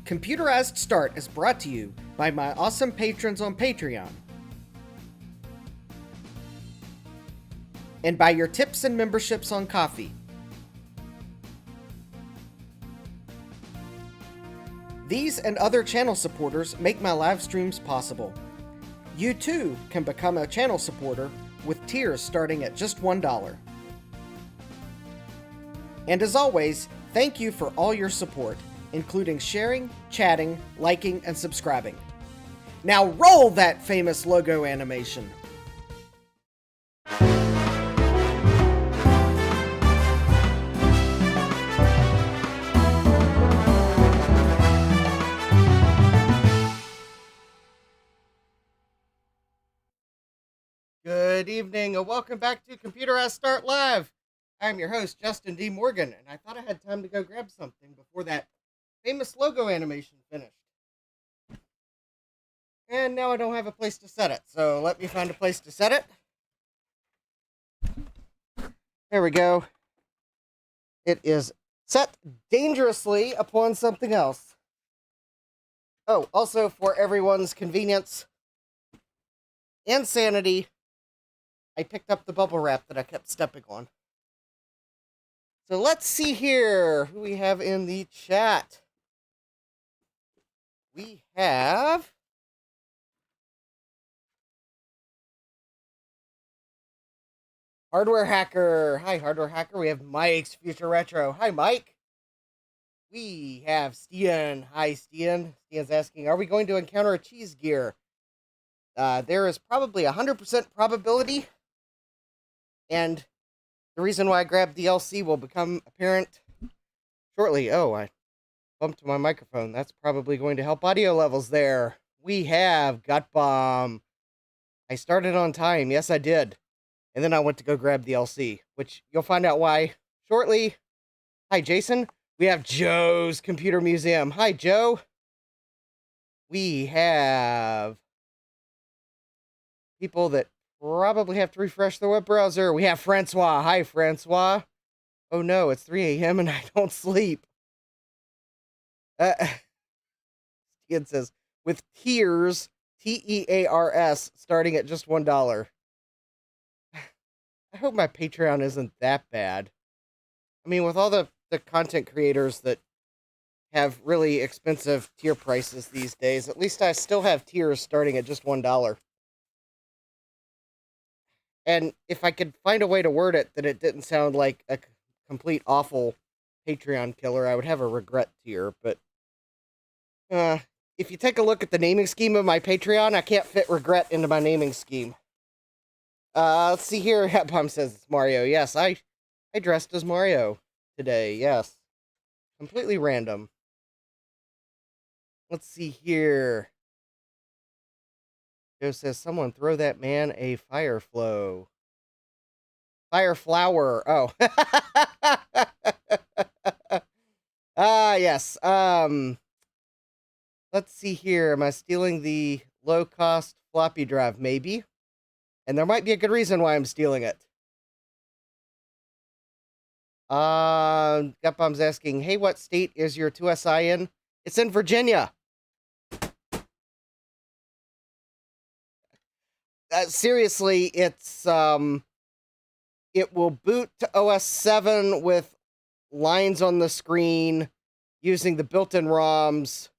Computerized Start is brought to you by my awesome patrons on Patreon, and by your tips and memberships on Ko-fi. These and other channel supporters make my live streams possible. You too can become a channel supporter with tiers starting at just $1. And as always, thank you for all your support, including sharing, chatting, liking, and subscribing. Now roll that famous logo animation! Good evening, and welcome back to Computerized Start Live. I'm your host, Justin D. Morgan, and I thought I had time to go grab something before that famous logo animation finished. And now I don't have a place to set it, so let me find a place to set it. There we go. It is set dangerously upon something else. Oh, also for everyone's convenience and sanity, I picked up the bubble wrap that I kept stepping on. So let's see here who we have in the chat. We have Hardware Hacker. Hi, Hardware Hacker. We have Mike's Future Retro. Hi, Mike. We have Stian. Hi, Stian. Stian's asking, are we going to encounter a cheese gear? There is probably 100% probability, and the reason why I grabbed the LC will become apparent shortly. Oh, I bumped my microphone. That's probably going to help audio levels there. We have Gut Bomb. I started on time. Yes, I did. And then I went to go grab the LC, which you'll find out why shortly. Hi, Jason. We have Joe's Computer Museum. Hi, Joe. We have people that probably have to refresh their web browser. We have Francois. Hi, Francois. Oh no, it's 3 a.m. and I don't sleep. It says, with tiers, T-E-A-R-S, starting at just $1. I hope my Patreon isn't that bad. I mean, with all the content creators that have really expensive tier prices these days, at least I still have tiers starting at just $1. And if I could find a way to word it that it didn't sound like a complete awful Patreon killer, I would have a regret tier. But if you take a look at the naming scheme of my Patreon, I can't fit regret into my naming scheme. Let's see here. Hatbomb says it's Mario. Yes, I dressed as Mario today. Yes. Completely random. Let's see here. Joe says, someone throw that man a fire flow. Fire flower. Oh. Yes. Let's see here. Am I stealing the low-cost floppy drive? Maybe. And there might be a good reason why I'm stealing it. Gutbomb's asking, hey, what state is your 2SI in? It's in Virginia. Seriously, it's, it will boot to OS 7 with lines on the screen using the built-in ROMs,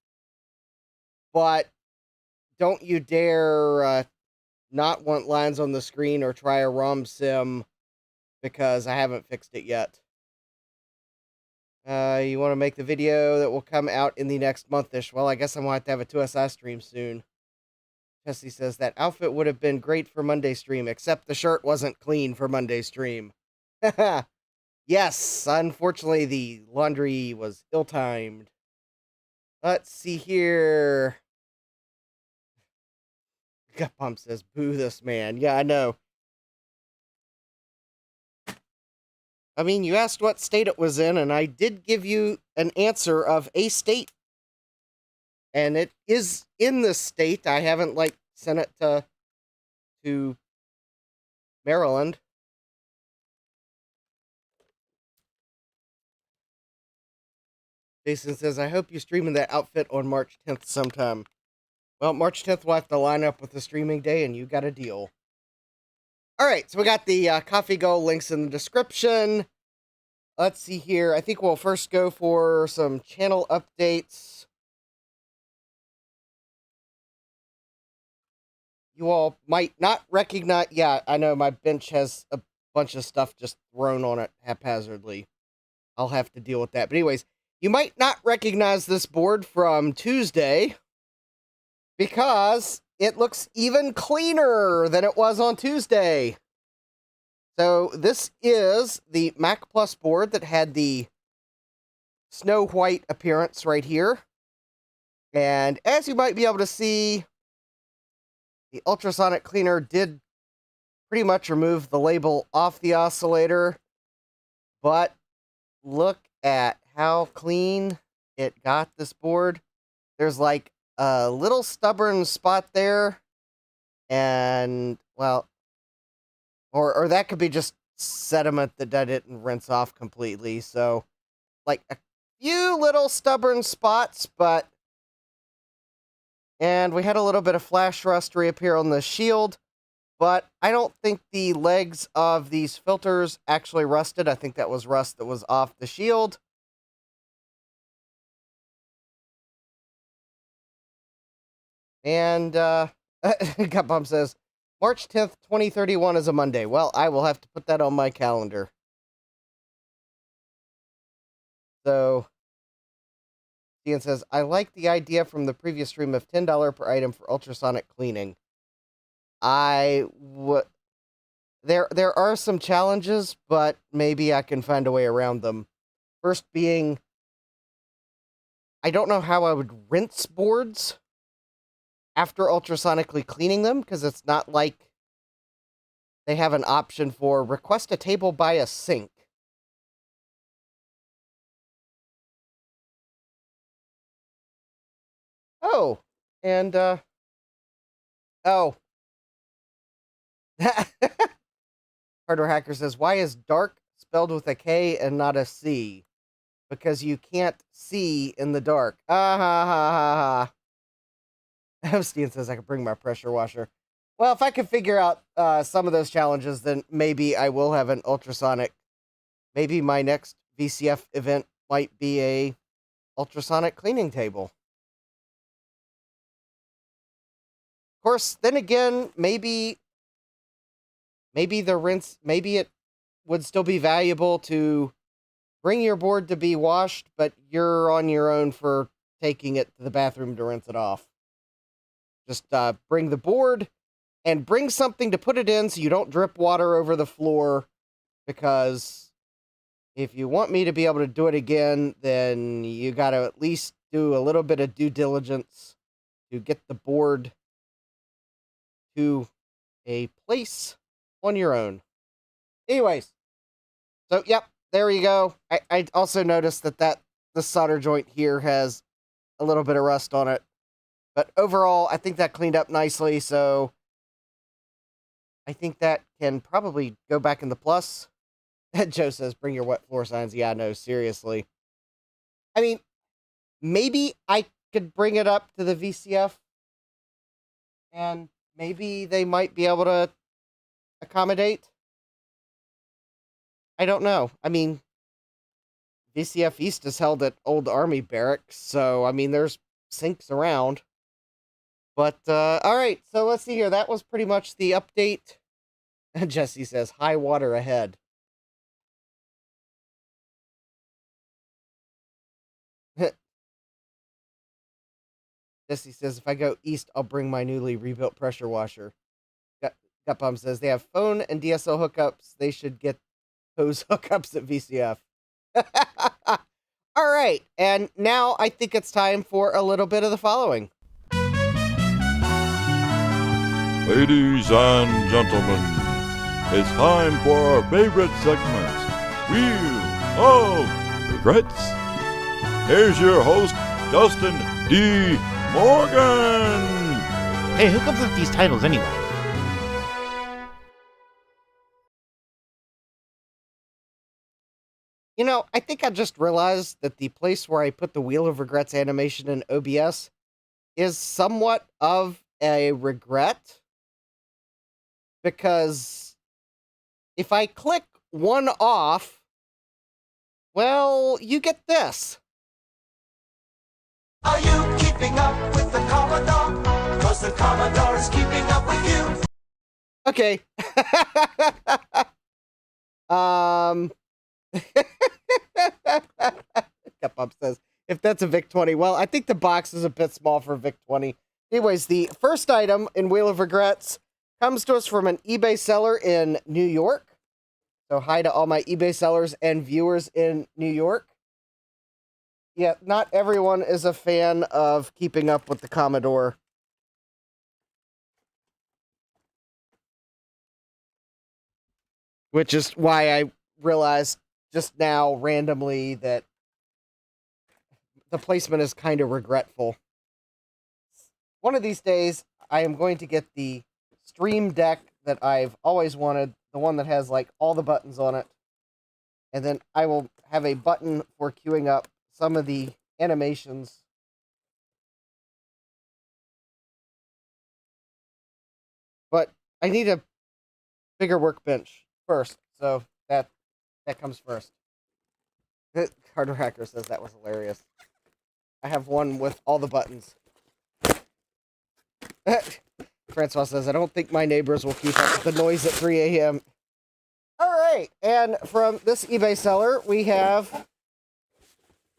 but don't you dare, not want lines on the screen or try a ROM sim, because I haven't fixed it yet. You want to make the video that will come out in the next month-ish? Well, I guess I'm going to have to have a 2SI stream soon. Jesse says that outfit would have been great for Monday stream, except the shirt wasn't clean for Monday stream. Yes, unfortunately, the laundry was ill-timed. Let's see here. Gutbomb says, boo this man. Yeah, I know. I mean, you asked what state it was in, and I did give you an answer of a state. And it is in this state. I haven't, like, sent it to Maryland. Jason says, I hope you stream in that outfit on March 10th sometime. Well, March 10th we'll have to line up with the streaming day, and you got a deal. All right, so we got the Coffee Go links in the description. Let's see here. I think we'll first go for some channel updates. You all might not recognize... Yeah, I know my bench has a bunch of stuff just thrown on it haphazardly. I'll have to deal with that. But anyways, you might not recognize this board from Tuesday because it looks even cleaner than it was on Tuesday. So this is the Mac Plus board that had the snow white appearance right here. And as you might be able to see, the ultrasonic cleaner did pretty much remove the label off the oscillator. But look at how clean it got this board. There's like a little stubborn spot there. And, well, or that could be just sediment that didn't rinse off completely. So, like a few little stubborn spots, but... And we had a little bit of flash rust reappear on the shield, but I don't think the legs of these filters actually rusted. I think that was rust that was off the shield. And, Gutbomb says, March 10th, 2031 is a Monday. Well, I will have to put that on my calendar. So, Ian says, I like the idea from the previous stream of $10 per item for ultrasonic cleaning. There are some challenges, but maybe I can find a way around them. First being, I don't know how I would rinse boards after ultrasonically cleaning them, because it's not like they have an option for request a table by a sink. Oh, and, oh. Hardware Hacker says, why is dark spelled with a K and not a C? Because you can't see in the dark. Ah, ha, ha, ha, ha. Steen says, I can bring my pressure washer. Well, if I can figure out some of those challenges, then maybe I will have an ultrasonic. Maybe my next VCF event might be a ultrasonic cleaning table. Of course, then again, maybe the rinse, maybe it would still be valuable to bring your board to be washed, but you're on your own for taking it to the bathroom to rinse it off. Just bring the board and bring something to put it in so you don't drip water over the floor, because if you want me to be able to do it again, then you got to at least do a little bit of due diligence to get the board to a place on your own. Anyways, so yep, there you go. I also noticed that the solder joint here has a little bit of rust on it. But overall, I think that cleaned up nicely, so I think that can probably go back in the plus. Joe says, bring your wet floor signs. Yeah, no, seriously. I mean, maybe I could bring it up to the VCF, and maybe they might be able to accommodate. I don't know. I mean, VCF East is held at Old Army Barracks, so, I mean, there's sinks around. But, alright, so let's see here. That was pretty much the update. Jesse says, high water ahead. Jesse says, if I go east, I'll bring my newly rebuilt pressure washer. Gutbomb says, they have phone and DSL hookups. They should get hose hookups at VCF. Alright, and now I think it's time for a little bit of the following. Ladies and gentlemen, it's time for our favorite segment, Wheel of Regrets. Here's your host, Dustin D. Morgan. Hey, who comes up with these titles anyway? You know, I think I just realized that the place where I put the Wheel of Regrets animation in OBS is somewhat of a regret, because if I click one off, well, you get this. Are you keeping up with the Commodore? 'Cause the Commodore is keeping up with you. Okay. Bump says, if that's a VIC-20, well, I think the box is a bit small for VIC-20. Anyways, the first item in Wheel of Regrets comes to us from an eBay seller in New York. So hi to all my eBay sellers and viewers in New York. Yeah, not everyone is a fan of keeping up with the Commodore. Which is why I realized just now randomly that the placement is kind of regretful. One of these days, I am going to get the Stream Deck that I've always wanted, the one that has like all the buttons on it. And then I will have a button for queuing up some of the animations. But I need a bigger workbench first, so that comes first. Hardware Hacker says that was hilarious. I have one with all the buttons. Francois says, I don't think my neighbors will keep up with the noise at 3 a.m. Alright, and from this eBay seller, we have...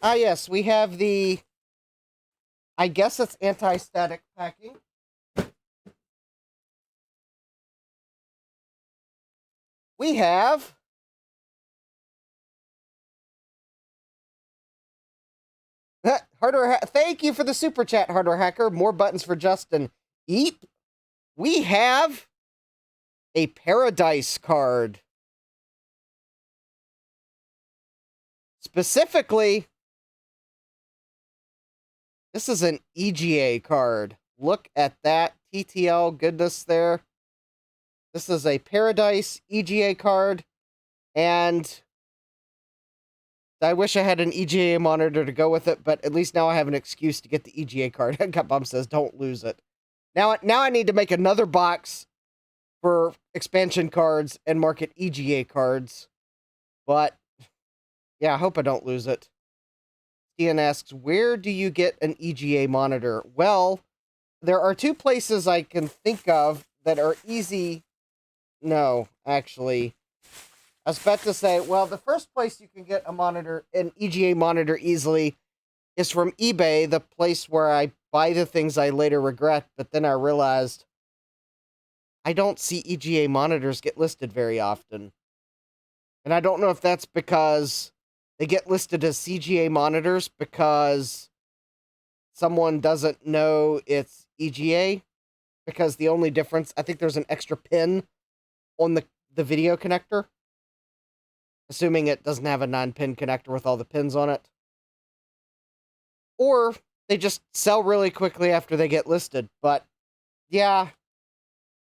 yes, we have the... I guess it's anti-static packing. We have... Thank you for the super chat, Hardware Hacker. More buttons for Justin. Eep. We have a Paradise card. Specifically, this is an EGA card. Look at that TTL goodness there. This is a Paradise EGA card, and I wish I had an EGA monitor to go with it, but at least now I have an excuse to get the EGA card. Gutbum says, don't lose it. Now I need to make another box for expansion cards and market EGA cards. But, yeah, I hope I don't lose it. Ian asks, where do you get an EGA monitor? Well, there are two places I can think of that are easy. No, actually. I was about to say, well, the first place you can get a monitor, an EGA monitor easily, is from eBay, the place where I buy the things I later regret, but then I realized I don't see EGA monitors get listed very often. And I don't know if that's because they get listed as CGA monitors because someone doesn't know it's EGA, because the only difference, I think there's an extra pin on the video connector. Assuming it doesn't have a 9-pin connector with all the pins on it. Or they just sell really quickly after they get listed. But, yeah,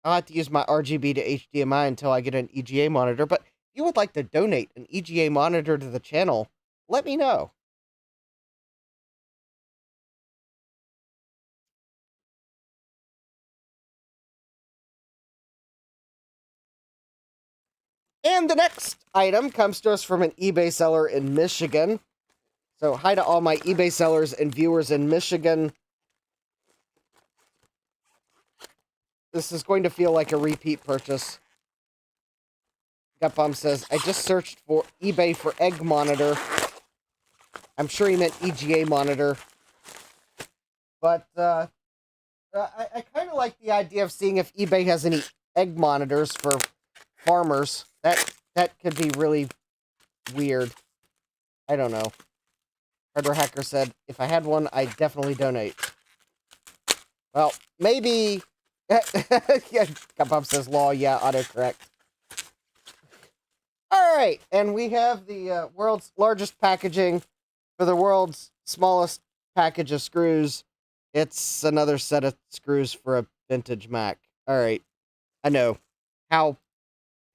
I'll have to use my RGB to HDMI until I get an EGA monitor. But if you would like to donate an EGA monitor to the channel, let me know. And the next item comes to us from an eBay seller in Michigan. So hi to all my eBay sellers and viewers in Michigan. This is going to feel like a repeat purchase. Gutbomb says, I just searched for eBay for egg monitor. I'm sure he meant EGA monitor. But I kind of like the idea of seeing if eBay has any egg monitors for farmers. That could be really weird. I don't know. Hardware Hacker said, if I had one, I'd definitely donate. Well, maybe... yeah, Bob says, law, yeah, autocorrect. Alright, and we have the world's largest packaging for the world's smallest package of screws. It's another set of screws for a vintage Mac. Alright, I know. How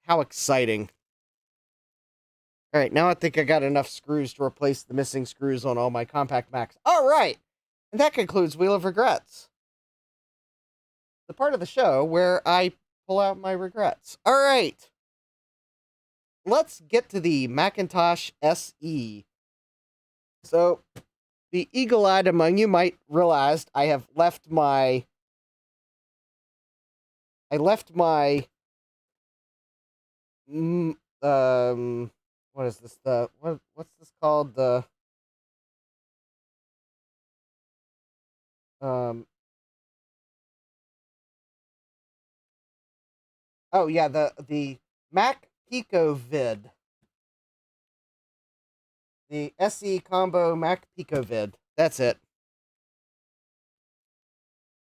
exciting. All right, now I think I got enough screws to replace the missing screws on all my compact Macs. All right, and that concludes Wheel of Regrets, the part of the show where I pull out my regrets. All right, let's get to the Macintosh SE. So, the eagle-eyed among you might realize I have left my what is this, what's this called, um oh yeah, the Mac PicoVid, the SE combo Mac PicoVid. That's it.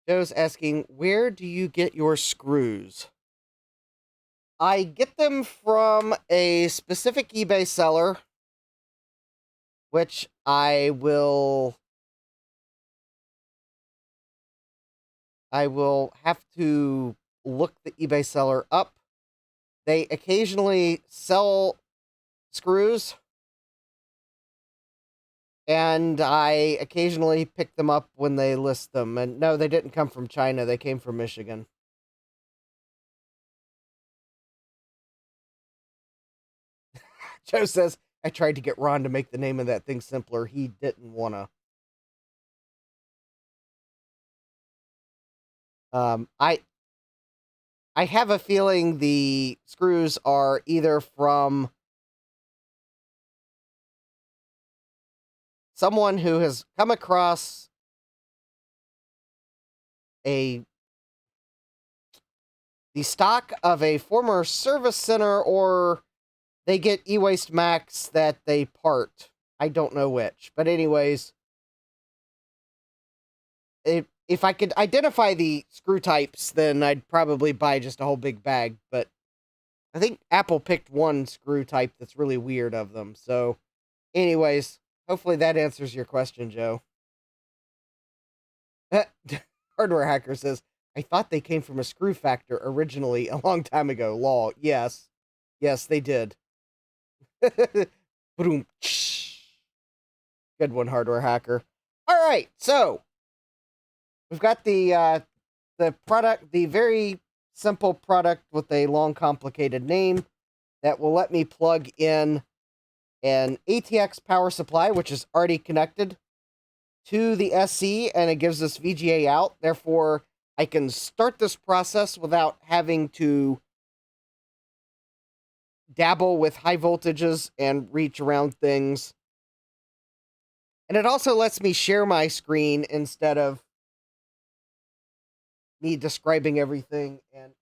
Joe's asking, where do you get your screws? I get them from a specific eBay seller, which I will have to look the eBay seller up. They occasionally sell screws, and I occasionally pick them up when they list them. And no, they didn't come from China. They came from Michigan. Joe says, I tried to get Ron to make the name of that thing simpler. He didn't want to. I have a feeling the screws are either from someone who has come across the stock of a former service center, or they get e-waste Macs that they part. I don't know which. But anyways, if I could identify the screw types, then I'd probably buy just a whole big bag. But I think Apple picked one screw type that's really weird of them. So anyways, hopefully that answers your question, Joe. Hardware Hacker says, I thought they came from a screw factor originally a long time ago. Lol. Yes. Yes, they did. Boom. Good one, Hardware Hacker. All right, so we've got the product, the very simple product with a long, complicated name that will let me plug in an ATX power supply, which is already connected to the SE, and it gives us VGA out. Therefore, I can start this process without having to dabble with high voltages and reach around things. And it also lets me share my screen instead of me describing everything and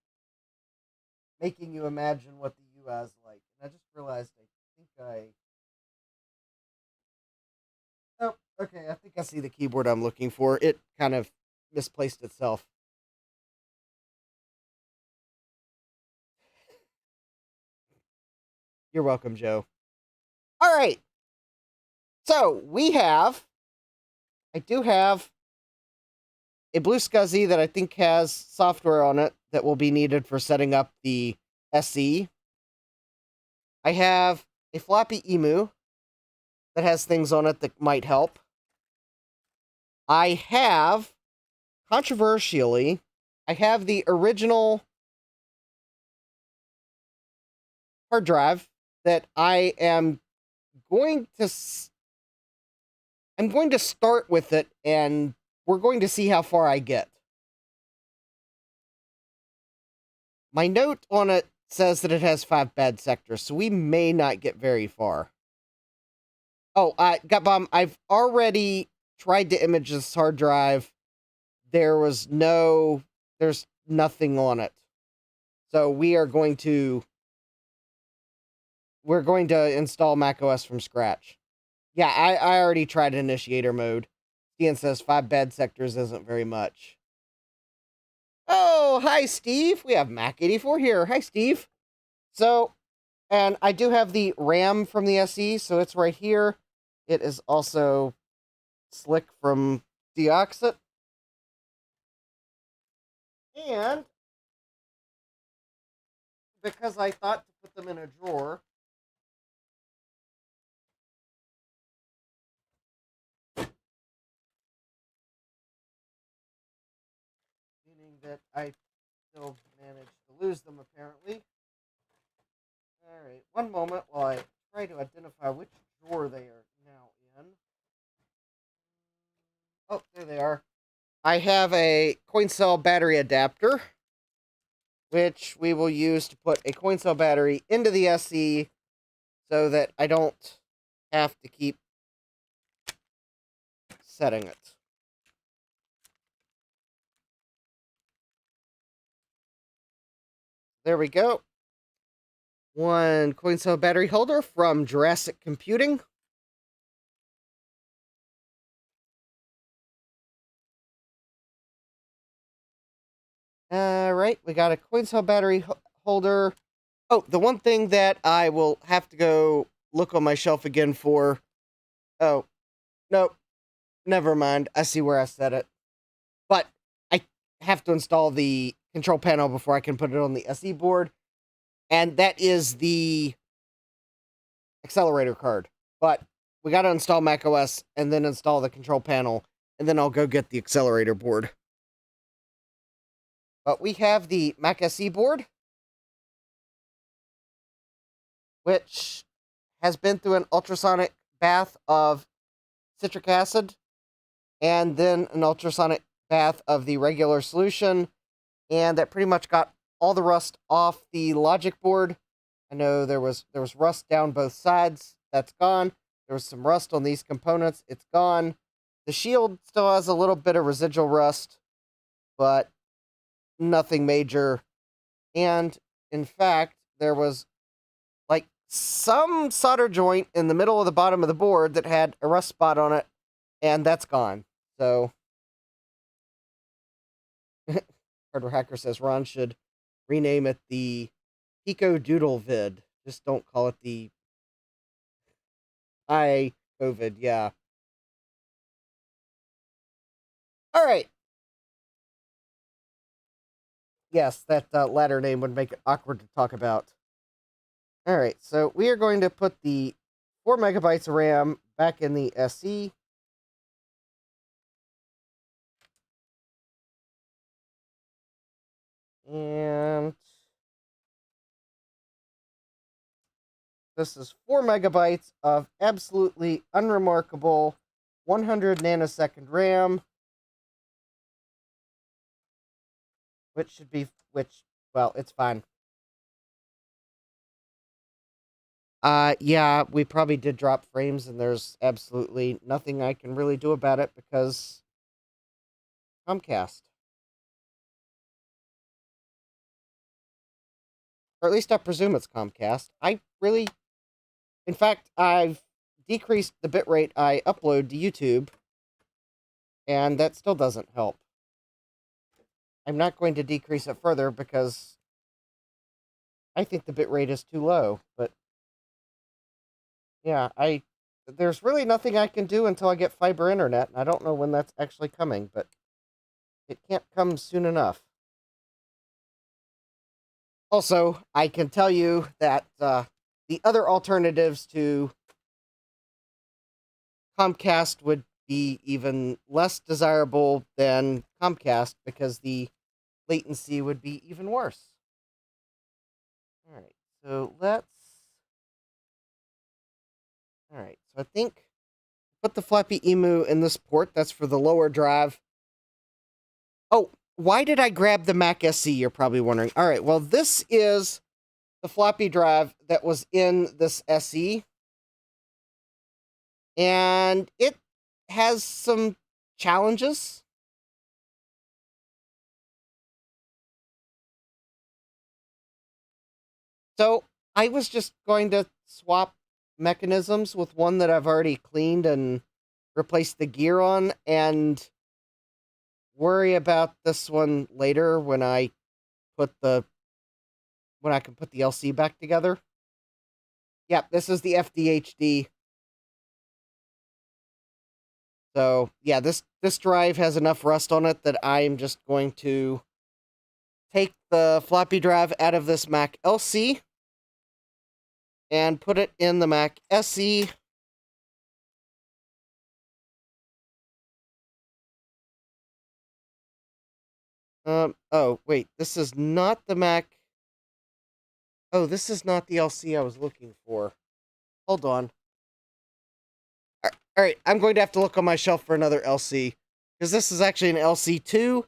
making you imagine what the UI is like. And I just realized oh, okay, I think I see the keyboard I'm looking for. It kind of misplaced itself. You're welcome, Joe. All right. So I do have a Blue SCSI that I think has software on it that will be needed for setting up the SE. I have a floppy emu that has things on it that might help. I have, controversially, I have the original hard drive that I am going to start with it, and we're going to see how far I get. My note on it says that it has 5 bad sectors, so we may not get very far. Oh, Gutbomb, I've already tried to image this hard drive. There's nothing on it. So we're going to install macOS from scratch. Yeah, I already tried initiator mode. Ian says 5 bad sectors isn't very much. Oh, hi, Steve. We have Mac84 here. Hi, Steve. So, and I do have the RAM from the SE, so it's right here. It is also slick from Deoxit. And because I thought to put them in a drawer, meaning that I still managed to lose them, apparently. Alright, one moment while I try to identify which drawer they are now in. Oh, there they are. I have a coin cell battery adapter, which we will use to put a coin cell battery into the SE so that I don't have to keep setting it. There we go. One coin cell battery holder from Jurassic Computing. Alright, we got a coin cell battery holder. Oh, the one thing that I will have to go look on my shelf again for. Oh, nope. Never mind. I see where I set it. But I have to install the control panel before I can put it on the SE board. And that is the accelerator card. But we got to install Mac OS and then install the control panel. And then I'll go get the accelerator board. But we have the Mac SE board, which has been through an ultrasonic bath of citric acid and then an ultrasonic bath of the regular solution. And that pretty much got all the rust off the logic board. I know there was rust down both sides. That's gone. There was some rust on these components. It's gone. The shield still has a little bit of residual rust, but nothing major. And in fact, there was like some solder joint in the middle of the bottom of the board that had a rust spot on it, and that's gone. So Hardware Hacker says Ron should rename it the Pico Doodle Vid. Just don't call it the COVID, yeah. Alright. Yes, that latter name would make it awkward to talk about. Alright, so we are going to put the 4 megabytes of RAM back in the SE. And this is 4 megabytes of absolutely unremarkable 100 nanosecond RAM. Well, it's fine. Yeah, we probably did drop frames, and there's absolutely nothing I can really do about it because Comcast. Or at least I presume it's Comcast. In fact, I've decreased the bitrate I upload to YouTube, and that still doesn't help. I'm not going to decrease it further because I think the bitrate is too low, but yeah, there's really nothing I can do until I get fiber internet, and I don't know when that's actually coming, but it can't come soon enough. Also, I can tell you that the other alternatives to Comcast would be even less desirable than Comcast because the latency would be even worse. Alright, so Alright, so I think put the floppy emu in this port. That's for the lower drive. Oh, why did I grab the Mac SE, you're probably wondering. Alright, well, this is the floppy drive that was in this SE. And it has some challenges. So I was just going to swap mechanisms with one that I've already cleaned and replaced the gear on, and worry about this one later when I can put the LC back together. Yep, this is the FDHD. So yeah, this drive has enough rust on it that I'm just going to take the floppy drive out of this Mac LC and put it in the Mac SE. Oh, wait, this is not the Mac. Oh, this is not the LC I was looking for. Hold on. All right, I'm going to have to look on my shelf for another LC, because this is actually an LC2,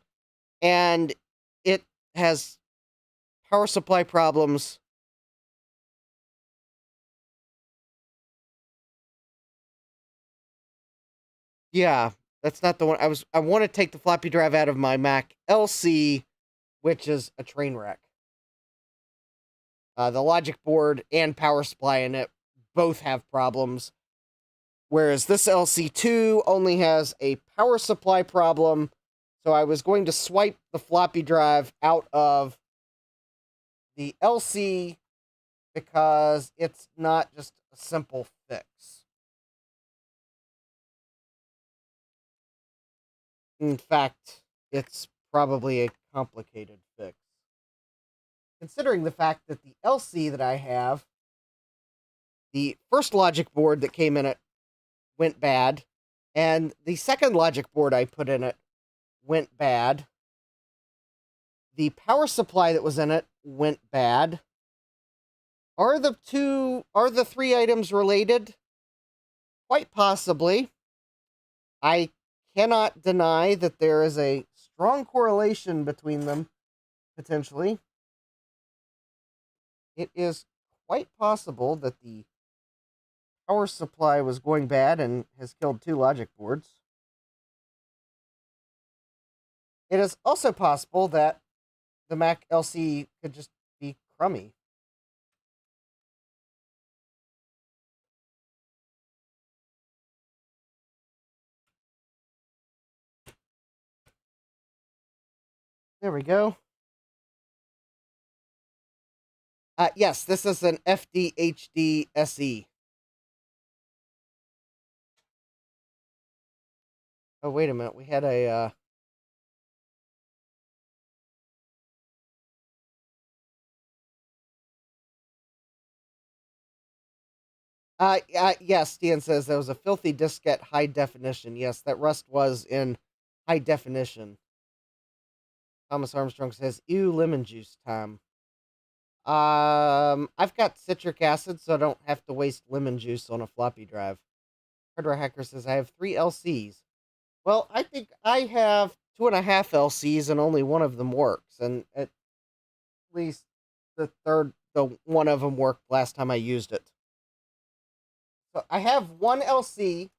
and it has power supply problems. Yeah, that's not the one. I want to take the floppy drive out of my Mac LC, which is a train wreck. The logic board and power supply in it both have problems, whereas this LC2 only has a power supply problem. So I was going to swipe the floppy drive out of the LC because it's not just a simple fix. In fact, it's probably a complicated fix, considering the fact that the LC that I have, the first logic board that came in it went bad, and the second logic board I put in it went bad. The power supply that was in it went bad. Are the three items related? Quite possibly. I cannot deny that there is a strong correlation between them, potentially. It is quite possible that the power supply was going bad and has killed two logic boards. It is also possible that the Mac LC could just be crummy. There we go. Yes, this is an FDHD SE. Oh, wait a minute. We had a... yes, Stan says there was a filthy diskette high definition. Yes, that rust was in high definition. Thomas Armstrong says, ew, lemon juice time. I've got citric acid, so I don't have to waste lemon juice on a floppy drive. Hardware Hacker says, I have 3 LCs. Well, I think I have 2.5 LCs and only one of them works. And at least the one of them worked last time I used it. So I have one LC.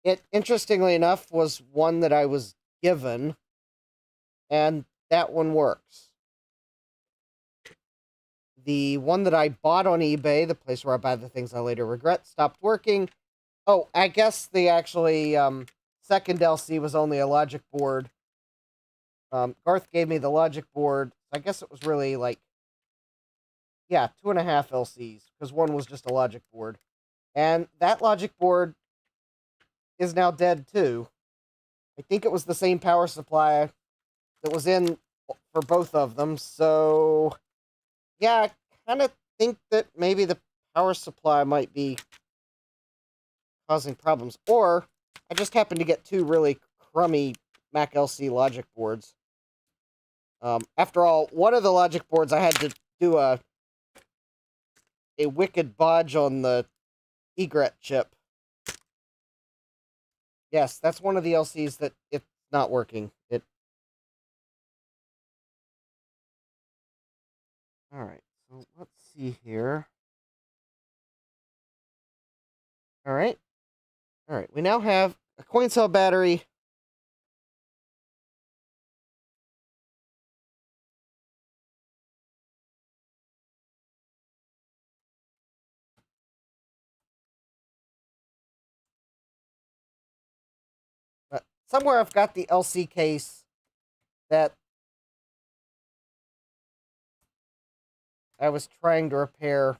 It, interestingly enough, was one that I was given, and that one works. The one that I bought on eBay, the place where I buy the things I later regret, stopped working. Oh, I guess the actually second LC was only a logic board. Garth gave me the logic board. I guess it was really like, yeah, 2.5 LCs, because one was just a logic board. And that logic board is now dead too. I think it was the same power supply that was in for both of them. So, yeah, I kind of think that maybe the power supply might be causing problems. Or I just happened to get 2 really crummy Mac LC logic boards. After all, one of the logic boards I had to do a wicked bodge on the egret chip. Yes, that's one of the LCs that it's not working. Alright, so let's see here. Alright. Alright, we now have a coin cell battery. Somewhere I've got the LC case that I was trying to repair.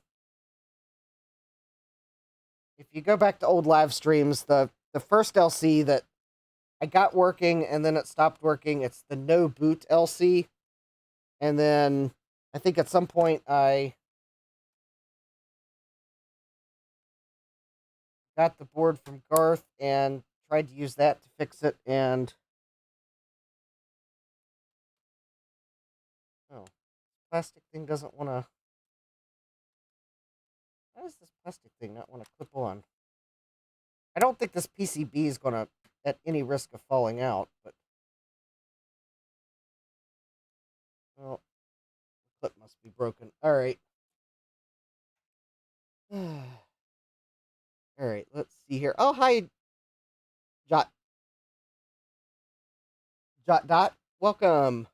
If you go back to old live streams, the first LC that I got working and then it stopped working, it's the no boot LC. And then I think at some point I got the board from Garth and tried to use that to fix it, and plastic thing doesn't want to... Why does this plastic thing not want to clip on? I don't think this PCB is going to, at any risk of falling out, but... Well, the clip must be broken. Alright. Alright, let's see here. Oh, hi, Jot. Dot. Welcome.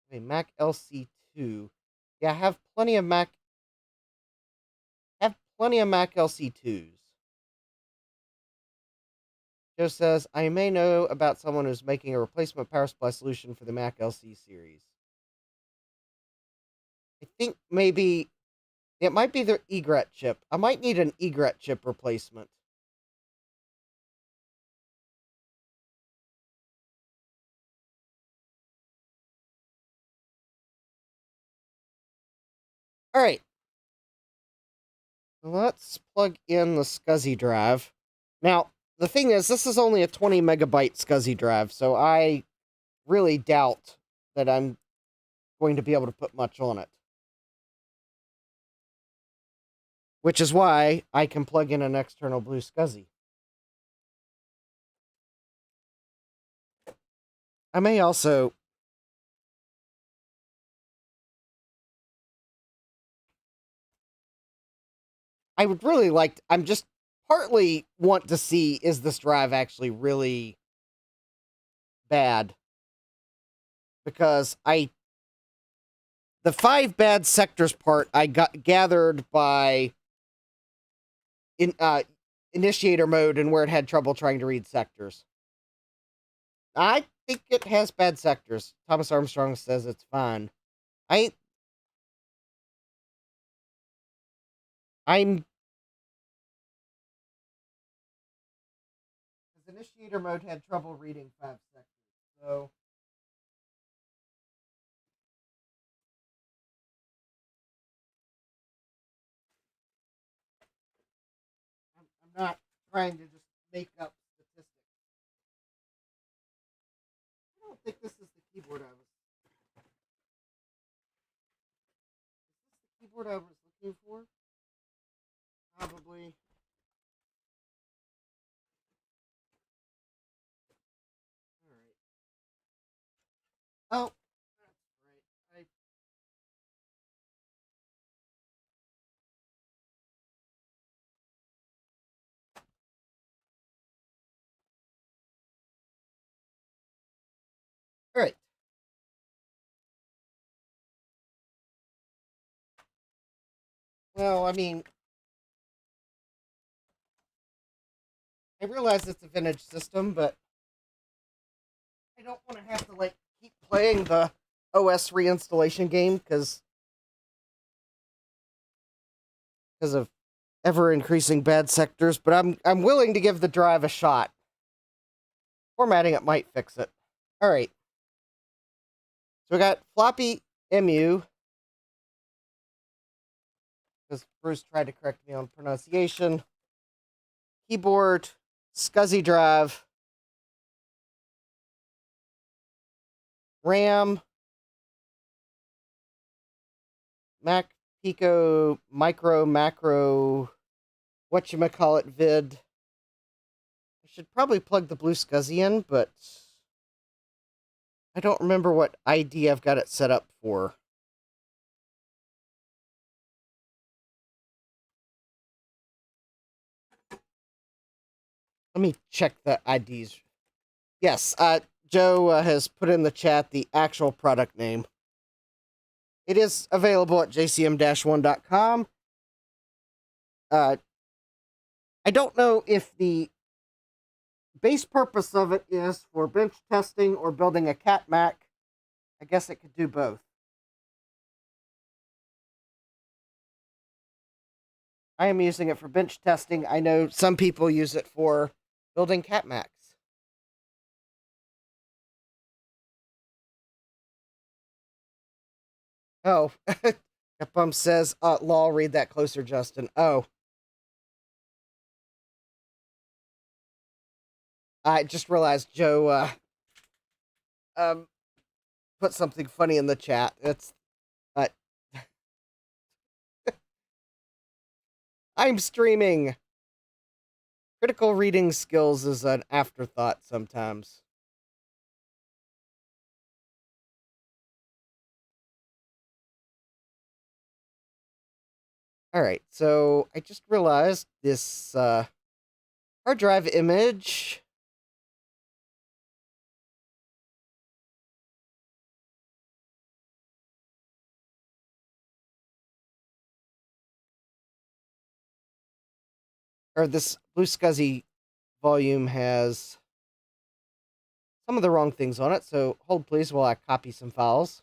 Okay, Mac LC2. Yeah, I have plenty of Mac LC2s. Joe says, I may know about someone who's making a replacement power supply solution for the Mac LC series. I think maybe it might be the egret chip. I might need an egret chip replacement. All right. Let's plug in the SCSI drive. Now, the thing is, this is only a 20 megabyte SCSI drive, so I really doubt that I'm going to be able to put much on it. Which is why I can plug in an external blue SCSI. I may also... I would really like... I'm just partly want to see, is this drive actually really bad? Because the 5 bad sectors part I got gathered by initiator mode and where it had trouble trying to read sectors. I think it has bad sectors. Thomas Armstrong says it's fine. Initiator mode had trouble reading 5 sectors, so... I'm not trying to just make up statistics. I don't think this is the keyboard I was... Is this the keyboard I was looking for? Probably. Alright. Oh, that's right. Alright. Well, I mean... I realize it's a vintage system, but... I don't want to have to, like, keep playing the OS reinstallation game, because of ever-increasing bad sectors, but I'm willing to give the drive a shot. Formatting it might fix it. Alright. So we got floppy MU, because Bruce tried to correct me on pronunciation. Keyboard, SCSI drive, RAM, Mac Pico micro macro whatchamacallit vid. I should probably plug the blue SCSI in, but I don't remember what ID I've got it set up for. Let me check the IDs. Yes, Joe has put in the chat the actual product name. It is available at jcm-1.com. I don't know if the base purpose of it is for bench testing or building a cat Mac. I guess it could do both. I am using it for bench testing. I know some people use it for building cat Macs. Oh, Bump says, Law, read that closer, Justin. Oh. I just realized Joe put something funny in the chat. It's uh, I'm streaming. Critical reading skills is an afterthought sometimes. All right, so I just realized this hard drive image. Or this blue scuzzy volume has some of the wrong things on it, so hold please while I copy some files.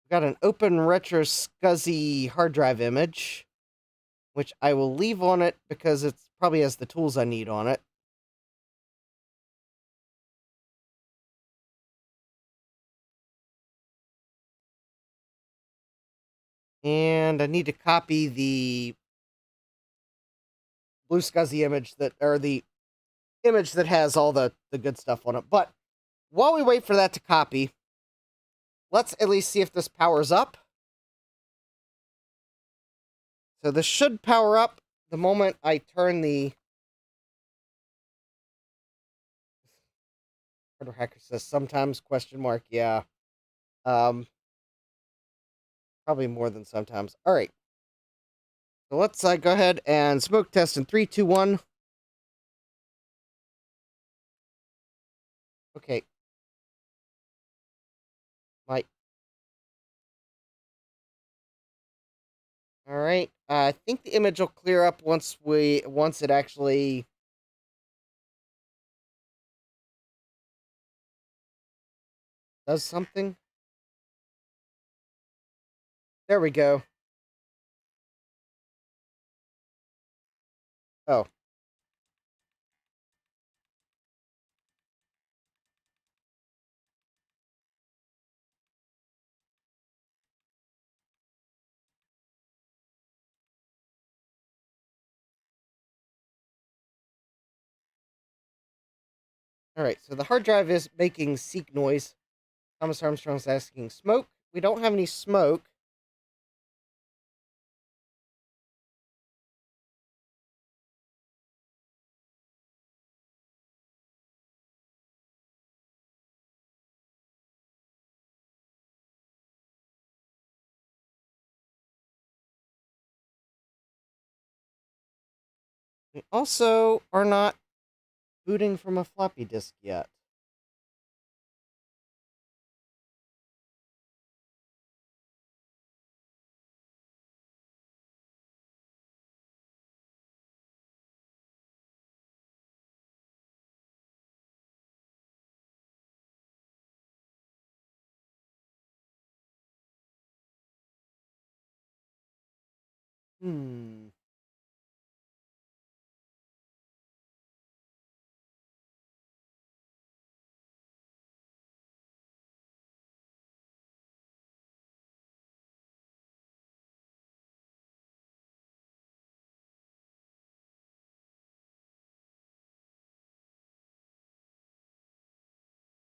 We've got an open retro scuzzy hard drive image, which I will leave on it because it probably has the tools I need on it. And I need to copy the blue scuzzy image or the image that has all the good stuff on it. But while we wait for that to copy, let's at least see if this powers up. So this should power up the moment I turn the... Hardware Hacker says sometimes, question mark, yeah. Probably more than sometimes. All right. So let's go ahead and smoke test in 3, 2, 1. Okay. All right. I think the image will clear up once it actually does something. There we go. Oh. All right. So the hard drive is making seek noise. Thomas Armstrong's asking smoke. We don't have any smoke. We also are not booting from a floppy disk yet. Hmm.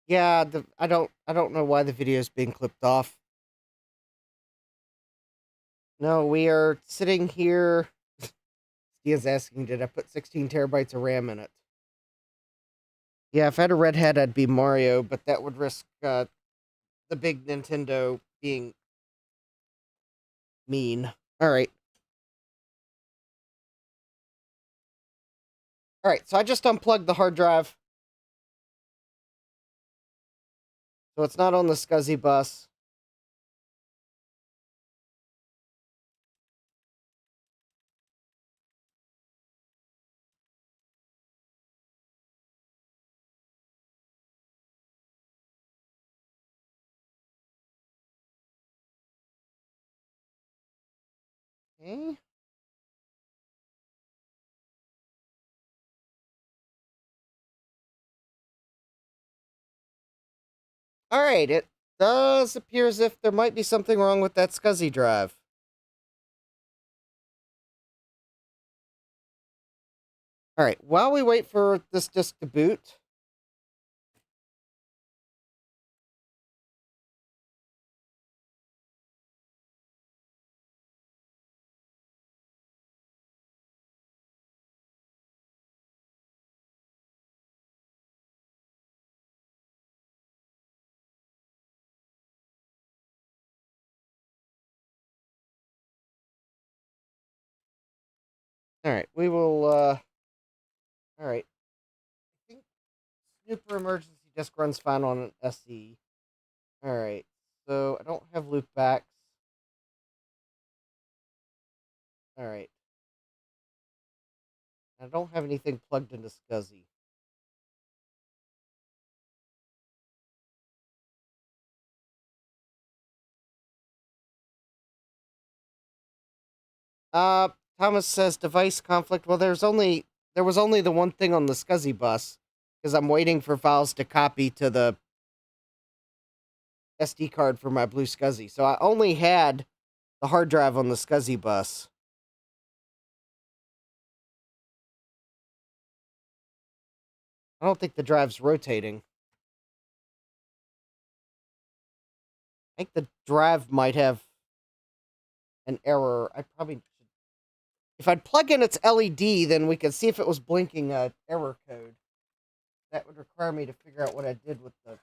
Yeah, I don't know why the video is being clipped off. No, we are sitting here. Steve's asking, did I put 16 terabytes of RAM in it? Yeah, if I had a red head, I'd be Mario, but that would risk the big Nintendo being mean. All right. All right, so I just unplugged the hard drive. So it's not on the SCSI bus. Okay. All right, it does appear as if there might be something wrong with that SCSI drive. All right, while we wait for this disk to boot, Alright, we will, alright. I think Super Emergency Disk runs fine on an SE. Alright, so I don't have loopbacks. Alright. I don't have anything plugged into SCSI. Thomas says device conflict. Well, there was only the one thing on the SCSI bus, because I'm waiting for files to copy to the SD card for my blue SCSI. So I only had the hard drive on the SCSI bus. I don't think the drive's rotating. I think the drive might have an error. I probably should. If I'd plug in its LED, then we could see if it was blinking a error code. That would require me to figure out what I did with the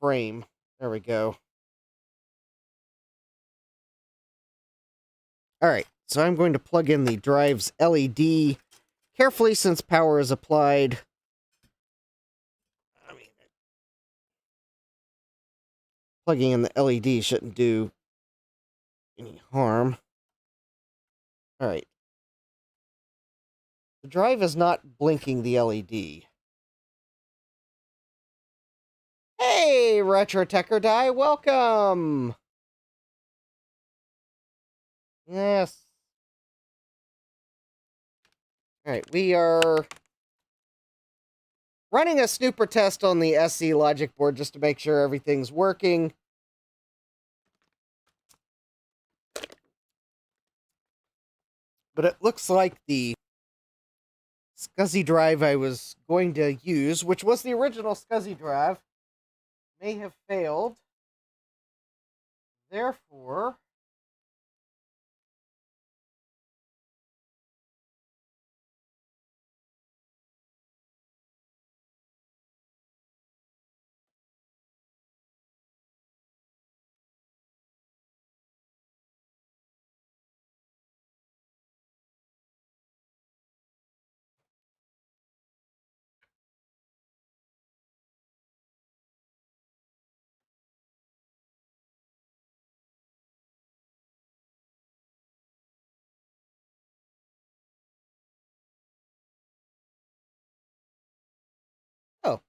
frame. There we go. Alright, so I'm going to plug in the drive's LED carefully since power is applied. I mean, plugging in the LED shouldn't do any harm. Alright. The drive is not blinking the LED. Hey, Retro Techer Die, welcome! Yes. Alright, we are running a snooper test on the SE logic board just to make sure everything's working. But it looks like the SCSI drive I was going to use, which was the original SCSI drive, may have failed. Therefore, oh,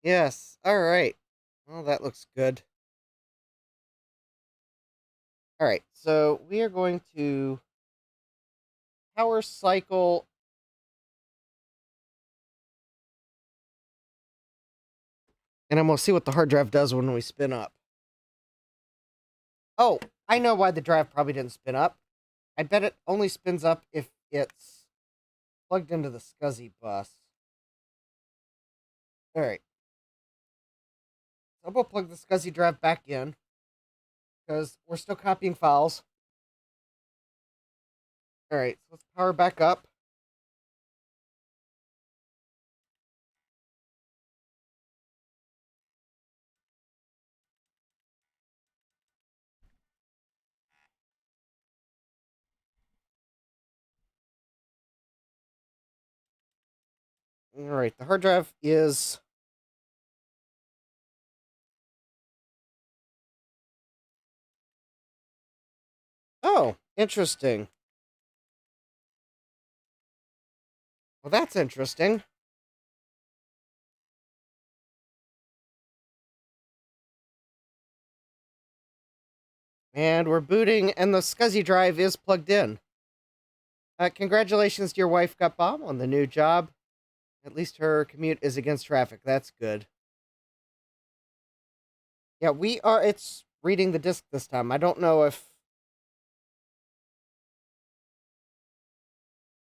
yes, alright. Well, that looks good. Alright, so we are going to power cycle. And I'm going to see what the hard drive does when we spin up. Oh, I know why the drive probably didn't spin up. I bet it only spins up if it's plugged into the SCSI bus. Alright. So I'm going to plug the SCSI drive back in, because we're still copying files. Alright, so let's power back up. Alright, the hard drive is... Oh, interesting. Well, that's interesting. And we're booting, and the SCSI drive is plugged in. Congratulations to your wife, got bomb on the new job. At least her commute is against traffic. That's good. Yeah, it's reading the disk this time. I don't know if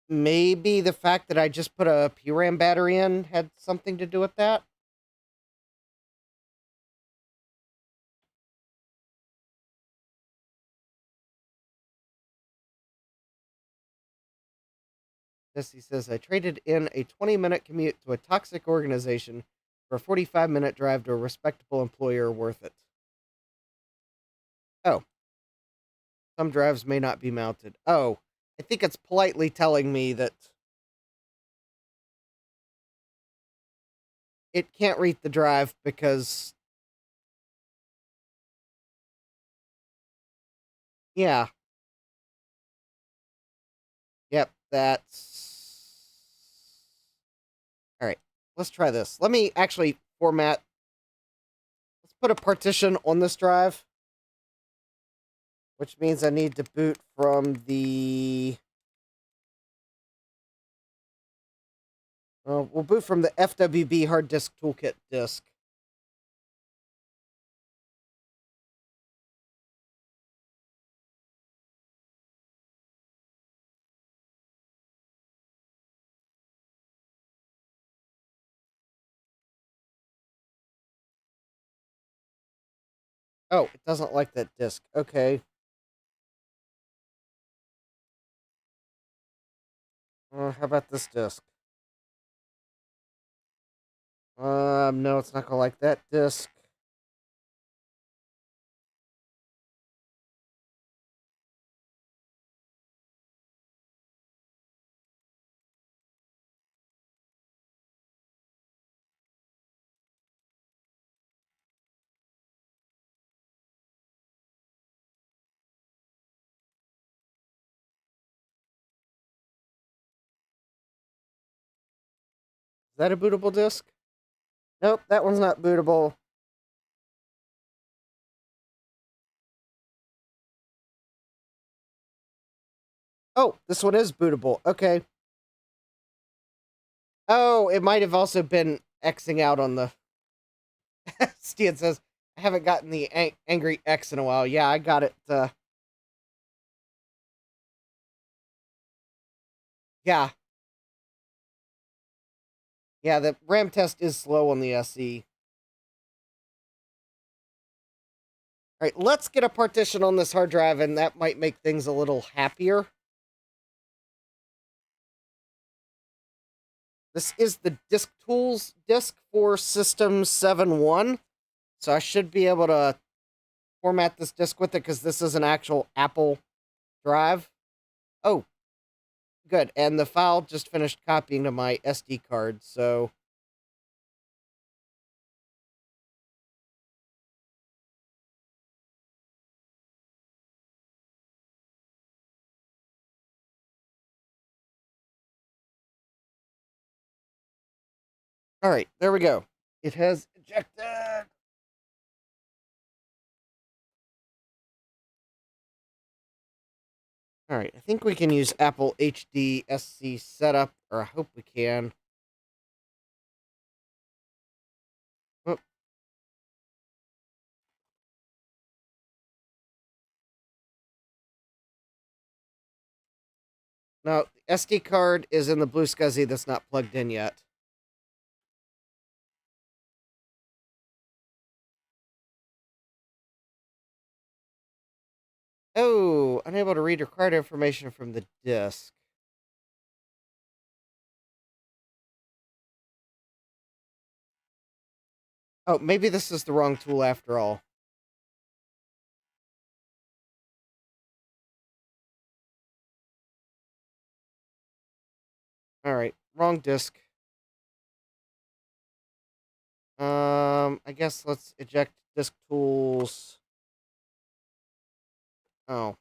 maybe the fact that I just put a PRAM battery in had something to do with that. He says, I traded in a 20-minute commute to a toxic organization for a 45-minute drive to a respectable employer worth it. Oh. Some drives may not be mounted. Oh, I think it's politely telling me that it can't read the drive because... Yeah. Yep, that's... Alright, let's try this. Let me actually format... Let's put a partition on this drive. Which means I need to boot from the... we'll boot from the FWB hard disk toolkit disk. Oh, it doesn't like that disk. Okay. How about this disk? No, it's not gonna like that disk. Is that a bootable disk? Nope, that one's not bootable. Oh, this one is bootable. Okay. Oh, it might have also been Xing out on the... Stian says, I haven't gotten the angry X in a while. Yeah, I got it. Yeah. Yeah, the RAM test is slow on the SE. Alright, let's get a partition on this hard drive, and that might make things a little happier. This is the Disk Tools disk for System 7.1. So I should be able to format this disk with it, because this is an actual Apple drive. Oh, good. And the file just finished copying to my SD card, so... Alright, there we go. It has ejected. Alright, I think we can use Apple HD SC setup, or I hope we can. Oh. No, the SD card is in the Blue SCSI that's not plugged in yet. Oh, unable to read required information from the disk. Oh, maybe this is the wrong tool after all. Alright, wrong disk. I guess let's eject disk tools. Oh.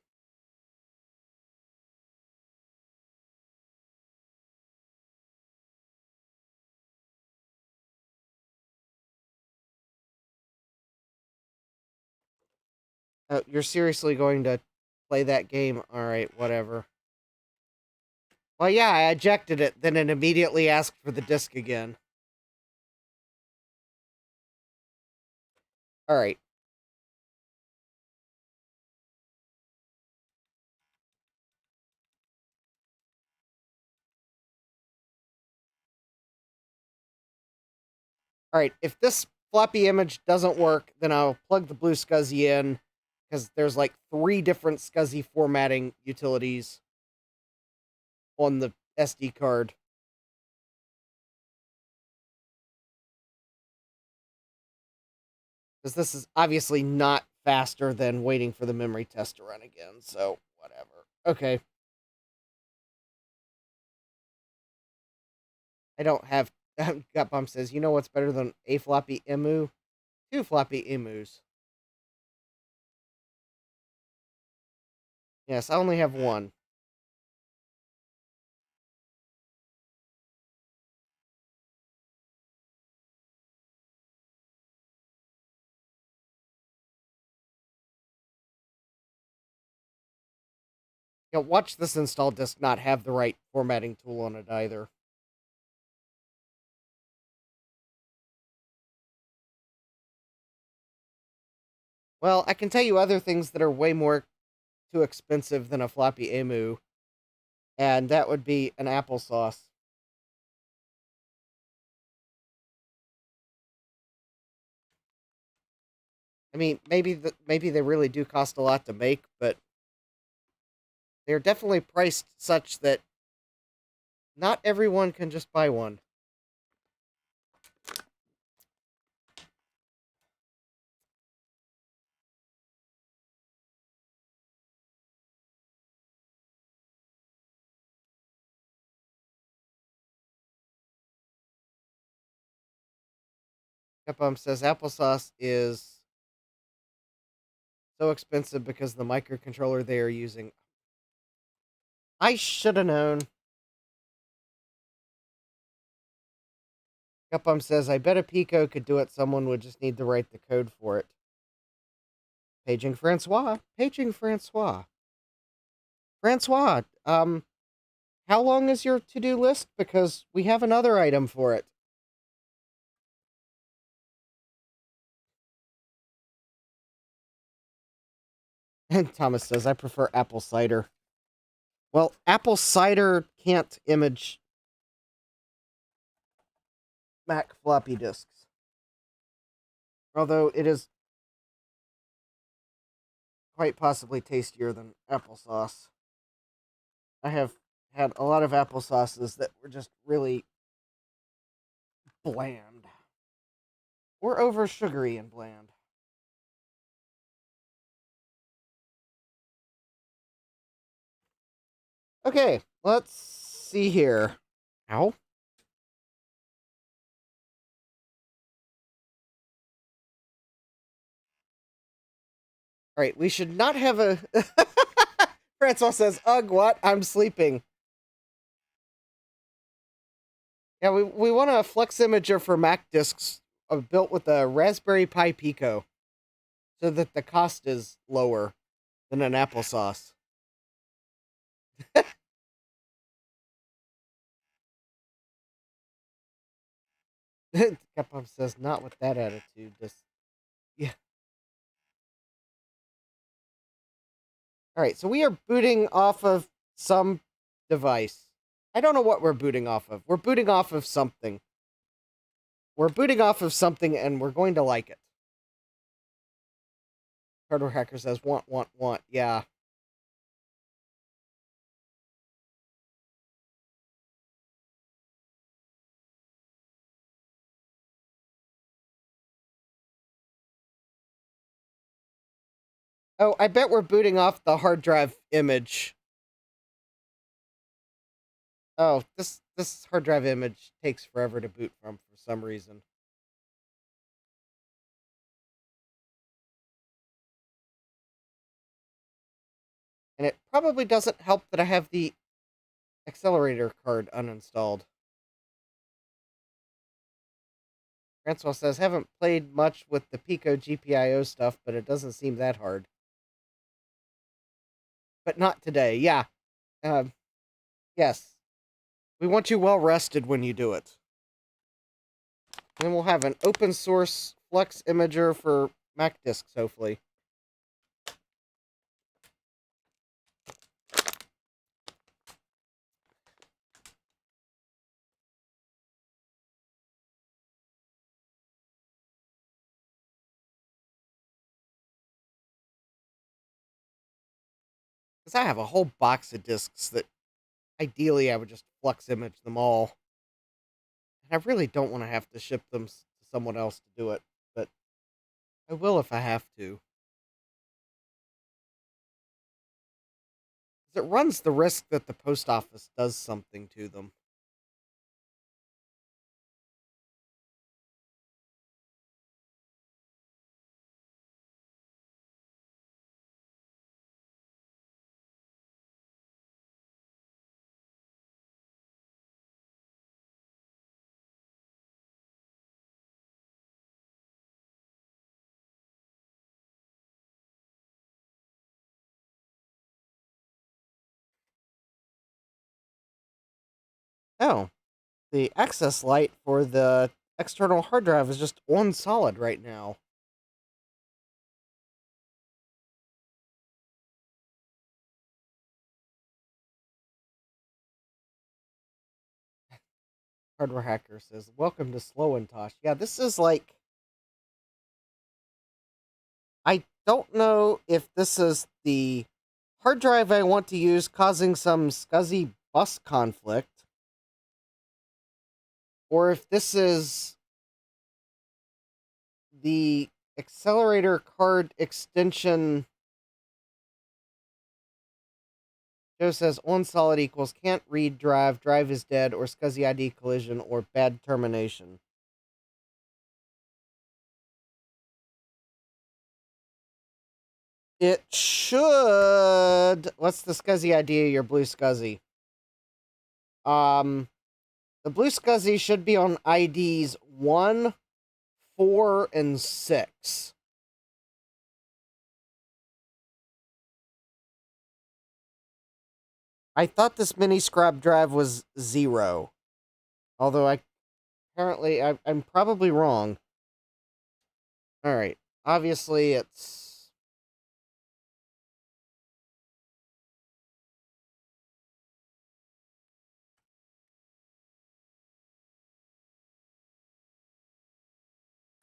Oh, you're seriously going to play that game? Alright, whatever. Well, yeah, I ejected it, then it immediately asked for the disk again. Alright. Alright, if this floppy image doesn't work, then I'll plug the Blue SCSI in, because there's like 3 different SCSI formatting utilities on the SD card. Because this is obviously not faster than waiting for the memory test to run again, so whatever. Okay. I don't have... Gutbomb says, you know what's better than a floppy emu? 2 floppy emus. Yes, I only have 1. Yeah, watch this install disk not have the right formatting tool on it either. Well, I can tell you other things that are way more too expensive than a floppy emu, and that would be an applesauce. I mean, maybe they really do cost a lot to make, but they're definitely priced such that not everyone can just buy one. Capum says applesauce is so expensive because of the microcontroller they are using. I should have known. Capum says, I bet a Pico could do it. Someone would just need to write the code for it. Paging Francois. Paging Francois. Francois, how long is your to-do list? Because we have another item for it. And Thomas says, I prefer apple cider. Well, apple cider can't image Mac floppy disks. Although it is quite possibly tastier than applesauce. I have had a lot of applesauces that were just really bland. Or over sugary and bland. Okay, let's see here. Ow. Alright, we should not have a... Francois says, ugh, what? I'm sleeping. Yeah, we want a flex imager for Mac disks built with a Raspberry Pi Pico so that the cost is lower than an applesauce. Capcom says, not with that attitude. Just, yeah. Alright, so we are booting off of some device. I don't know what we're booting off of. We're booting off of something. We're booting off of something, and we're going to like it. Hardware Hacker says, want. Yeah. Oh, I bet we're booting off the hard drive image. Oh, this hard drive image takes forever to boot from for some reason. And it probably doesn't help that I have the accelerator card uninstalled. Francois says, haven't played much with the Pico GPIO stuff, but it doesn't seem that hard. But not today, yeah. Yes. We want you well rested when you do it. And then we'll have an open source Flex Imager for Mac disks, hopefully. Because I have a whole box of disks that ideally I would just Flex image them all. And I really don't want to have to ship them to someone else to do it, but I will if I have to. It runs the risk that the post office does something to them. Oh, the access light for the external hard drive is just on solid right now. Hardware Hacker says, "Welcome to Slowantosh." Yeah, this is like, I don't know if this is the hard drive I want to use causing some scuzzy bus conflict, or if this is the accelerator card extension. Joe says on solid equals can't read drive, drive is dead, or SCSI ID collision, or bad termination. It should. What's the SCSI ID of your blue SCSI? The blue SCSI should be on IDs 1, 4, and 6. I thought this mini scrap drive was 0. Although I'm probably wrong. Alright. Obviously, it's...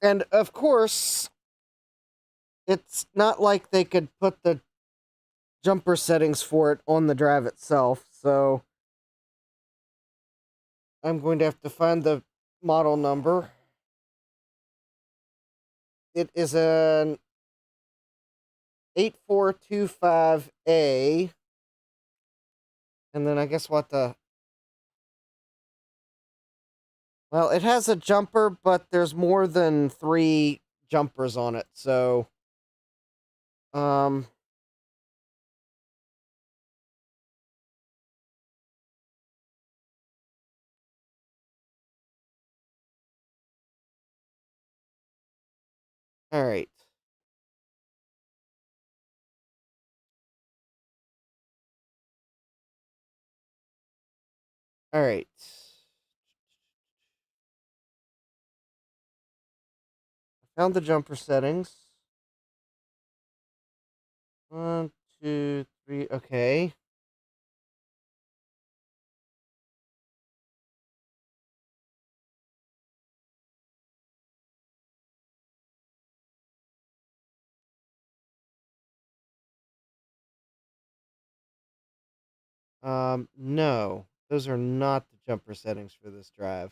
And, of course, it's not like they could put the jumper settings for it on the drive itself, so I'm going to have to find the model number. It is an 8425A, and then I guess what the... Well, it has a jumper, but there's more than 3 jumpers on it, so... Alright. Alright. Found the jumper settings. 1, 2, 3, okay. No. Those are not the jumper settings for this drive.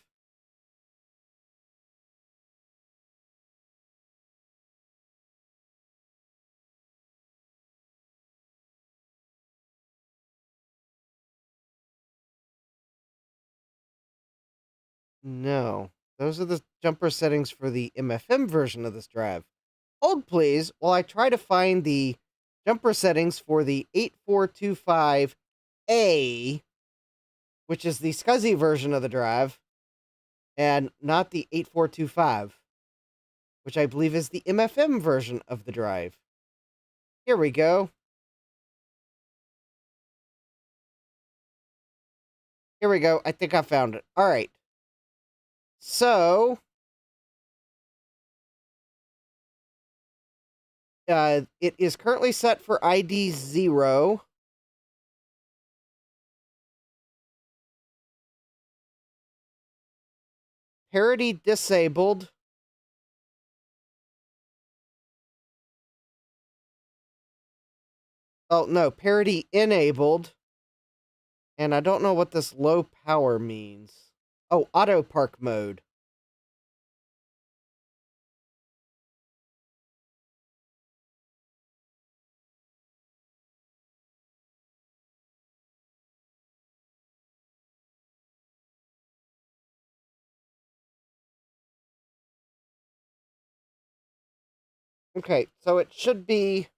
No. Those are the jumper settings for the MFM version of this drive. Hold please while I try to find the jumper settings for the 8425A, which is the SCSI version of the drive, and not the 8425, which I believe is the MFM version of the drive. Here we go. Here we go. I think I found it. All right. So, it is currently set for ID 0. Parity disabled. Oh, no, parity enabled. And I don't know what this low power means. Oh, auto park mode. Okay, so it should be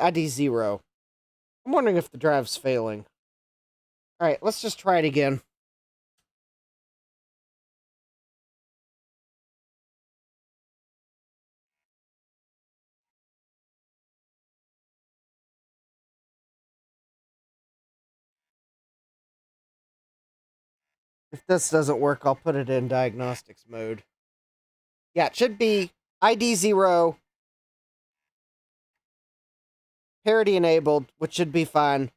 ID 0. I'm wondering if the drive's failing. All right, let's just try it again. If this doesn't work, I'll put it in diagnostics mode. Yeah, it should be ID 0, parity enabled, which should be fine,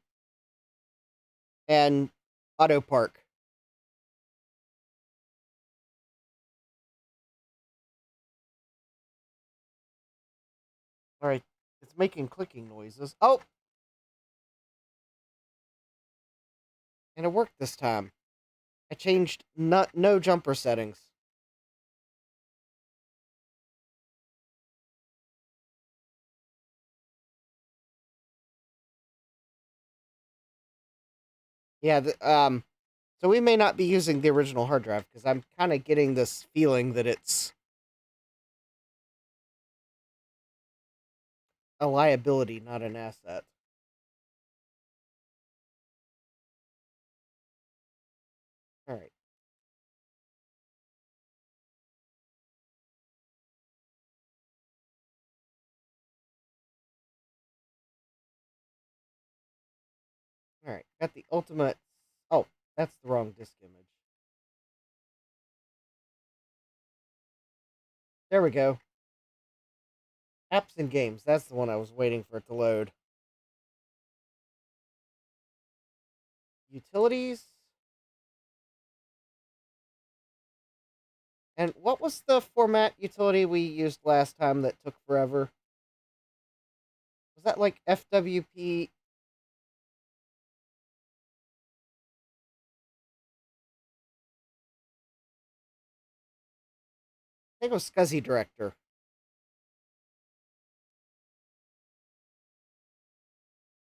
and auto park. All right, it's making clicking noises. Oh! And it worked this time. I changed no jumper settings. Yeah, so we may not be using the original hard drive, because I'm kind of getting this feeling that it's a liability, not an asset. All right. All right. Got the ultimate. Oh, that's the wrong disk image. There we go. Apps and games. That's the one I was waiting for it to load. Utilities. And what was the format utility we used last time that took forever? Was that like FWP? I think it was SCSI Director.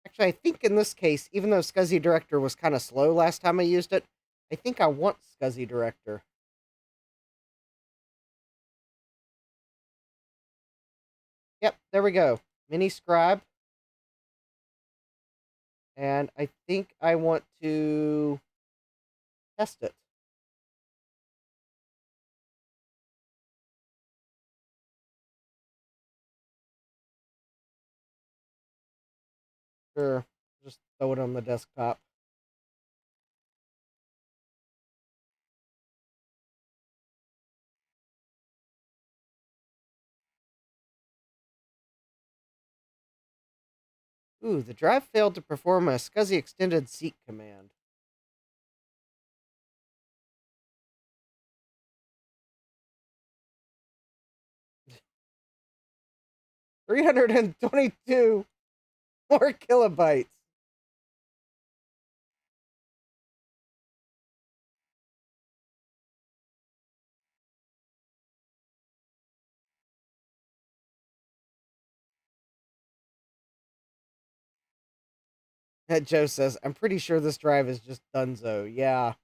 Actually, I think in this case, even though SCSI Director was kind of slow last time I used it, I think I want SCSI Director. Yep, there we go. Mini Scribe. And I think I want to test it. Sure, just throw it on the desktop. Ooh, the drive failed to perform a SCSI extended seek command. $322 more kilobytes. Joe says, I'm pretty sure this drive is just Dunzo. Yeah.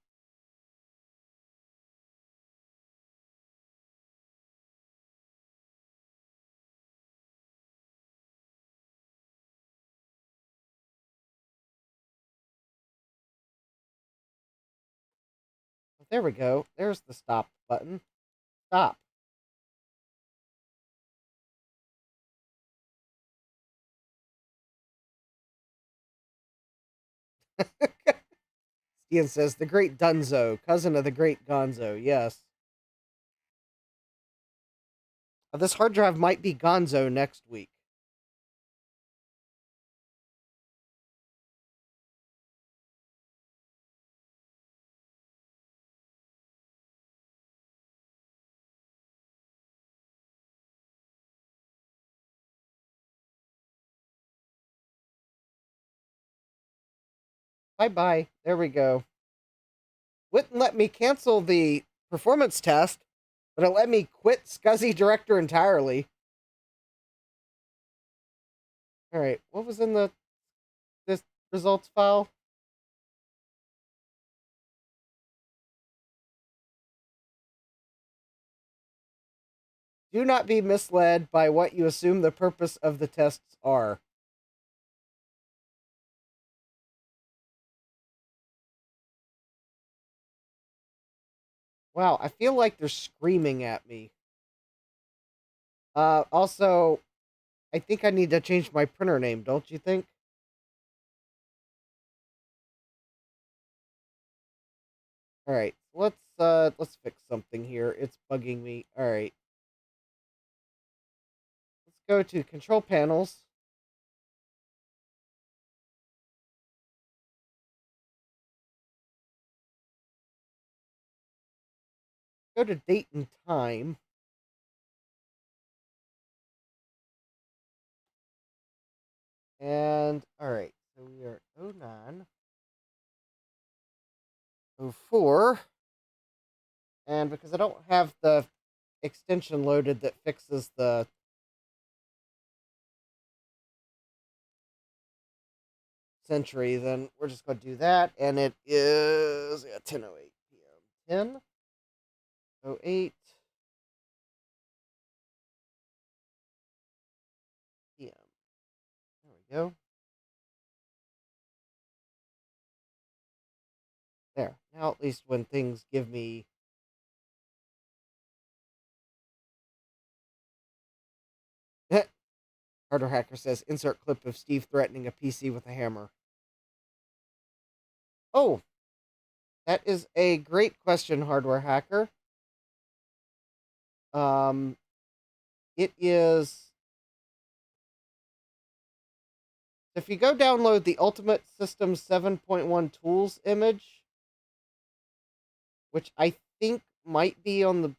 There we go. There's the stop button. Stop. Ian says, the great Dunzo, cousin of the great Gonzo. Yes. This hard drive might be Gonzo next week. Bye-bye. There we go. Wouldn't let me cancel the performance test, but it let me quit SCSI Director entirely. All right, what was in this results file? Do not be misled by what you assume the purpose of the tests are. Wow, I feel like they're screaming at me. Also, I think I need to change my printer name, don't you think? All right, let's fix something here. It's bugging me. All right. Let's go to control panels. Go to date and time. And all right, so we are 09, 04. And because I don't have the extension loaded that fixes the century, then we're just going to do that. And it is 10:08 p.m. 10:08 p.m. There we go. There. Now at least when things give me Hardware Hacker says, insert clip of Steve threatening a PC with a hammer. Oh, that is a great question, Hardware Hacker. It is... If you go download the Ultimate System 7.1 Tools image, which I think might be on the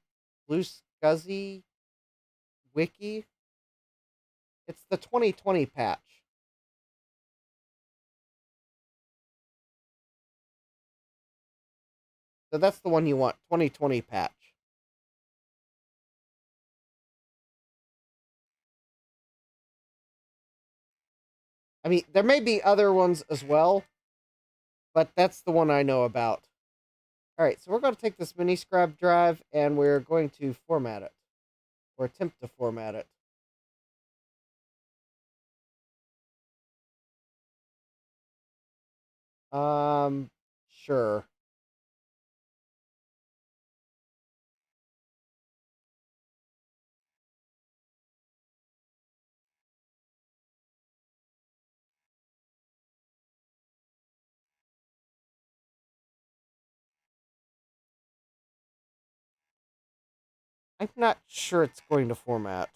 Blue Scuzzy wiki, it's the 2020 patch. So that's the one you want, 2020 patch. I mean, there may be other ones as well, but that's the one I know about. All right, so we're going to take this mini scrap drive and we're going to format it, or attempt to format it. Sure. I'm not sure it's going to format.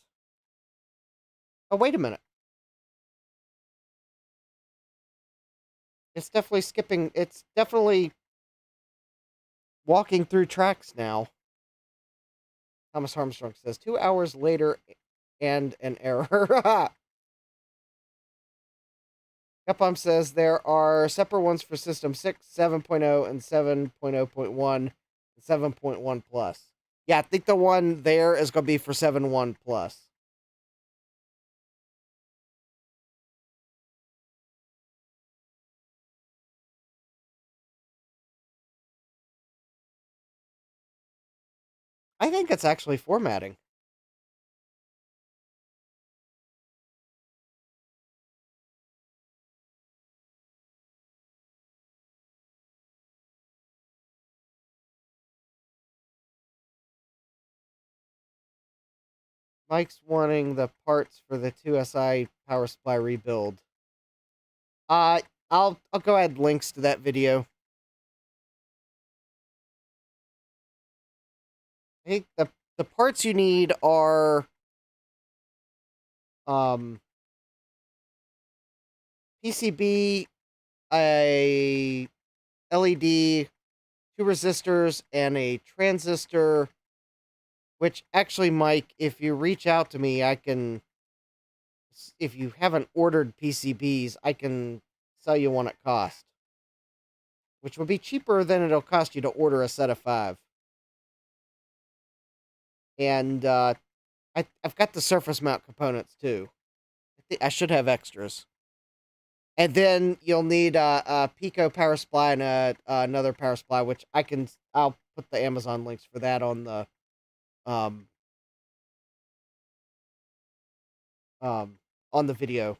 Oh, wait a minute. It's definitely skipping. It's definitely walking through tracks now. Thomas Armstrong says 2 hours later and an error. Capcom says there are separate ones for System 6, 7.0, and 7.0.1, and 7.1 Plus. Yeah, I think the one there is going to be for 7.1 Plus. I think it's actually formatting. Mike's wanting the parts for the 2SI power supply rebuild. I'll go add links to that video. I think the parts you need are PCB, a LED, 2 resistors, and a transistor. Which actually, Mike, if you reach out to me, I can. If you haven't ordered PCBs, I can sell you one at cost, which would be cheaper than it'll cost you to order a set of 5. And I've got the surface mount components too. I should have extras. And then you'll need a Pico power supply and another power supply, which I'll put the Amazon links for that on the on the video.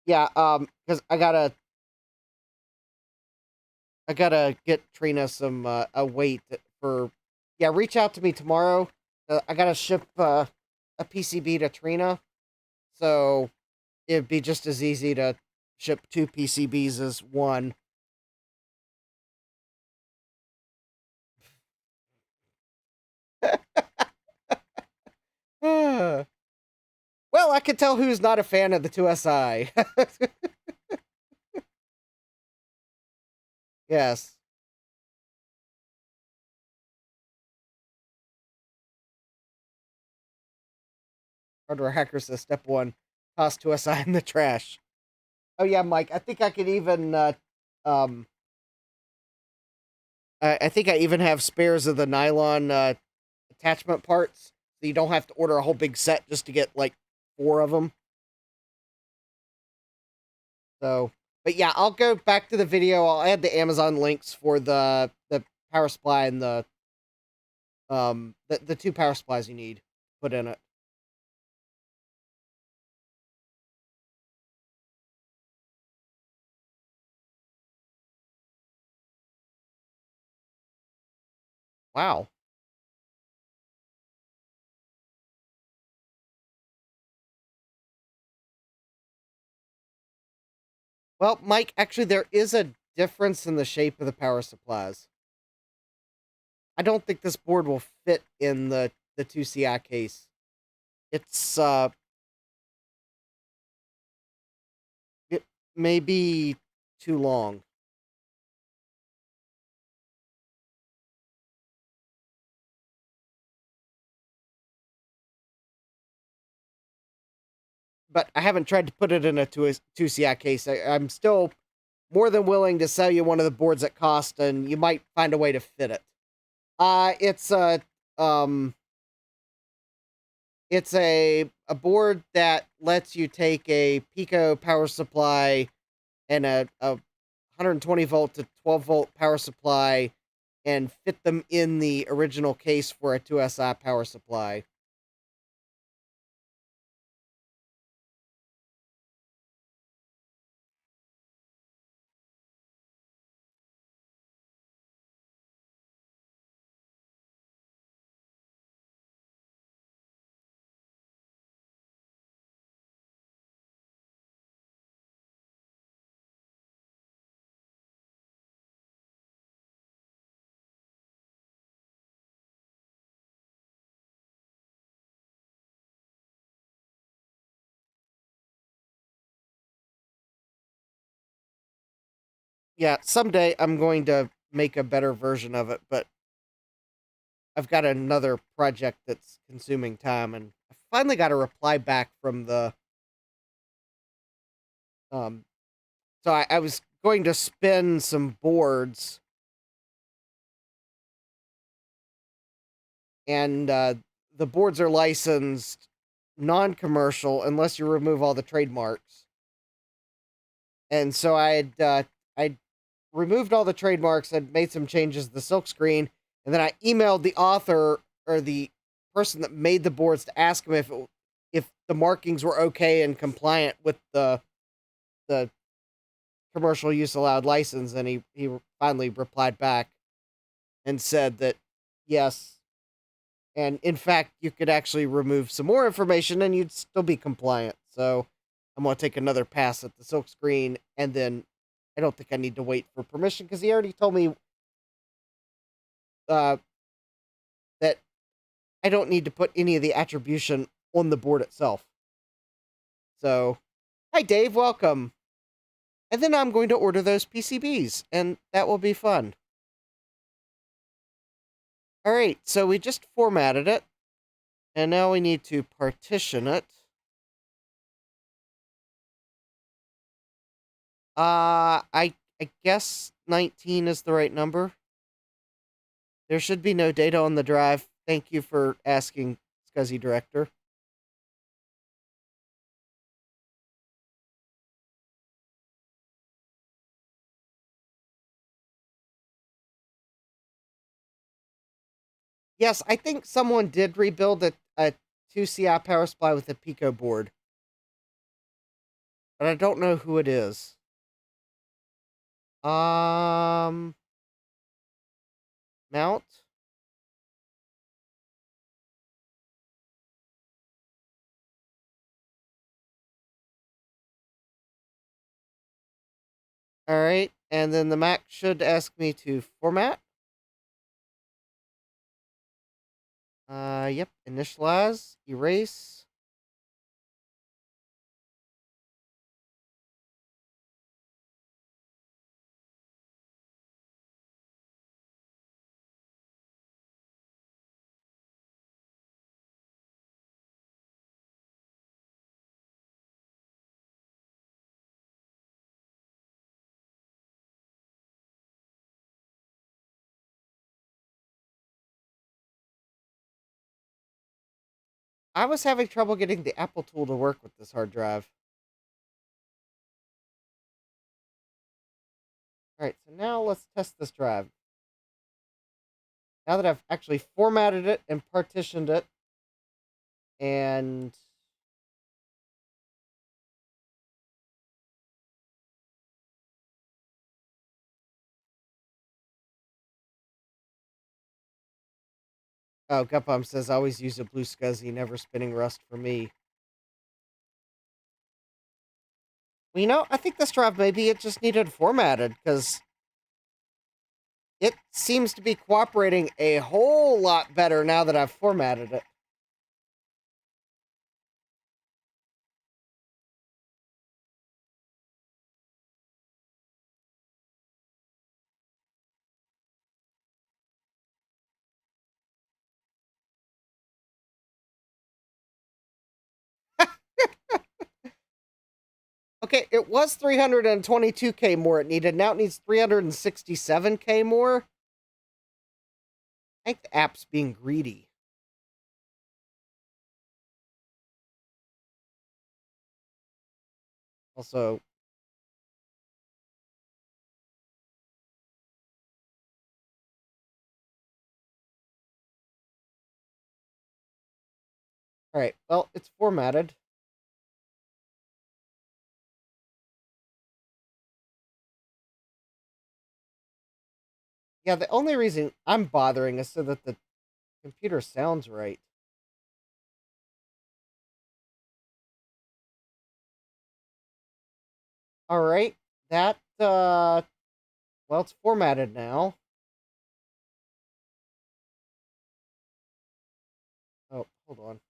Yeah, because I gotta get Trina some a weight for. Yeah, reach out to me tomorrow. I gotta ship a PCB to Trina, so it'd be just as easy to ship 2 PCBs as one. Well, I can tell who's not a fan of the 2SI. Yes. Hardware hacker says step 1, toss 2SI in the trash. Oh yeah, Mike, I think I could even um I think I even have spares of the nylon attachment parts, so you don't have to order a whole big set just to get like 4 of them. So, but yeah, I'll go back to the video. I'll add the Amazon links for the power supply and the 2 power supplies you need put in it. Wow. Well, Mike, actually there is a difference in the shape of the power supplies. I don't think this board will fit in the 2CI case. It's it may be too long. But I haven't tried to put it in a 2CI case. I'm still more than willing to sell you one of the boards at cost, and you might find a way to fit it. It's um a board that lets you take a Pico power supply and a 120 volt to 12 volt power supply and fit them in the original case for a 2SI power supply. Yeah, someday I'm going to make a better version of it, but I've got another project that's consuming time, and I finally got a reply back from the um so I was going to spin some boards, and the boards are licensed non-commercial unless you remove all the trademarks. And so I removed all the trademarks and made some changes to the silk screen, and then I emailed the author or the person that made the boards to ask him if the markings were okay and compliant with the commercial use allowed license, and he finally replied back and said that yes, and in fact you could actually remove some more information and you'd still be compliant. So I'm going to take another pass at the silk screen, and then I don't think I need to wait for permission because he already told me uh, that I don't need to put any of the attribution on the board itself. So, hi Dave, welcome. And then I'm going to order those PCBs, and that will be fun. All right, so we just formatted it, and now we need to partition it. I guess 19 is the right number. There should be no data on the drive. Thank you for asking, Scuzzy Director. Yes, I think someone did rebuild a 2CI power supply with a Pico board. But I don't know who it is. Mount? Alright, and then the Mac should ask me to format. Yep, initialize, erase. I was having trouble getting the Apple tool to work with this hard drive. Alright, so now let's test this drive. Now that I've actually formatted it and partitioned it, and oh, Gupum says always use a blue SCSI, never spinning rust for me. Well, I think this drive maybe it just needed formatted, because it seems to be cooperating a whole lot better now that I've formatted it. Okay, it was 322K more it needed. Now it needs 367K more. I think the app's being greedy. Also, alright, well, it's formatted. Yeah, the only reason I'm bothering is so that the computer sounds right. Alright, that, well, it's formatted now. Oh, hold on.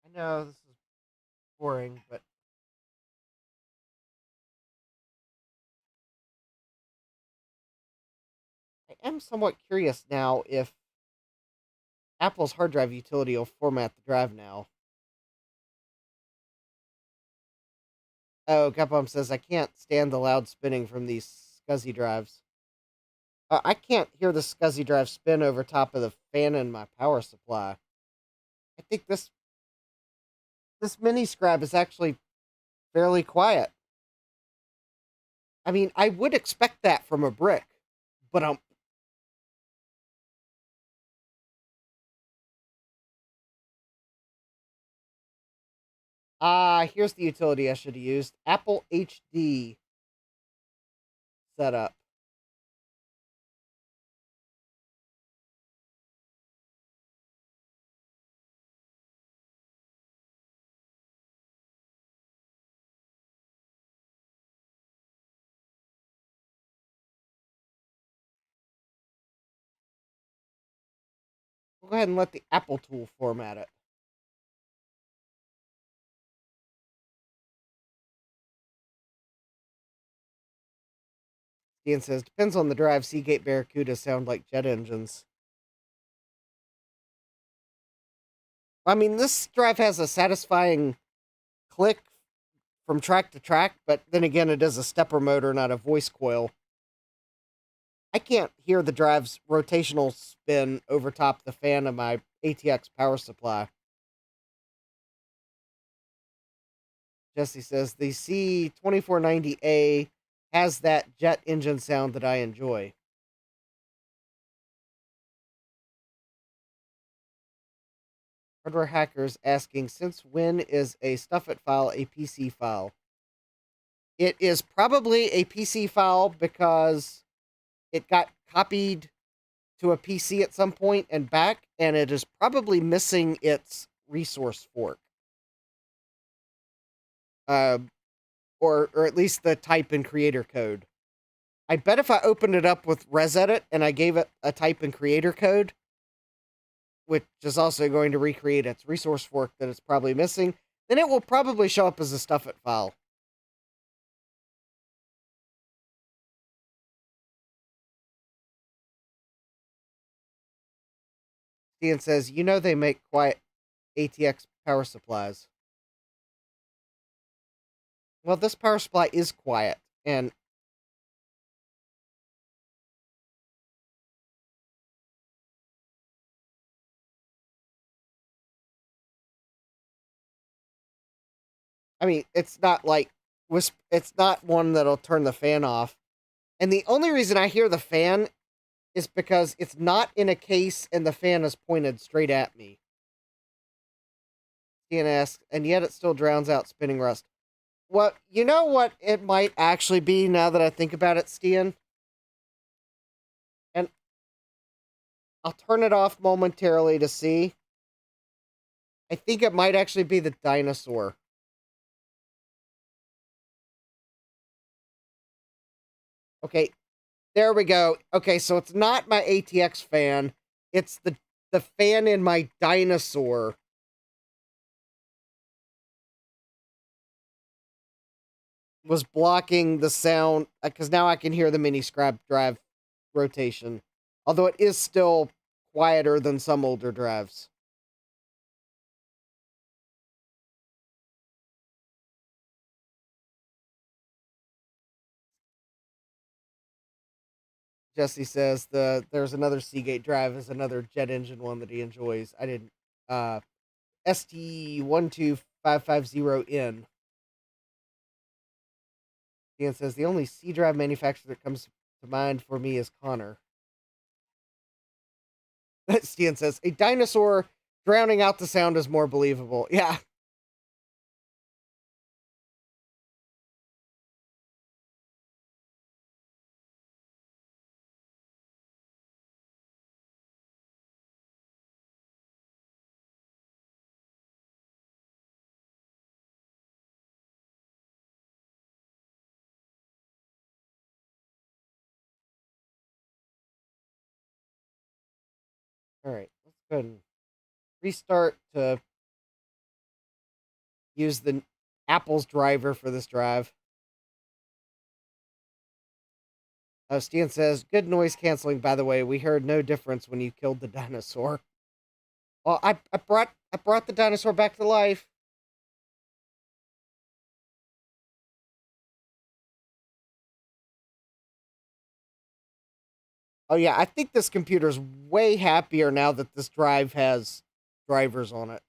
I know this is boring, but I am somewhat curious now if Apple's hard drive utility will format the drive now. Oh, Capcom says I can't stand the loud spinning from these SCSI drives. I can't hear the SCSI drive spin over top of the fan in my power supply. I think this mini scrab is actually fairly quiet. I mean, I would expect that from a brick, but here's the utility I should have used. Apple HD setup. We'll go ahead and let the Apple tool format it. Ian says, depends on the drive. Seagate Barracuda sound like jet engines. I mean, this drive has a satisfying click from track to track, but then again, it is a stepper motor, not a voice coil. I can't hear the drive's rotational spin over top the fan of my ATX power supply. Jesse says the C2490A has that jet engine sound that I enjoy. Hardware Hackers asking, since when is a Stuff It file a PC file? It is probably a PC file because it got copied to a PC at some point and back, and it is probably missing its resource fork. Or at least the type and creator code. I bet if I opened it up with ResEdit and I gave it a type and creator code, which is also going to recreate its resource fork that it's probably missing, then it will probably show up as a Stuff It file. Ian says, you know they make quiet ATX power supplies. Well, this power supply is quiet, and I mean, it's not like it's not one that'll turn the fan off. And the only reason I hear the fan is because it's not in a case and the fan is pointed straight at me. Ian asks, and yet it still drowns out spinning rust. Well, you know what it might actually be now that I think about it, Stian? And I'll turn it off momentarily to see. I think it might actually be the dinosaur. Okay, there we go. Okay, so it's not my ATX fan. It's the fan in my dinosaur. Was blocking the sound, because now I can hear the mini scrap drive rotation. Although it is still quieter than some older drives. Jesse says there's another Seagate drive, is another jet engine one that he enjoys. I didn't ST12550N. Ian says the only C drive manufacturer that comes to mind for me is Connor. Stian says a dinosaur drowning out the sound is more believable. Yeah. All right, let's go ahead and restart to use the Apple's driver for this drive. Stian says, good noise canceling, by the way. We heard no difference when you killed the dinosaur. Well, I brought the dinosaur back to life. Oh yeah, I think this computer's way happier now that this drive has drivers on it.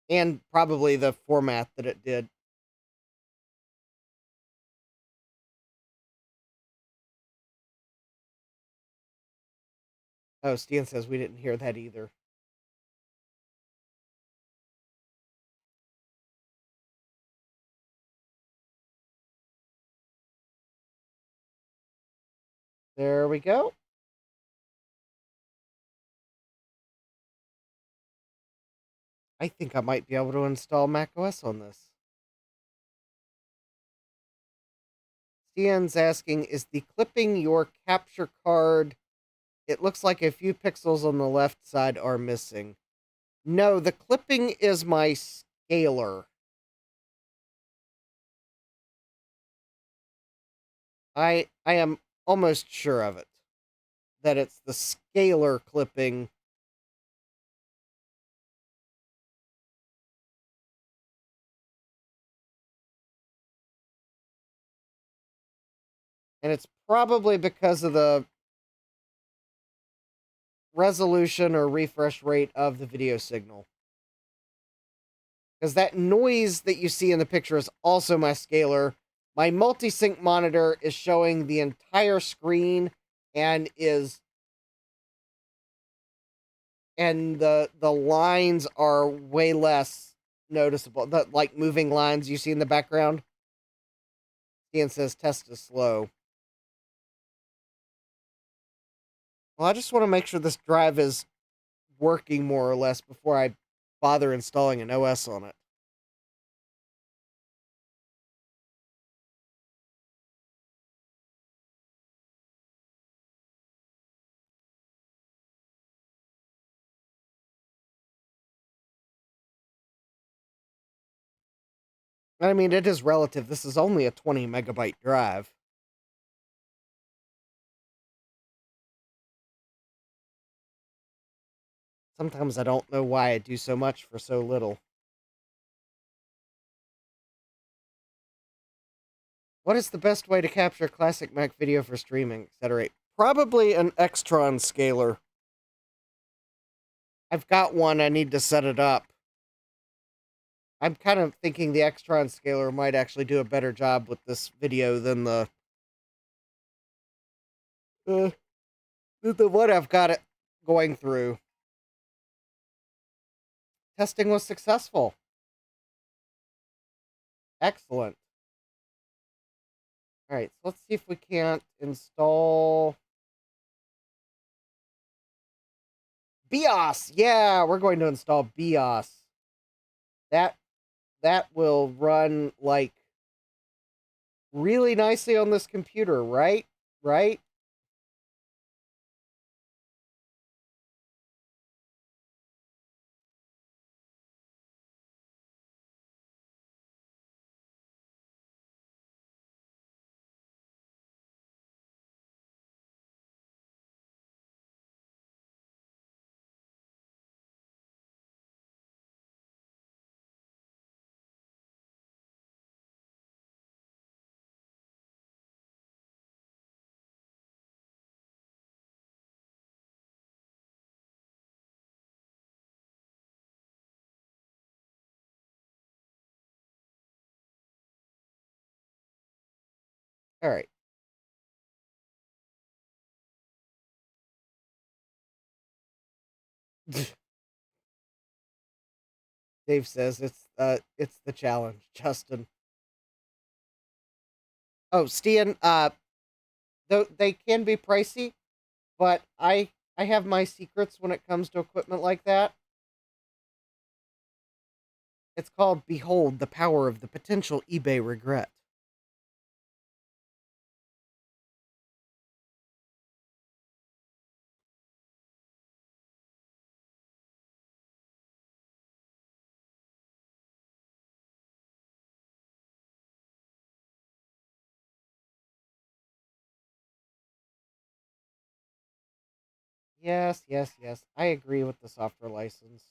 And probably the format that it did. Oh, Stian says we didn't hear that either. There we go. I think I might be able to install macOS on this. Stian's asking, is the clipping your capture card? It looks like a few pixels on the left side are missing. No, the clipping is my scaler. I am almost sure of it. That it's the scaler clipping. And it's probably because of the resolution or refresh rate of the video signal. because that noise that you see in the picture is also my scaler. My multi-sync monitor is showing the entire screen and the lines are way less noticeable. The like moving lines you see in the background. Ian says test is slow. Well, I just want to make sure this drive is working more or less before I bother installing an OS on it. I mean, it is relative. This is only a 20 megabyte drive. Sometimes I don't know why I do so much for so little. What is the best way to capture classic Mac video for streaming, etc.? Probably an Extron scaler. I've got one, I need to set it up. I'm kind of thinking the Extron scaler might actually do a better job with this video than the one I've got it going through. Testing was successful. Excellent. All right, so let's see if we can't install BIOS. Yeah, we're going to install BIOS. That will run like really nicely on this computer, right? Right? All right. Dave says it's the challenge, Justin. Oh, Stian, though they can be pricey, but I have my secrets when it comes to equipment like that. It's called Behold the Power of the Potential eBay Regret. Yes, yes, yes. I agree with the software license.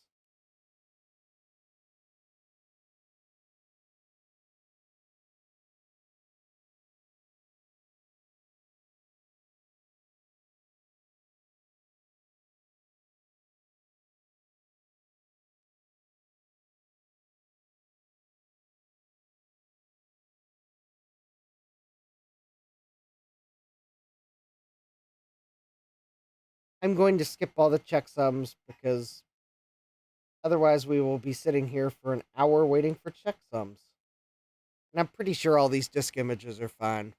I'm going to skip all the checksums because otherwise we will be sitting here for an hour waiting for checksums. And I'm pretty sure all these disk images are fine.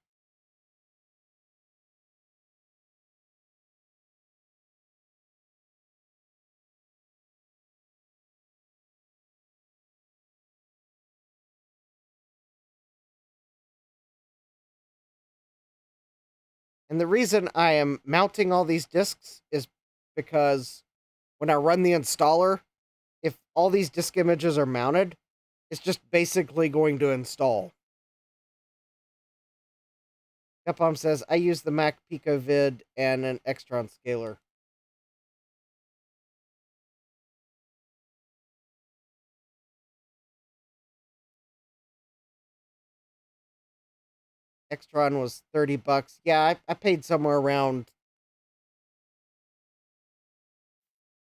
And the reason I am mounting all these disks is because when I run the installer, if all these disk images are mounted, it's just basically going to install. Capcom says, I use the Mac PicoVid and an Extron scaler. Extron was $30. Yeah, I paid somewhere around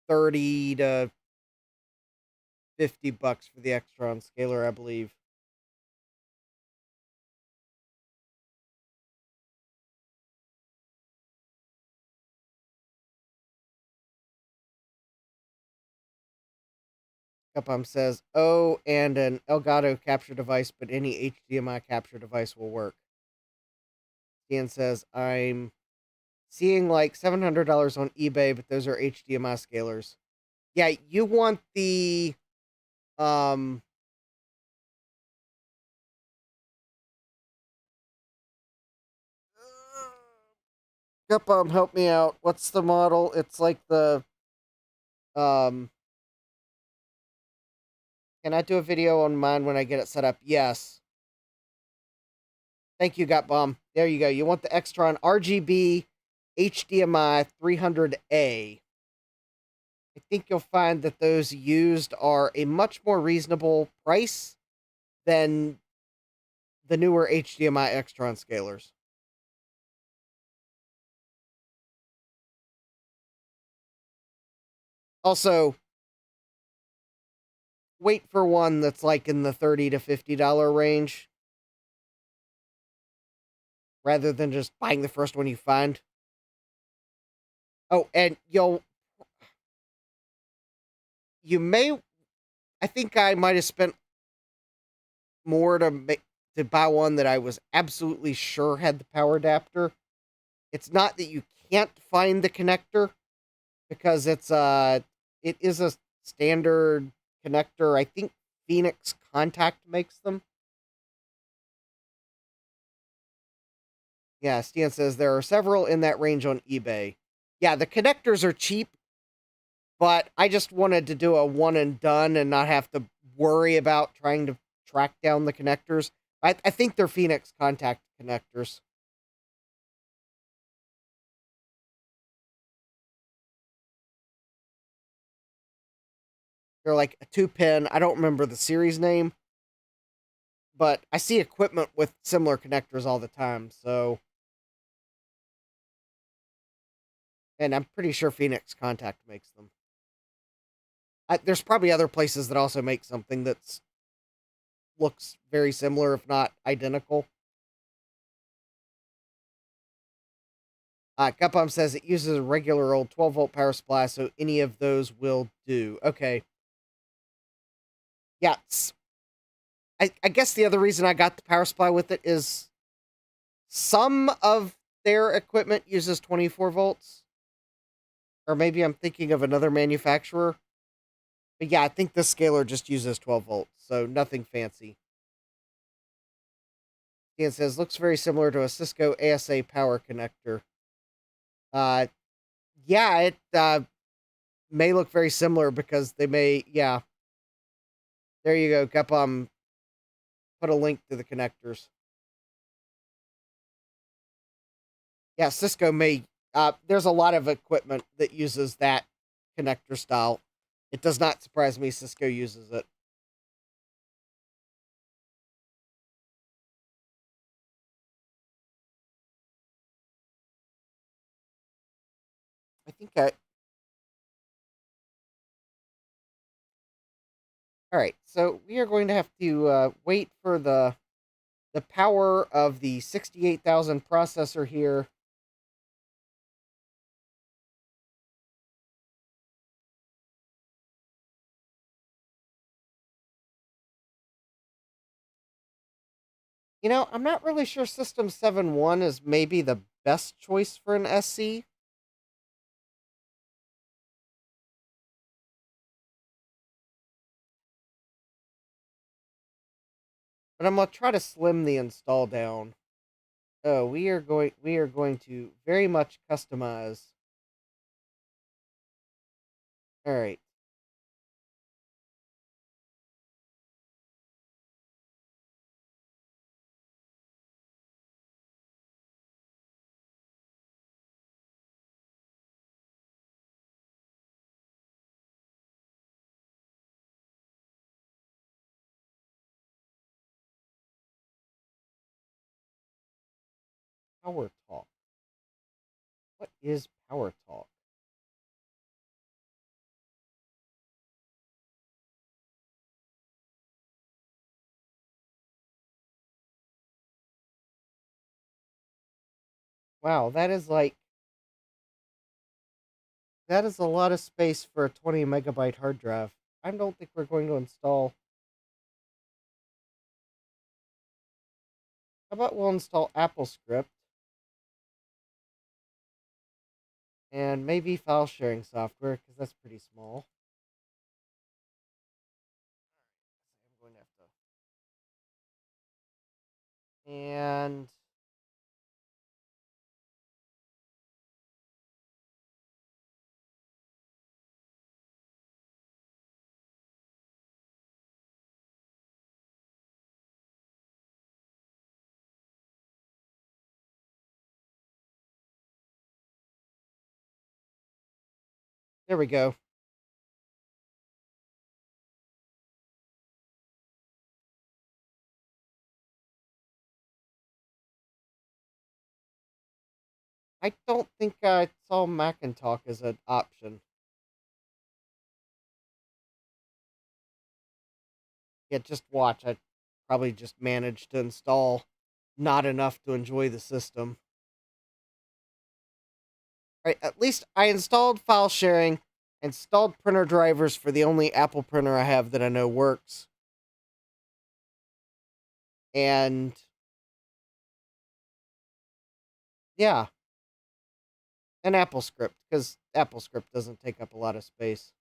30 to $50 for the Extron scaler, I believe. Capcom says, oh, and an Elgato capture device, but any HDMI capture device will work. Ian says, I'm seeing like $700 on eBay, but those are HDMI scalers. Yeah, you want the Capcom, help me out. What's the model? It's like the can I do a video on mine when I get it set up? Yes. Thank you, Gutbomb. There you go. You want the Extron RGB HDMI 300A. I think you'll find that those used are a much more reasonable price than the newer HDMI Extron scalers. Also, wait for one that's like in the $30 to $50 range, rather than just buying the first one you find. Oh, and I think I might have spent more to buy one that I was absolutely sure had the power adapter. It's not that you can't find the connector, because it is a standard connector. I think Phoenix Contact makes them. Yeah, Stan says there are several in that range on eBay. Yeah, the connectors are cheap, but I just wanted to do a one and done and not have to worry about trying to track down the connectors. I think they're Phoenix Contact connectors. They're like a 2-pin. I don't remember the series name, but I see equipment with similar connectors all the time, so. And I'm pretty sure Phoenix Contact makes them. There's probably other places that also make something that's looks very similar, if not identical. Gupom says it uses a regular old 12-volt power supply, so any of those will do. Okay. Yeah. I guess the other reason I got the power supply with it is some of their equipment uses 24 volts. Or maybe I'm thinking of another manufacturer. But yeah, I think this scaler just uses 12 volts, so nothing fancy. Ian says, looks very similar to a Cisco ASA power connector. Yeah, it may look very similar because they may, yeah. There you go, Gupom. Put a link to the connectors. Yeah, Cisco may, there's a lot of equipment that uses that connector style. It does not surprise me Cisco uses it. I think all right, so we are going to have to wait for the power of the 68,000 processor here. You know, I'm not really sure System 7.1 is maybe the best choice for an SC. But I'm gonna try to slim the install down. Oh, we are going to very much customize. All right. Power Talk. What is Power Talk? Wow, that is a lot of space for a 20 megabyte hard drive. I don't think we're going to install. How about we'll install AppleScript and maybe file sharing software because that's pretty small. I'm going to have to. And there we go. I don't think I saw Macintosh as an option. Yeah, just watch. I probably just managed to install not enough to enjoy the system. Right, at least I installed file sharing, installed printer drivers for the only Apple printer I have that I know works. And yeah, and AppleScript, because AppleScript doesn't take up a lot of space.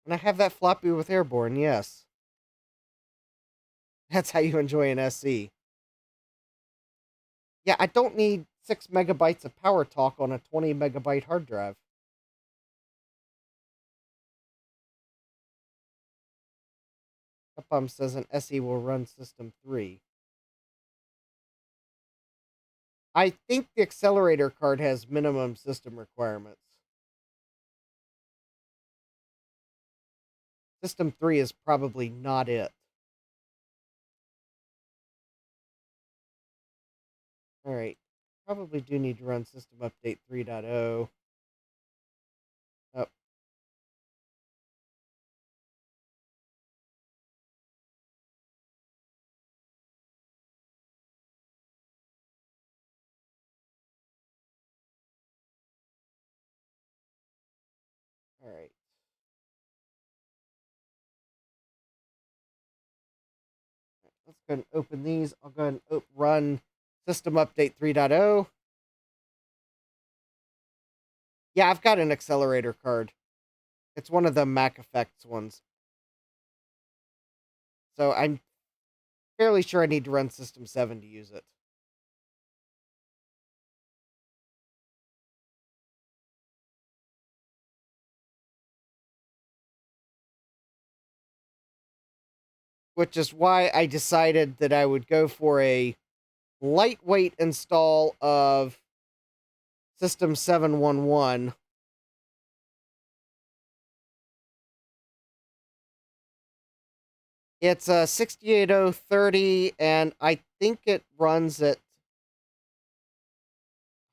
And I have that floppy with Airborne, yes. That's how you enjoy an SE. Yeah, I don't need 6 megabytes of power talk on a 20 megabyte hard drive. Capcom says an SE will run System 3. I think the accelerator card has minimum system requirements. System 3 is probably not it. Alright. Probably do need to run System Update 3.0. Oh. Alright. Let's go and open these. I'll go and run System Update 3.0. Yeah, I've got an accelerator card. It's one of the Mac Effects ones. So I'm fairly sure I need to run System 7 to use it. Which is why I decided that I would go for a lightweight install of System 711. It's a 68030, and I think it runs at, I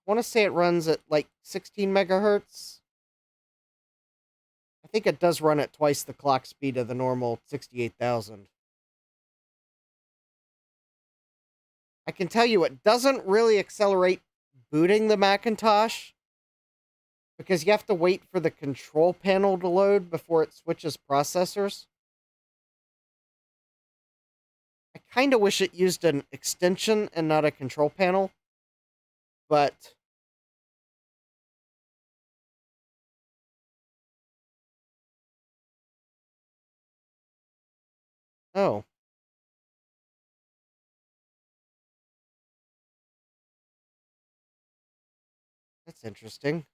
want to say it runs at like 16 megahertz. I think it does run at twice the clock speed of the normal 68,000. I can tell you it doesn't really accelerate booting the Macintosh because you have to wait for the control panel to load before it switches processors. I kind of wish it used an extension and not a control panel, but oh. That's interesting.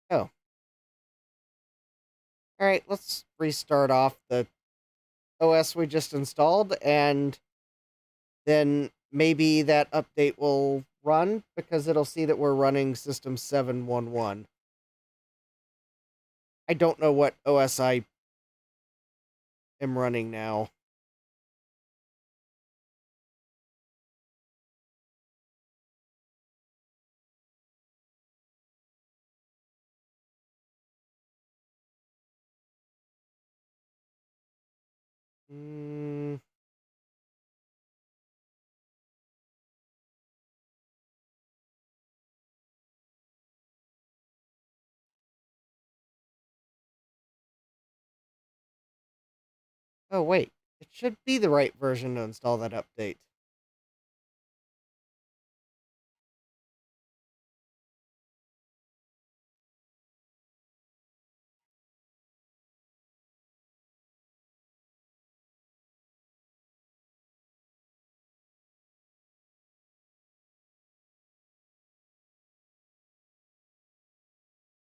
Oh. Alright, let's restart off the OS we just installed and then maybe that update will run because it'll see that we're running System 711. I don't know what OS I am running now. Mm, oh, wait. It should be the right version to install that update.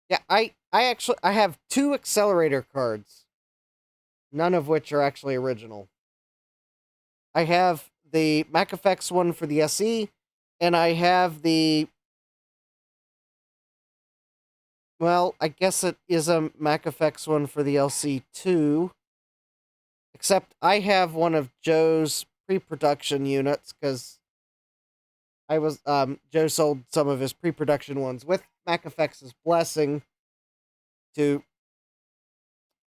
Yeah, I have two accelerator cards, none of which are actually original. I have the Mac Effects one for the SE, and I have the, well, I guess it is a Mac Effects one for the LC2. Except I have one of Joe's pre-production units because Joe sold some of his pre-production ones with Mac Effects' blessing to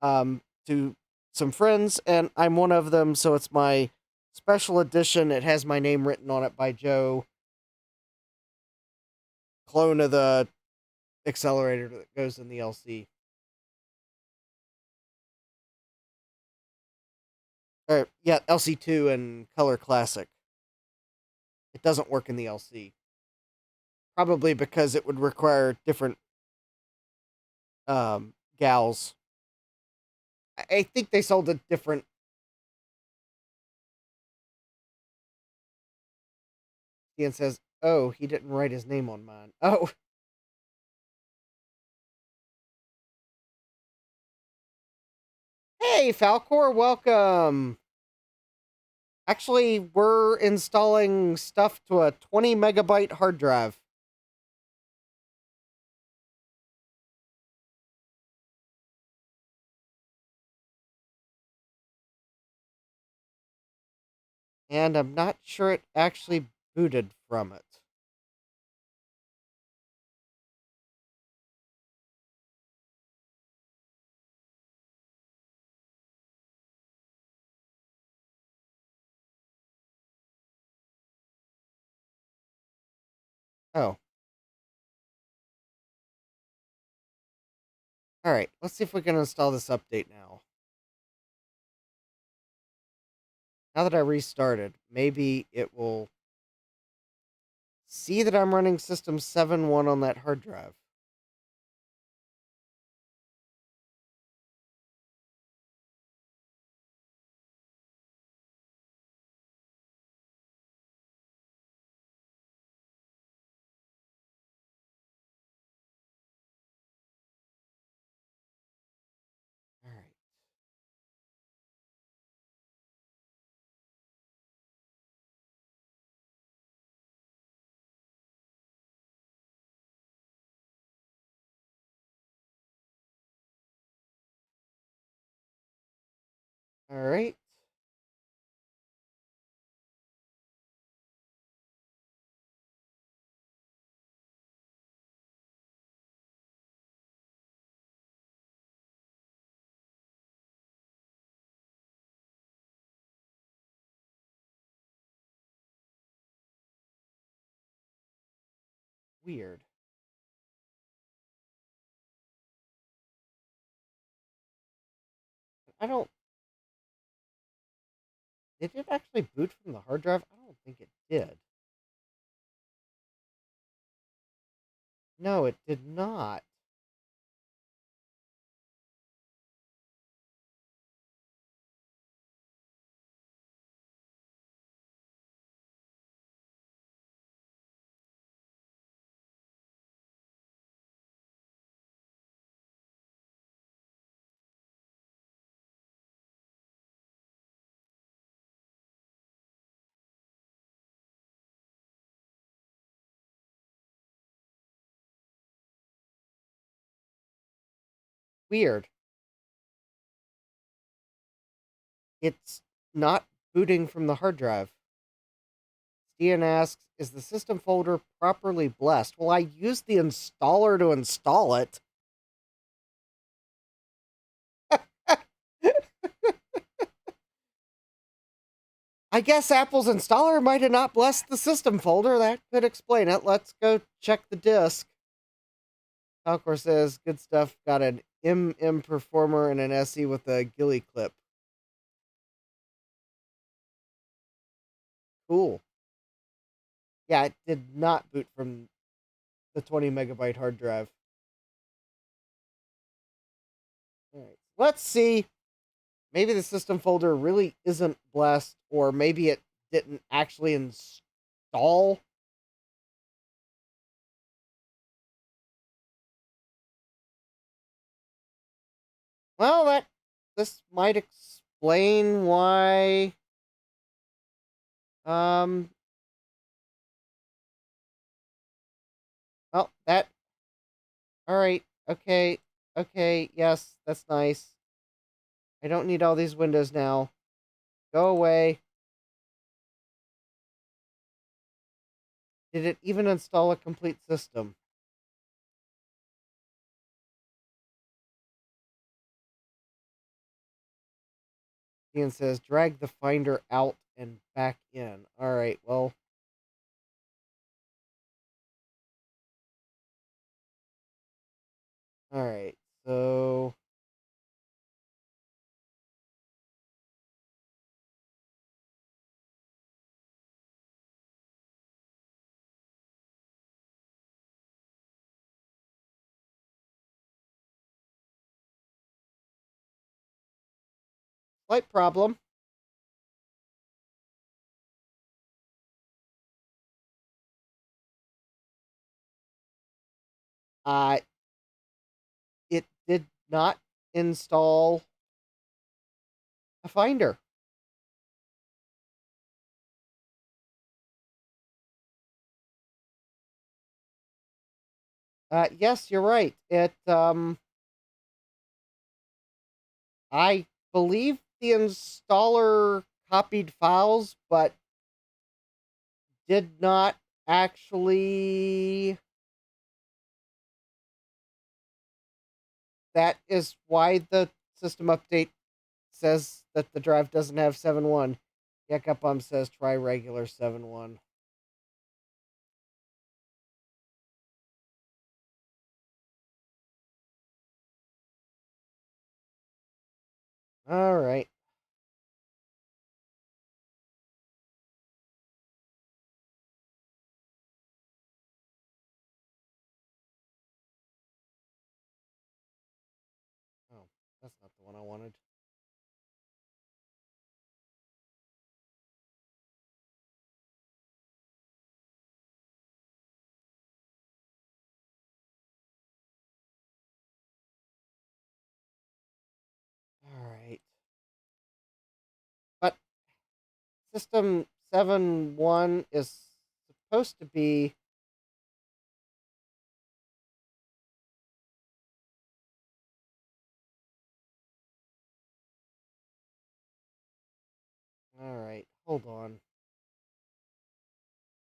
to some friends, and I'm one of them, so it's my special edition. It has my name written on it by Joe. Clone of the accelerator that goes in the LC. Or yeah, LC2 and Color Classic. It doesn't work in the LC. Probably because it would require different gals. I think they sold a different. Ian says, "Oh, he didn't write his name on mine." Oh, hey, Falcor, welcome. Actually, we're installing stuff to a 20 megabyte hard drive. And I'm not sure it actually booted from it. Oh. Alright, let's see if we can install this update now. Now that I restarted, maybe it will see that I'm running System 7.1 on that hard drive. Alright. Alright. Weird. I don't. Did it actually boot from the hard drive? I don't think it did. No, it did not. Weird. It's not booting from the hard drive. Ian asks, is the system folder properly blessed? Well, I used the installer to install it. I guess Apple's installer might have not blessed the system folder. That could explain it. Let's go check the disk. Falcor says, good stuff. Got an MM Performer and an SE with a ghillie clip. Cool. Yeah, it did not boot from the 20 megabyte hard drive. All right. Let's see. Maybe the system folder really isn't blessed, or maybe it didn't actually install. Well, this might explain why well, that all right. Okay. Okay. Yes, that's nice. I don't need all these windows now. Go away. Did it even install a complete system? Ian says, drag the Finder out and back in. All right, well. All right, so. Slight problem. Uh, it did not install a Finder. Yes, you're right. I believe the installer copied files, but did not actually. That is why the system update says that the drive doesn't have 7.1. Yakapum says try regular 7.1. All right. Oh, that's not the one I wanted. All right. But System 7.1 is supposed to be. All right. Hold on.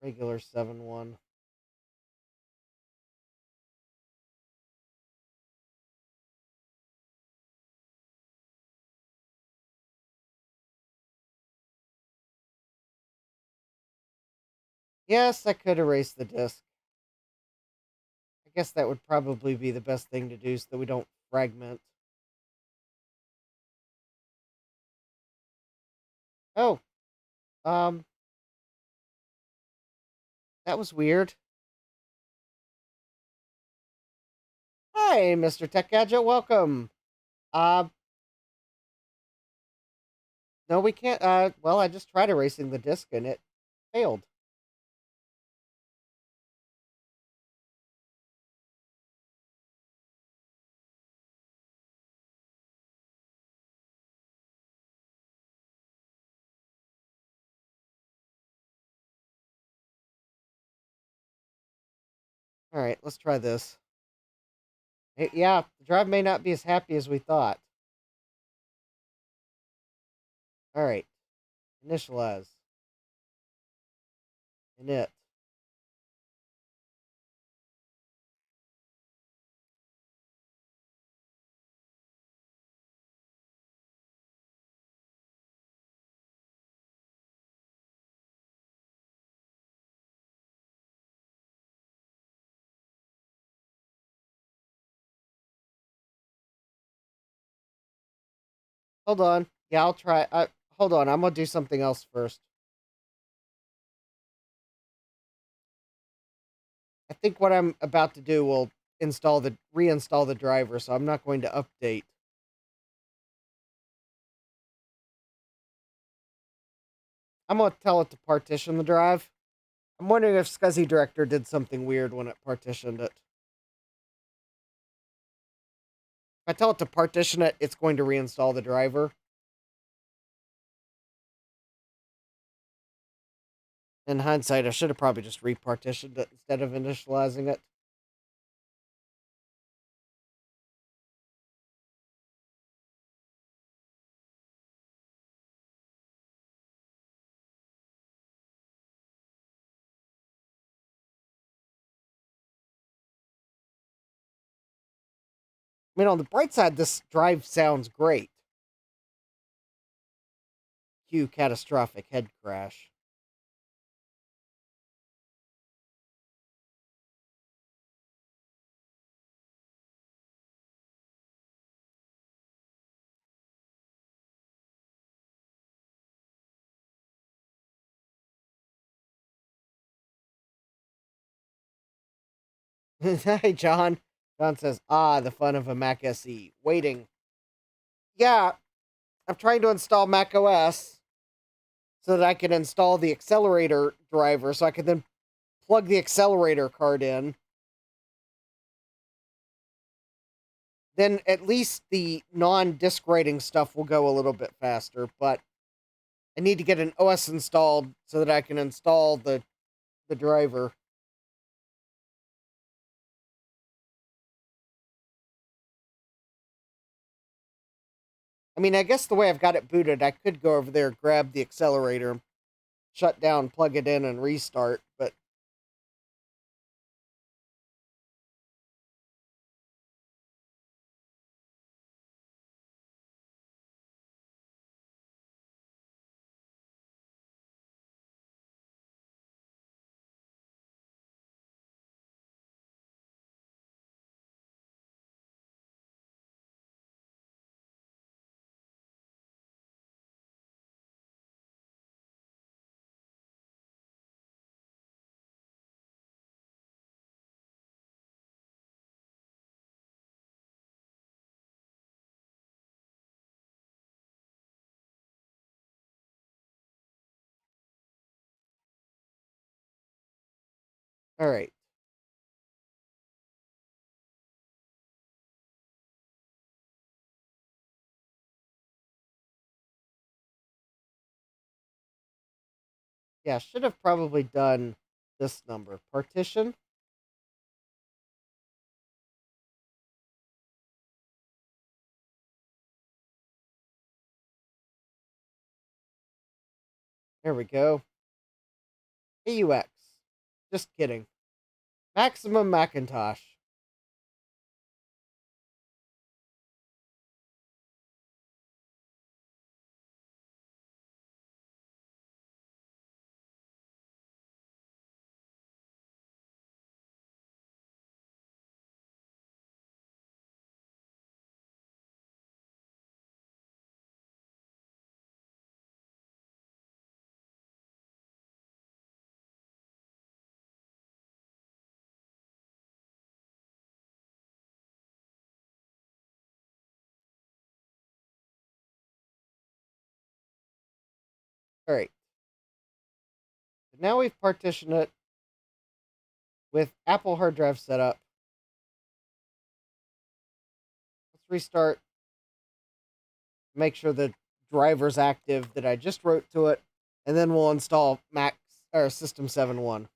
Regular 7.1. Yes, I could erase the disk. I guess that would probably be the best thing to do so that we don't fragment. Oh, um, that was weird. Hi, Mr. Tech Gadget, welcome. Uh, no, we can't. Well, I just tried erasing the disk and it failed. All right, let's try this. Yeah, the drive may not be as happy as we thought. Alright. Initialize. Init. Hold on. Yeah, I'll try. Hold on. I'm going to do something else first. I think what I'm about to do will reinstall the driver, so I'm not going to update. I'm going to tell it to partition the drive. I'm wondering if SCSI Director did something weird when it partitioned it. If I tell it to partition it, it's going to reinstall the driver. In hindsight, I should have probably just repartitioned it instead of initializing it. I mean, on the bright side, this drive sounds great. Cue catastrophic head crash. Hey, John. John says, the fun of a Mac SE. Waiting. Yeah, I'm trying to install Mac OS so that I can install the accelerator driver so I can then plug the accelerator card in. Then at least the non-disk writing stuff will go a little bit faster, but I need to get an OS installed so that I can install the driver. I mean, I guess the way I've got it booted, I could go over there, grab the accelerator, shut down, plug it in, and restart, but all right. Yeah, should have probably done this number. Partition. There we go. AUX. Just kidding. Maximum Macintosh. All right. Now we've partitioned it with Apple hard drive setup. Let's restart. Make sure the driver's active that I just wrote to it, and then we'll install Mac or System 7.1.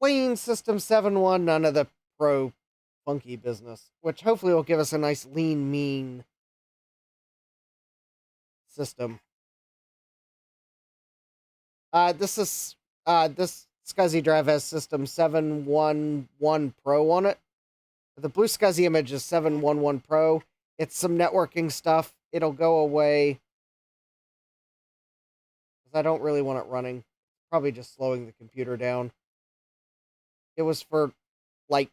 plain System 7.1, none of the Pro funky business, which hopefully will give us a nice lean, mean system. This SCSI drive has System 7.1.1 Pro on it. The blue SCSI image is 7.1.1 Pro. It's some networking stuff. It'll go away because I don't really want it running. Probably just slowing the computer down. It was for, like,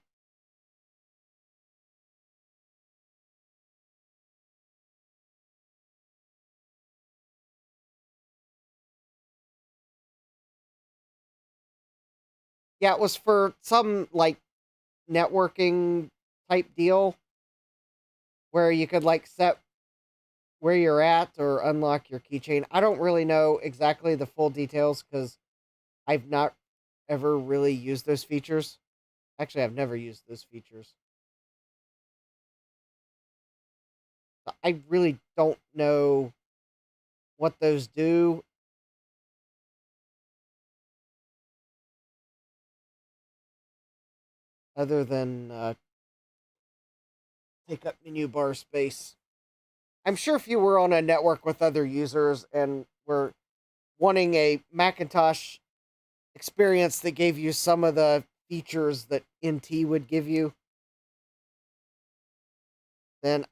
yeah, it was for some, like, networking type deal where you could, like, set where you're at or unlock your keychain. I don't really know exactly the full details because I've not ever really used those features. Actually, I've never used those features. I really don't know what those do. Other than take up menu bar space. I'm sure if you were on a network with other users and were wanting a Macintosh experience that gave you some of the features that NT would give you, then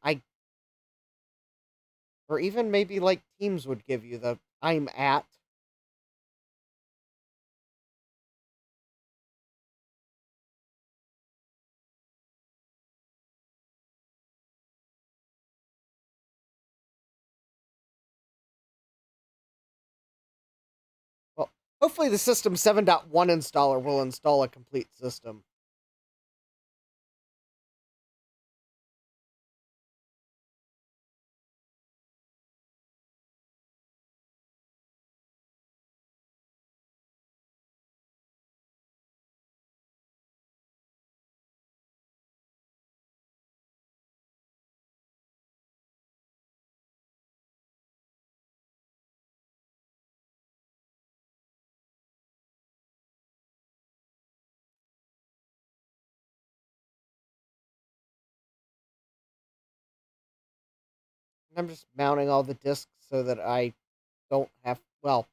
or even maybe like Teams would give you the I'm at. Well, hopefully the System 7.1 installer will install a complete system. I'm just mounting all the disks so that I don't have, well,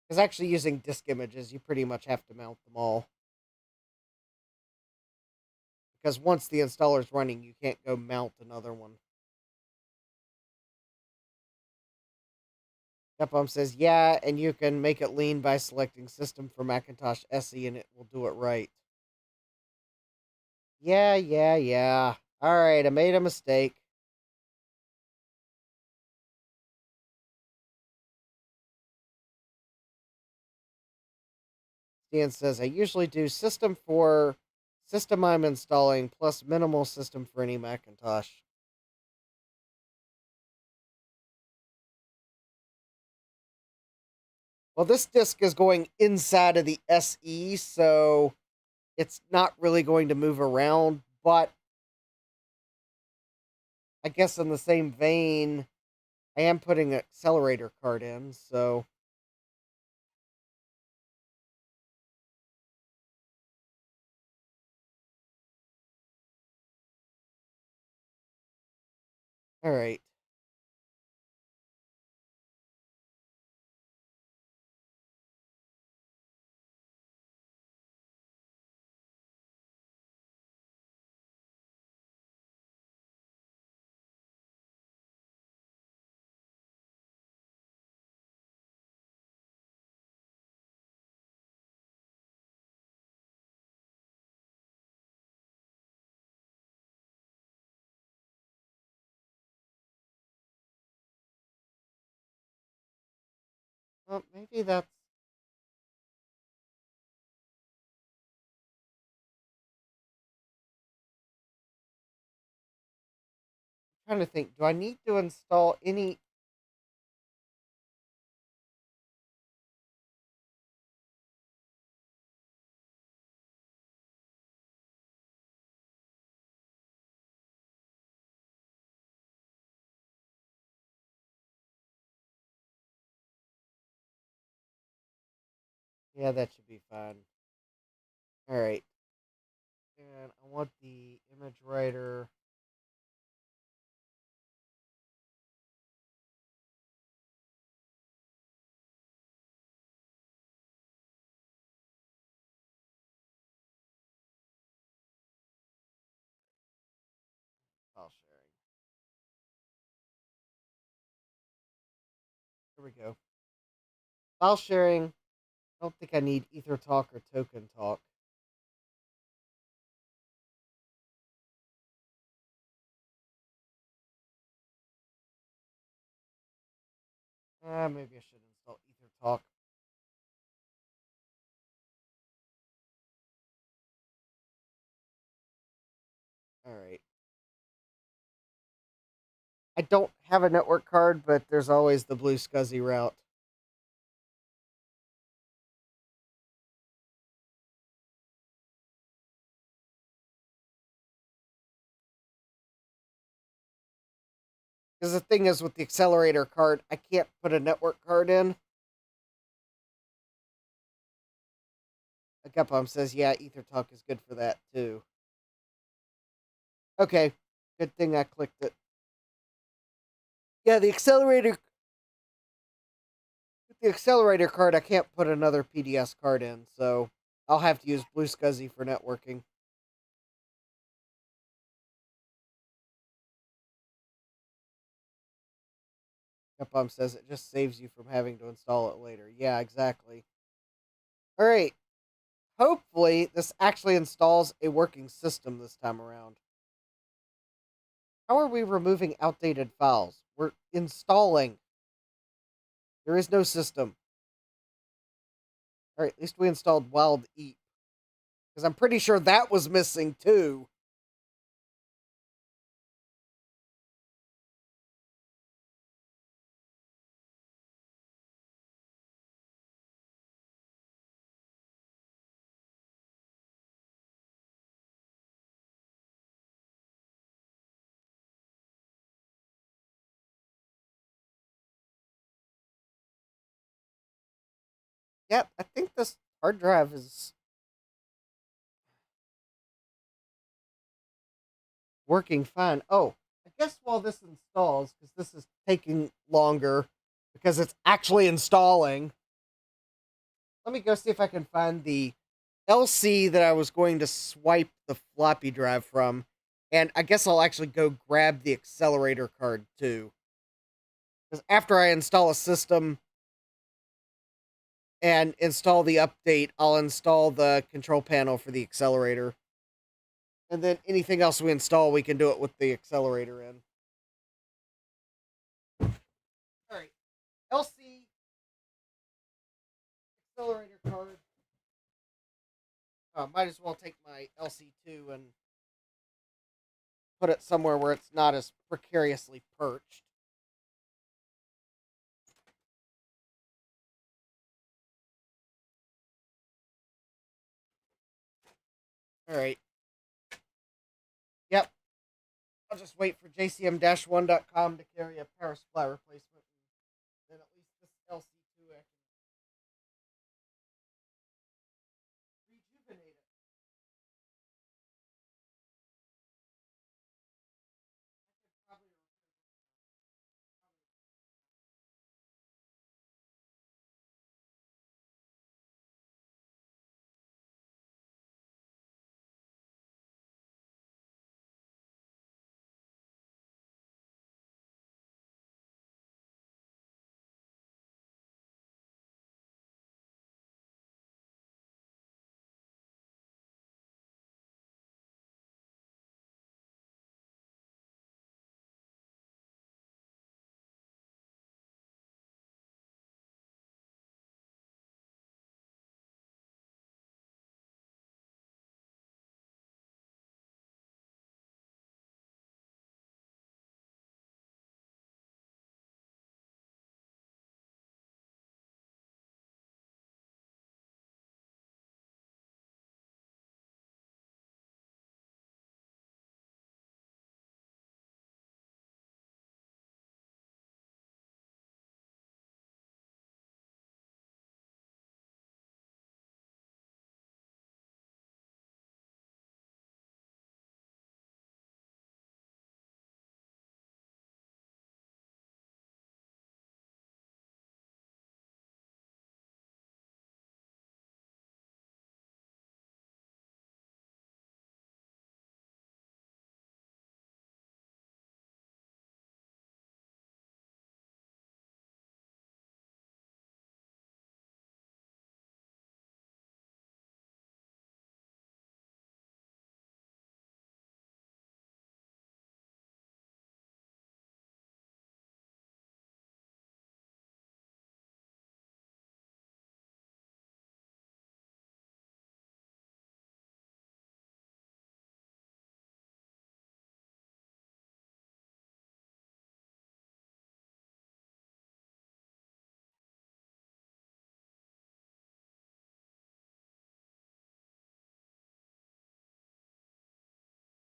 because actually using disk images, you pretty much have to mount them all. Because once the installer's running, you can't go mount another one. Capcom says, yeah, and you can make it lean by selecting System for Macintosh SE and it will do it right. Yeah. Alright, I made a mistake. Stan says, I usually do System for System I'm installing plus minimal System for any Macintosh. Well, this disk is going inside of the SE, so it's not really going to move around, but I guess in the same vein, I am putting an accelerator card in, so all right. Well, maybe that's I'm trying to think. Do I need to install any? Yeah, that should be fine. All right. And I want the image writer. File sharing. Here we go. File sharing. I don't think I need Ether Talk or Token Talk. Maybe I should install Ether Talk. All right. I don't have a network card, but there's always the Blue Scuzzy route. Because the thing is, with the accelerator card, I can't put a network card in. A Gupom says, yeah, Ether Talk is good for that, too. Okay, good thing I clicked it. Yeah, the accelerator card, I can't put another PDS card in, so I'll have to use Blue Scuzzy for networking. Gupom says it just saves you from having to install it later. Yeah, exactly. All right. Hopefully, this actually installs a working system this time around. How are we removing outdated files? We're installing. There is no system. All right, at least we installed Wild Eat. Because I'm pretty sure that was missing too. Yep, I think this hard drive is working fine. Oh, I guess while this installs, because this is taking longer, because it's actually installing, let me go see if I can find the LC that I was going to swipe the floppy drive from. And I guess I'll actually go grab the accelerator card too. Because after I install a system and install the update, I'll install the control panel for the accelerator. And then anything else we install, we can do it with the accelerator in. All right. LC accelerator card. Might as well take my LC2 and put it somewhere where it's not as precariously perched. All right. Yep. I'll just wait for jcm-1.com to carry a power supply replacement. Then at least this LC2 I can rejuvenate it. Probably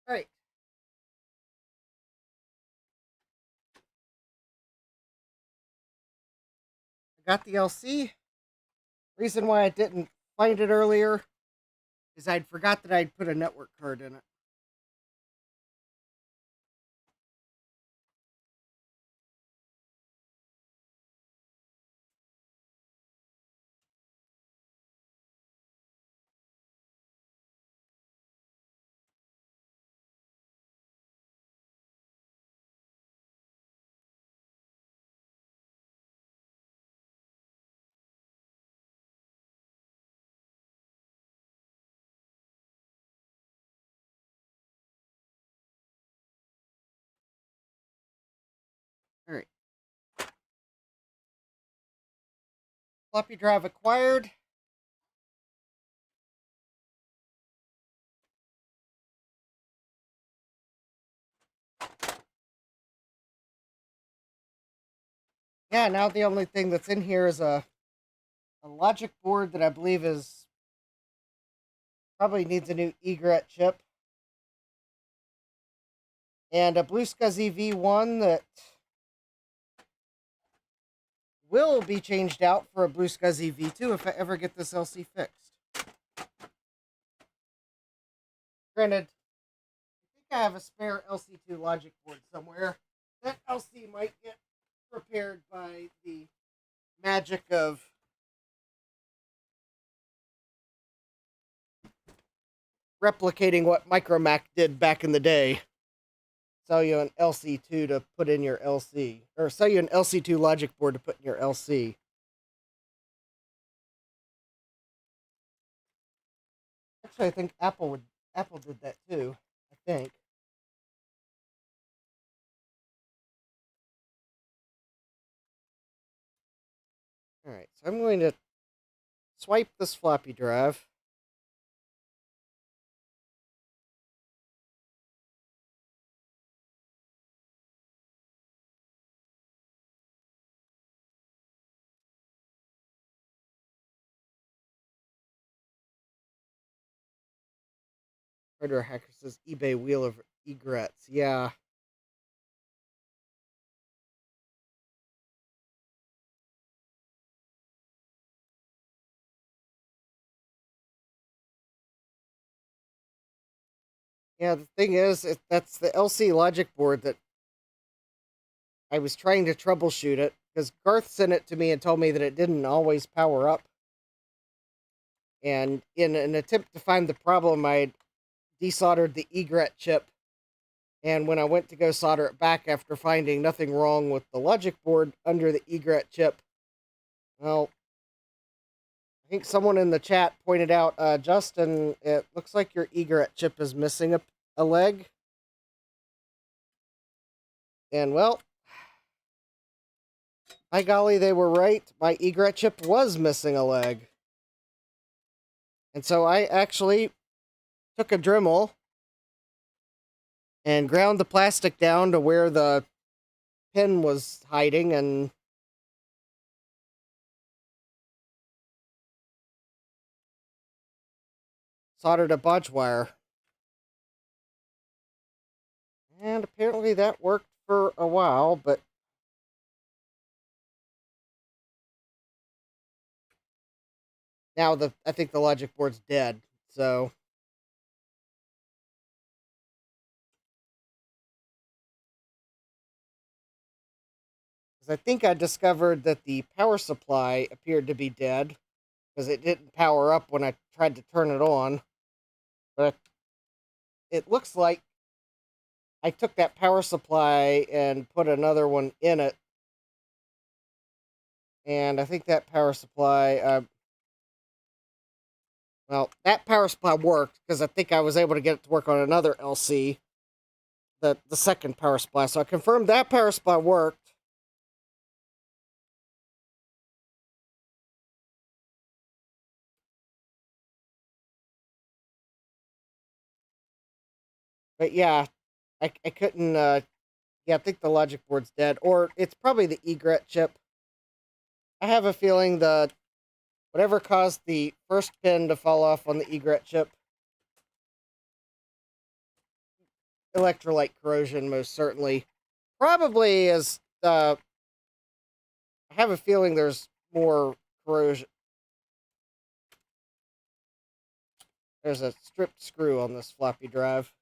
All right. I got the LC. Reason why I didn't find it earlier is I'd forgot that I'd put a network card in it. All right. Floppy drive acquired. Yeah, now the only thing that's in here is a logic board that I believe is probably needs a new egret chip. And a Blue SCSI V1 that will be changed out for a Blue SCSI V2 if I ever get this LC fixed. Granted, I think I have a spare LC2 logic board somewhere. That LC might get repaired by the magic of replicating what Micromac did back in the day. Sell you an LC2 to put in your LC, or sell you an LC2 logic board to put in your LC. Actually, I think Apple did that too. I think. All right, so I'm going to swipe this floppy drive. Hardware Hacker says eBay wheel of egrets. Yeah. Yeah, the thing is, that's the LC logic board that I was trying to troubleshoot it, because Garth sent it to me and told me that it didn't always power up. And in an attempt to find the problem, I desoldered the egret chip. And when I went to go solder it back after finding nothing wrong with the logic board under the egret chip, well, I think someone in the chat pointed out, Justin, it looks like your egret chip is missing a leg. And well, by golly, they were right. My egret chip was missing a leg. And so I actually took a Dremel and ground the plastic down to where the pin was hiding and soldered a bodge wire. And apparently that worked for a while, but now I think the logic board's dead, so because I think I discovered that the power supply appeared to be dead because it didn't power up when I tried to turn it on. But it looks like I took that power supply and put another one in it. And I think that power supply, well, that power supply worked because I think I was able to get it to work on another LC, the second power supply. So I confirmed that power supply worked. But yeah, I couldn't, yeah, I think the logic board's dead. Or it's probably the egret chip. I have a feeling whatever caused the first pin to fall off on the egret chip electrolyte corrosion, most certainly. Probably is, I have a feeling there's more corrosion. There's a stripped screw on this floppy drive.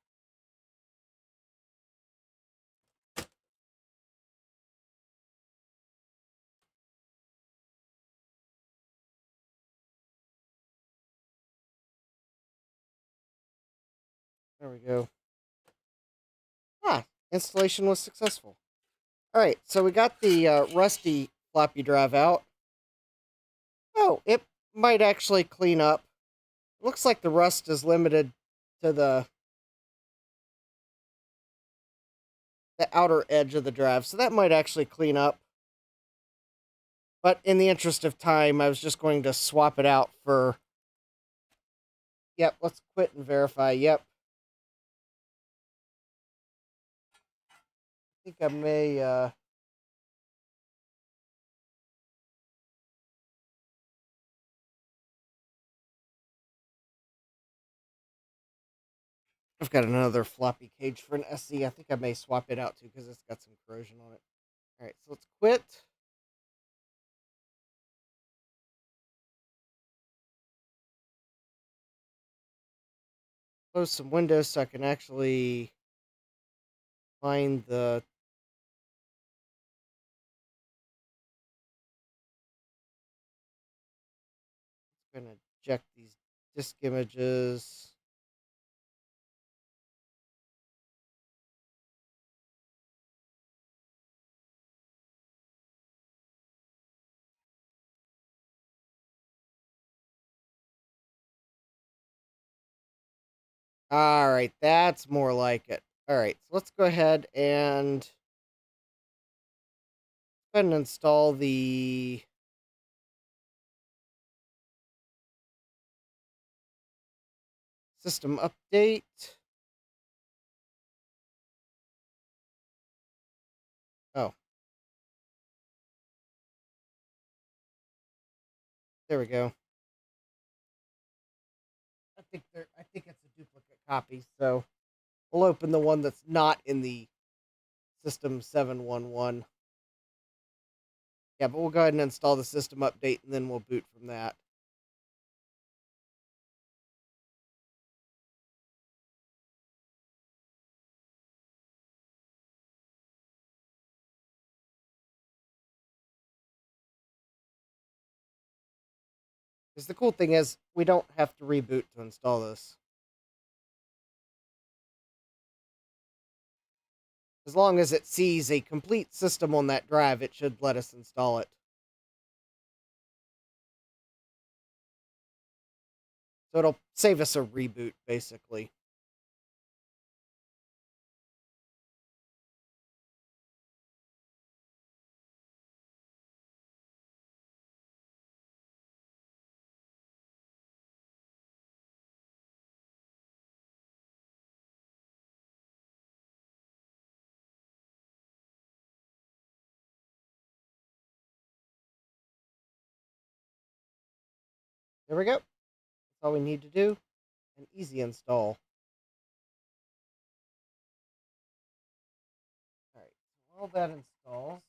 There we go. Ah, installation was successful. All right, so we got the rusty floppy drive out. Oh, it might actually clean up. It looks like the rust is limited to the outer edge of the drive, so that might actually clean up. But in the interest of time, I was just going to swap it out for... Yep, let's quit and verify. Yep. I think I may... I've got another floppy cage for an SE. I think I may swap it out too because it's got some corrosion on it. All right, so let's quit. Close some windows so I can actually find the... I'm going to eject these disk images. All right, that's more like it. All right, so let's go ahead and install the system update. Oh. There we go. I think it's a duplicate copy, so we'll open the one that's not in the system 711. Yeah, but we'll go ahead and install the system update and then we'll boot from that. Because the cool thing is, we don't have to reboot to install this. As long as it sees a complete system on that drive, it should let us install it. So it'll save us a reboot, basically. There we go. That's all we need to do. An easy install. All right, so while that installs,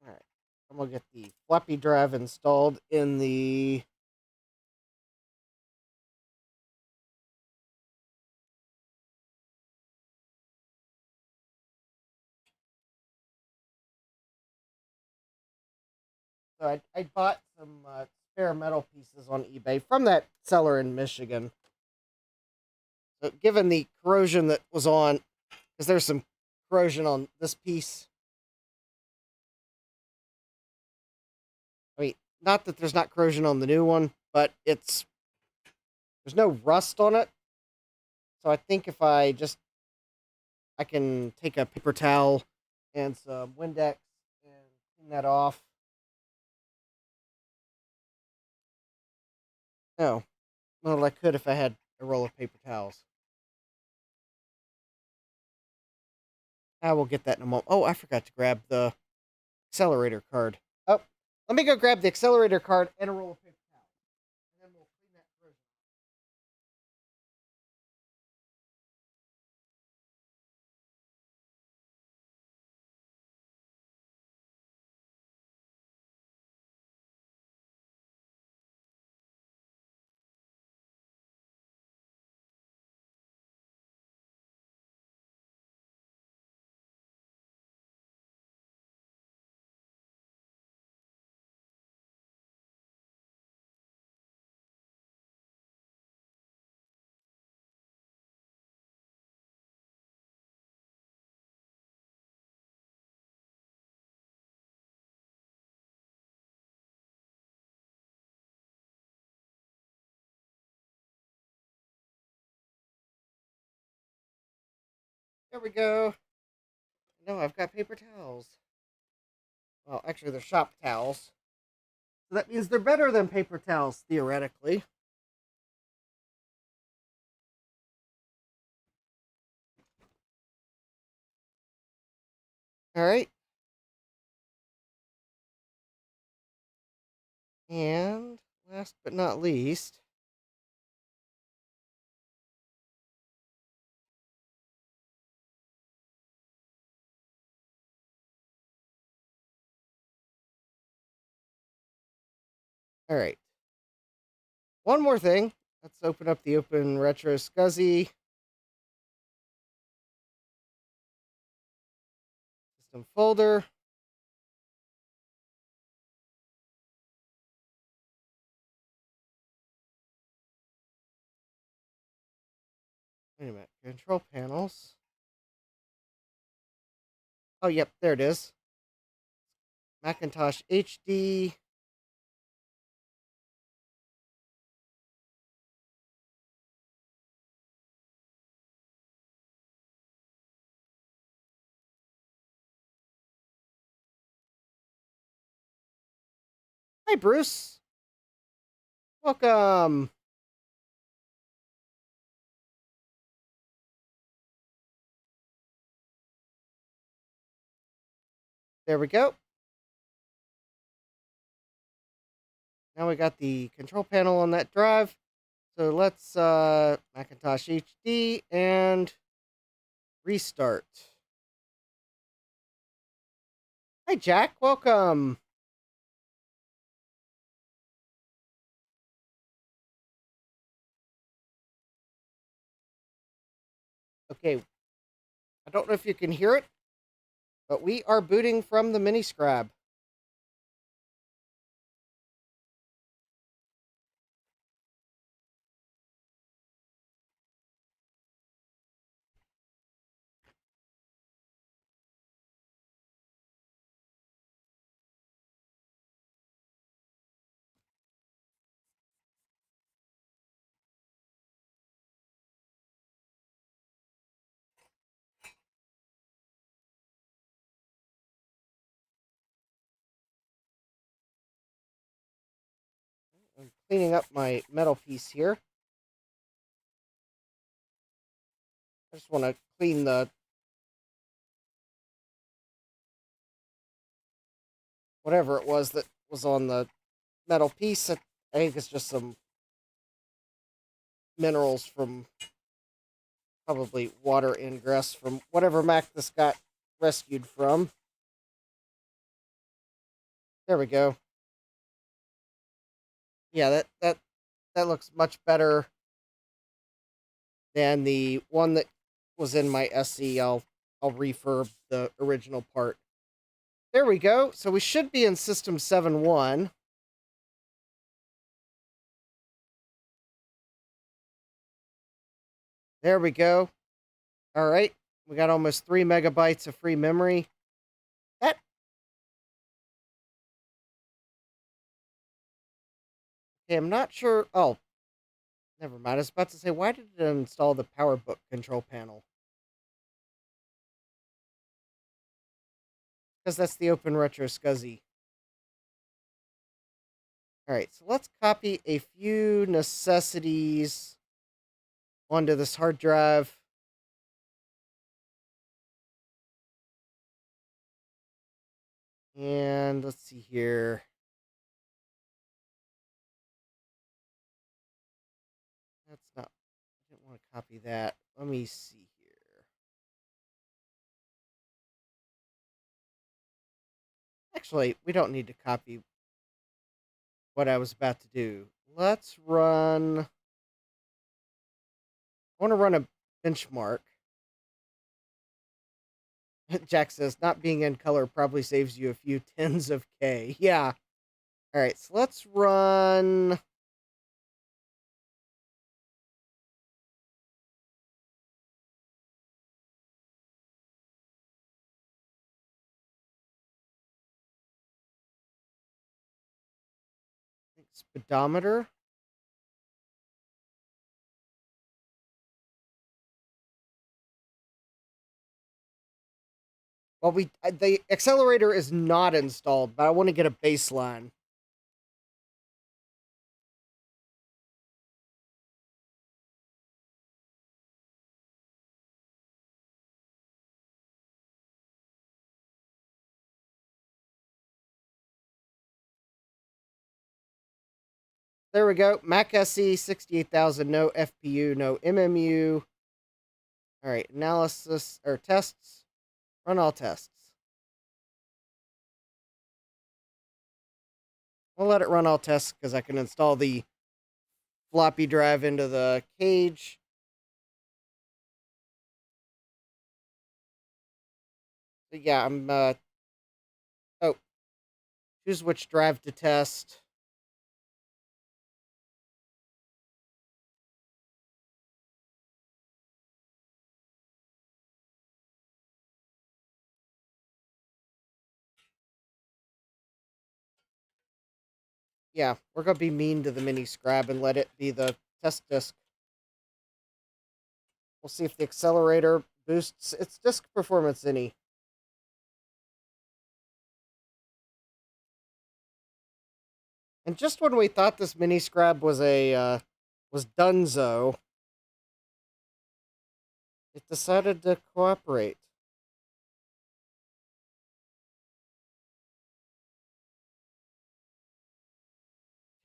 all right, I'm gonna get the floppy drive installed in the So I bought some spare metal pieces on eBay from that seller in Michigan. So given the corrosion that was on, because there's some corrosion on this piece. I mean, not that there's not corrosion on the new one, but there's no rust on it. So I think if I can take a paper towel and some Windex and clean that off. No. Well, I could if I had a roll of paper towels. I will get that in a moment. Oh, I forgot to grab the accelerator card. Oh, let me go grab the accelerator card and a roll of paper towels. And then we'll clean that corrosion. There we go. No, I've got paper towels. Well, actually, they're shop towels. So that means they're better than paper towels, theoretically. All right. And last but not least, all right. One more thing. Let's open up the Open Retro SCSI system folder. Wait a minute. Control panels. Oh, yep. There it is. Macintosh HD. Hi, Bruce. Welcome. There we go. Now we got the control panel on that drive. So let's Macintosh HD and restart. Hi, Jack. Welcome. Okay. I don't know if you can hear it, but we are booting from the mini scrab. I'm cleaning up my metal piece here. I just want to clean the whatever it was that was on the metal piece. I think it's just some minerals from probably water ingress from whatever Mac this got rescued from. There we go. Yeah, that looks much better than the one that was in my SE. I'll refurb the original part. There we go. So we should be in System 7.1. There we go. All right. We got almost 3 megabytes of free memory. That okay, I'm not sure. Oh, never mind. I was about to say, why did it install the PowerBook control panel? Because that's the Open Retro SCSI. All right, so let's copy a few necessities onto this hard drive. And let's see here. That's not, I didn't want to copy that. Let me see here. Actually, we don't need to copy what I was about to do. Let's run, I want to run a benchmark. Jack says, not being in color probably saves you a few tens of K. Yeah. All right, so let's run. Speedometer. Well, the accelerator is not installed, but I want to get a baseline. There we go. Mac SE 68,000, no FPU, no MMU. All right, analysis or tests. Run all tests. We'll let it run all tests because I can install the floppy drive into the cage. So yeah, I'm oh, choose which drive to test. Yeah, we're gonna be mean to the mini scrab and let it be the test disk. We'll see if the accelerator boosts its disk performance any. And just when we thought this mini scrab was was donezo, it decided to cooperate.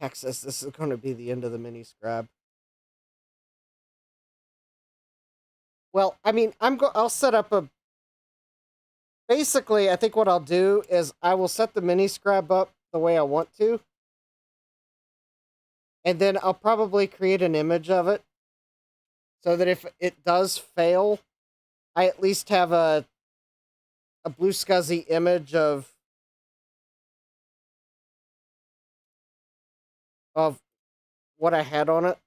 Texas, this is going to be the end of the mini scrab. Well, I mean, I'll set up a. Basically, I think what I'll do is I will set the mini scrab up the way I want to, and then I'll probably create an image of it, so that if it does fail, I at least have a blue SCSI image of what I had on it.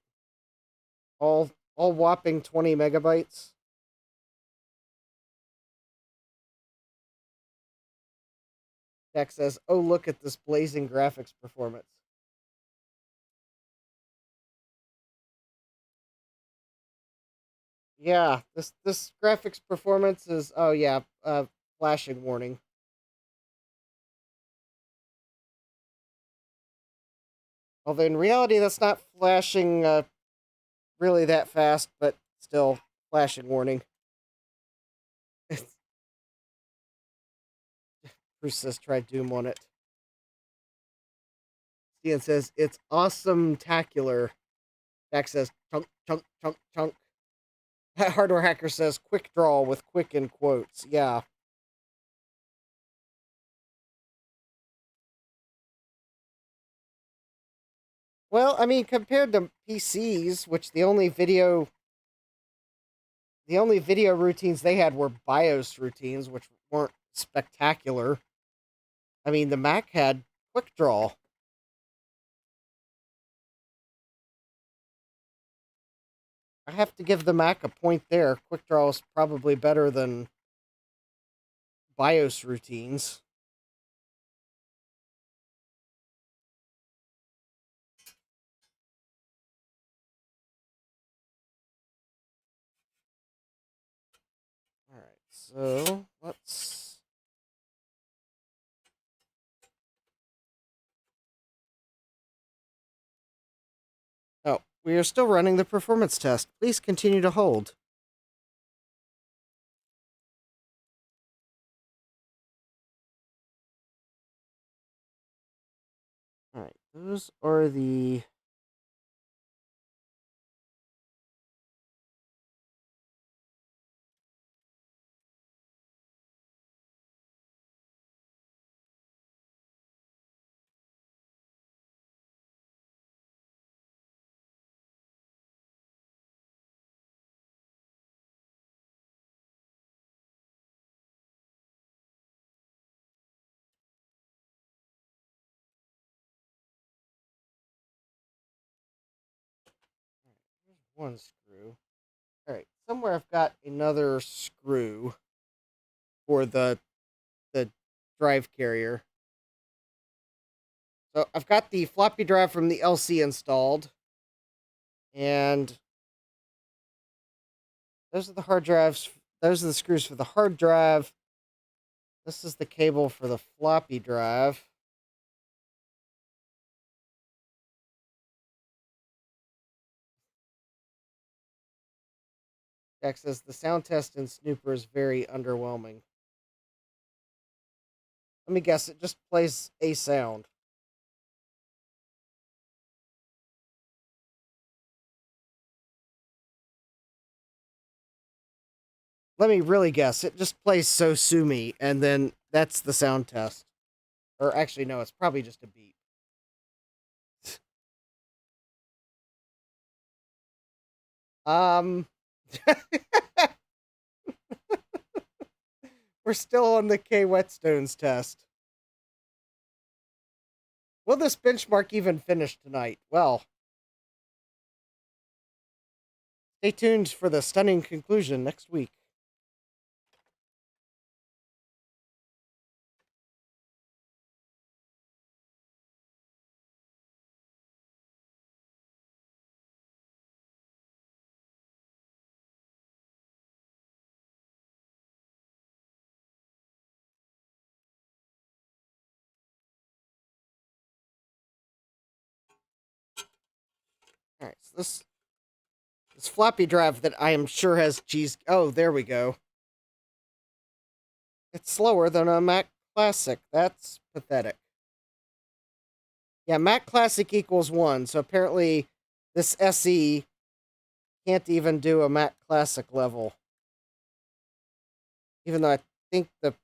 All whopping 20 megabytes. Jack says, "Oh, look at this blazing graphics performance." Yeah, this graphics performance is, oh yeah, flashing warning. Although in reality, that's not flashing really that fast, but still flashing warning. Bruce says, "Try Doom on it." Ian says, "It's awesome-tacular." Jack says, "Chunk, chunk, chunk, chunk." Hardware Hacker says, "Quick draw with quick in quotes." Yeah. Well, I mean, compared to PCs, which the only video routines they had were BIOS routines, which weren't spectacular. I mean, the Mac had quick draw. I have to give the Mac a point there. Quick Draw is probably better than BIOS routines. All right, so let's. Oh, we are still running the performance test. Please continue to hold. All right, those are the. One screw. All right, somewhere I've got another screw for the drive carrier. So I've got the floppy drive from the LC installed, and those are the hard drives. Those are the screws for the hard drive. This is the cable for the floppy drive. Jack says the sound test in Snooper is very underwhelming. Let me guess, it just plays a sound. Let me really guess, it just plays So Sue Me, and then that's the sound test. Or actually, no, it's probably just a beep. Um, we're still on the K Whetstones test. Will this benchmark even finish tonight? Well, stay tuned for the stunning conclusion next week. All right, so this floppy drive that I am sure has cheese. Oh, there we go. It's slower than a Mac Classic. That's pathetic. Yeah, Mac Classic equals 1, so apparently this SE can't even do a Mac Classic level. Even though I think the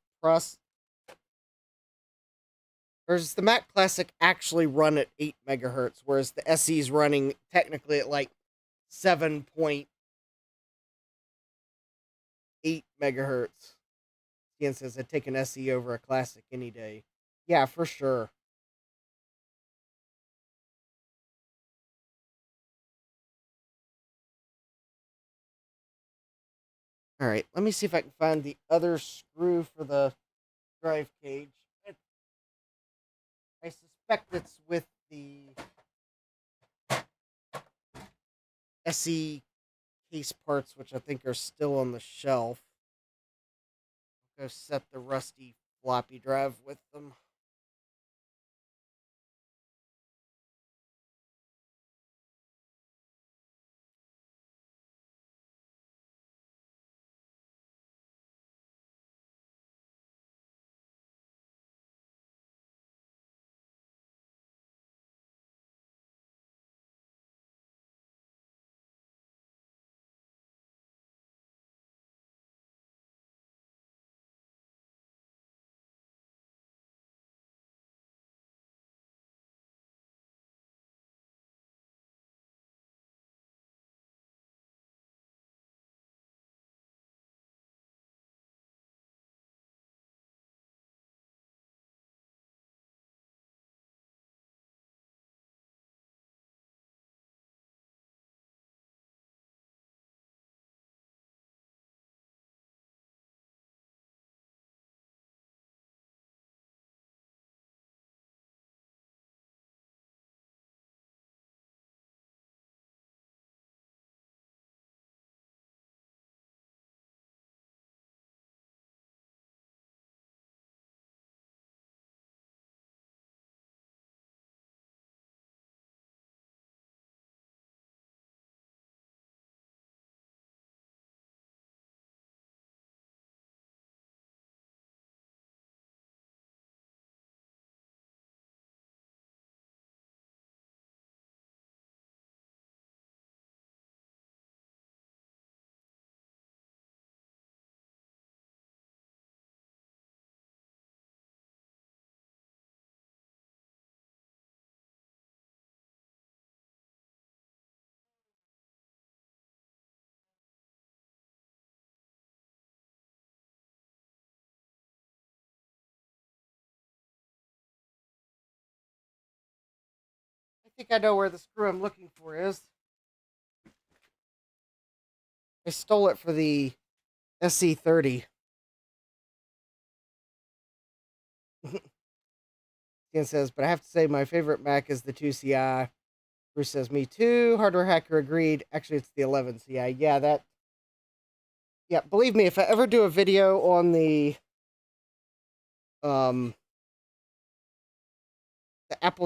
or does the Mac Classic actually run at 8 megahertz, whereas the SE is running technically at like 7.8 megahertz? Ian says I'd take an SE over a Classic any day. Yeah, for sure. All right, let me see if I can find the other screw for the drive cage. I suspect it's with the SE case parts, which I think are still on the shelf. I'll go set the rusty floppy drive with them. think I know where the screw I'm looking for is. I stole it for the SE30. Ian says, but I have to say my favorite Mac is the 2CI. Bruce says, me too. Hardware Hacker agreed. Actually, it's the 11CI. Yeah, believe me, if I ever do a video on the Apple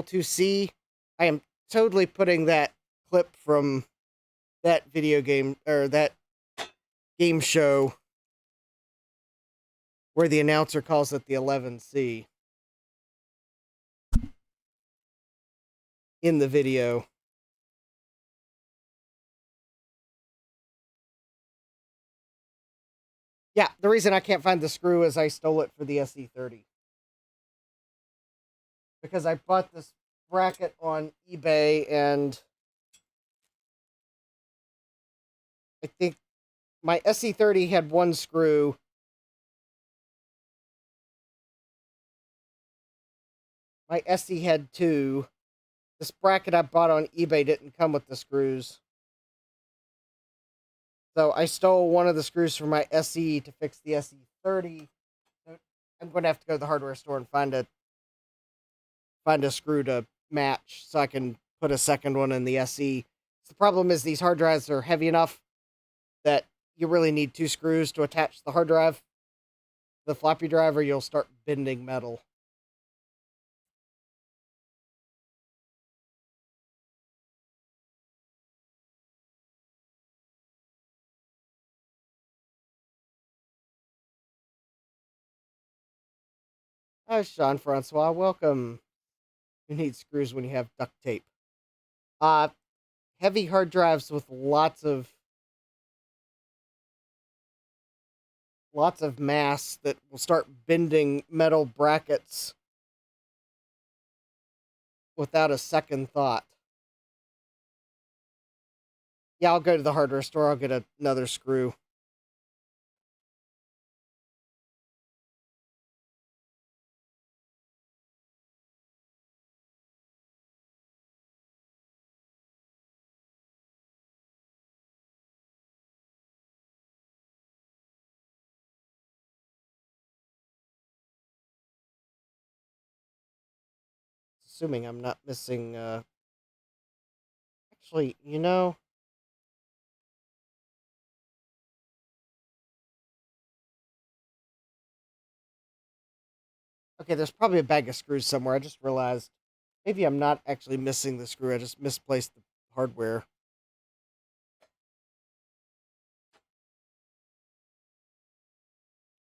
IIc, I am totally putting that clip from that video game, or that game show where the announcer calls it the 11C in the video. Yeah, the reason I can't find the screw is I stole it for the SE30. Because I bought this bracket on eBay, and I think my SE30 had one screw. My SE had two. This bracket I bought on eBay didn't come with the screws. So I stole one of the screws from my SE to fix the SE30. I'm going to have to go to the hardware store and find a screw to match so I can put a second one in the SE. The problem is these hard drives are heavy enough that you really need two screws to attach the hard drive. The floppy drive, or you'll start bending metal. Hi, Sean Francois. Welcome. You need screws when you have duct tape. Heavy hard drives with lots of mass that will start bending metal brackets without a second thought. Yeah, I'll go to the hardware store. I'll get another screw. Assuming I'm not missing, actually, you know, okay, there's probably a bag of screws somewhere. I just realized maybe I'm not actually missing the screw. I just misplaced the hardware.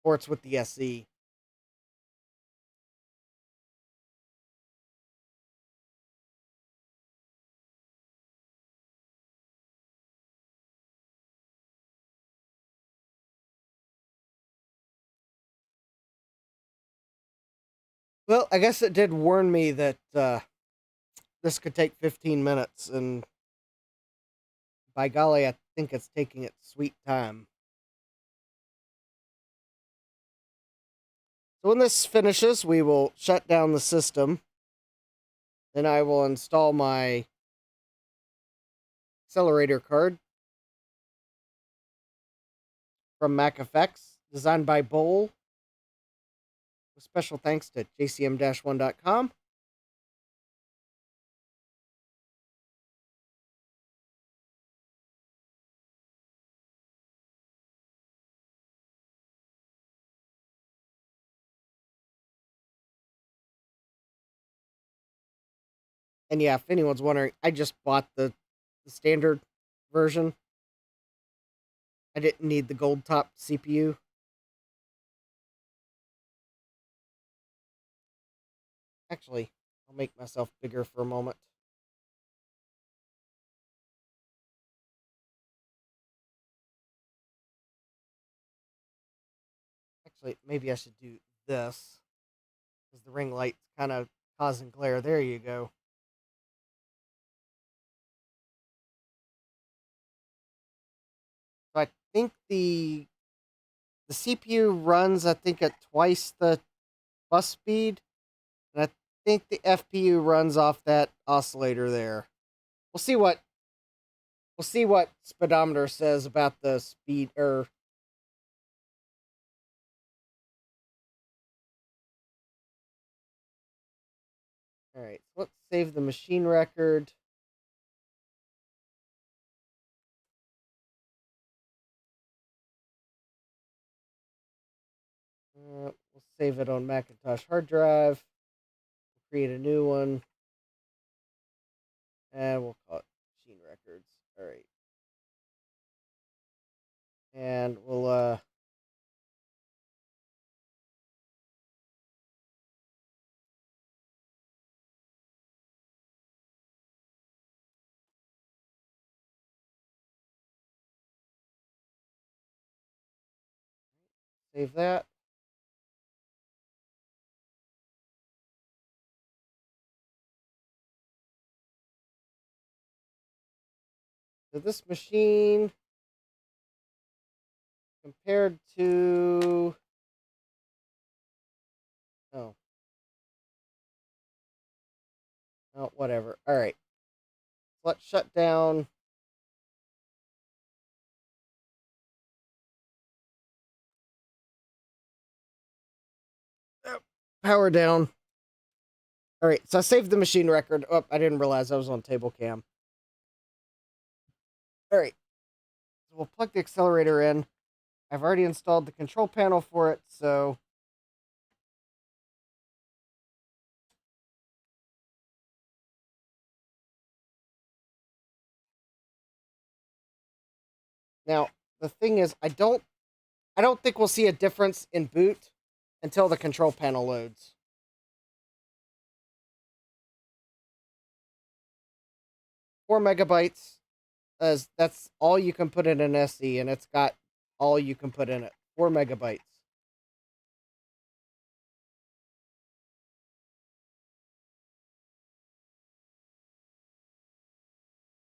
Or it's with the SE. Well, I guess it did warn me that this could take 15 minutes, and by golly, I think it's taking its sweet time. So when this finishes, we will shut down the system. Then I will install my accelerator card from Mac Effects, designed by Bowl. With special thanks to jcm-1.com. And yeah, if anyone's wondering, I just bought the standard version. I didn't need the gold top CPU. Actually, I'll make myself bigger for a moment. Actually, maybe I should do this, because the ring light's kind of causing glare. There you go. So I think the CPU runs, I think, at twice the bus speed. And I think the FPU runs off that oscillator there. We'll see what speedometer says about the speed. All right, so let's save the machine record. We'll save it on Macintosh hard drive. Create a new one. And we'll call it machine records. All right. And we'll save that. So this machine compared to oh whatever. All right. Let's shut down. Power down. All right, so I saved the machine record. Oh, I didn't realize I was on table cam. All right, so we'll plug the accelerator in. I've already installed the control panel for it, so now the thing is, I don't think we'll see a difference in boot until the control panel loads. 4 megabytes, as that's all you can put in an SE, and it's got all you can put in it. 4 megabytes.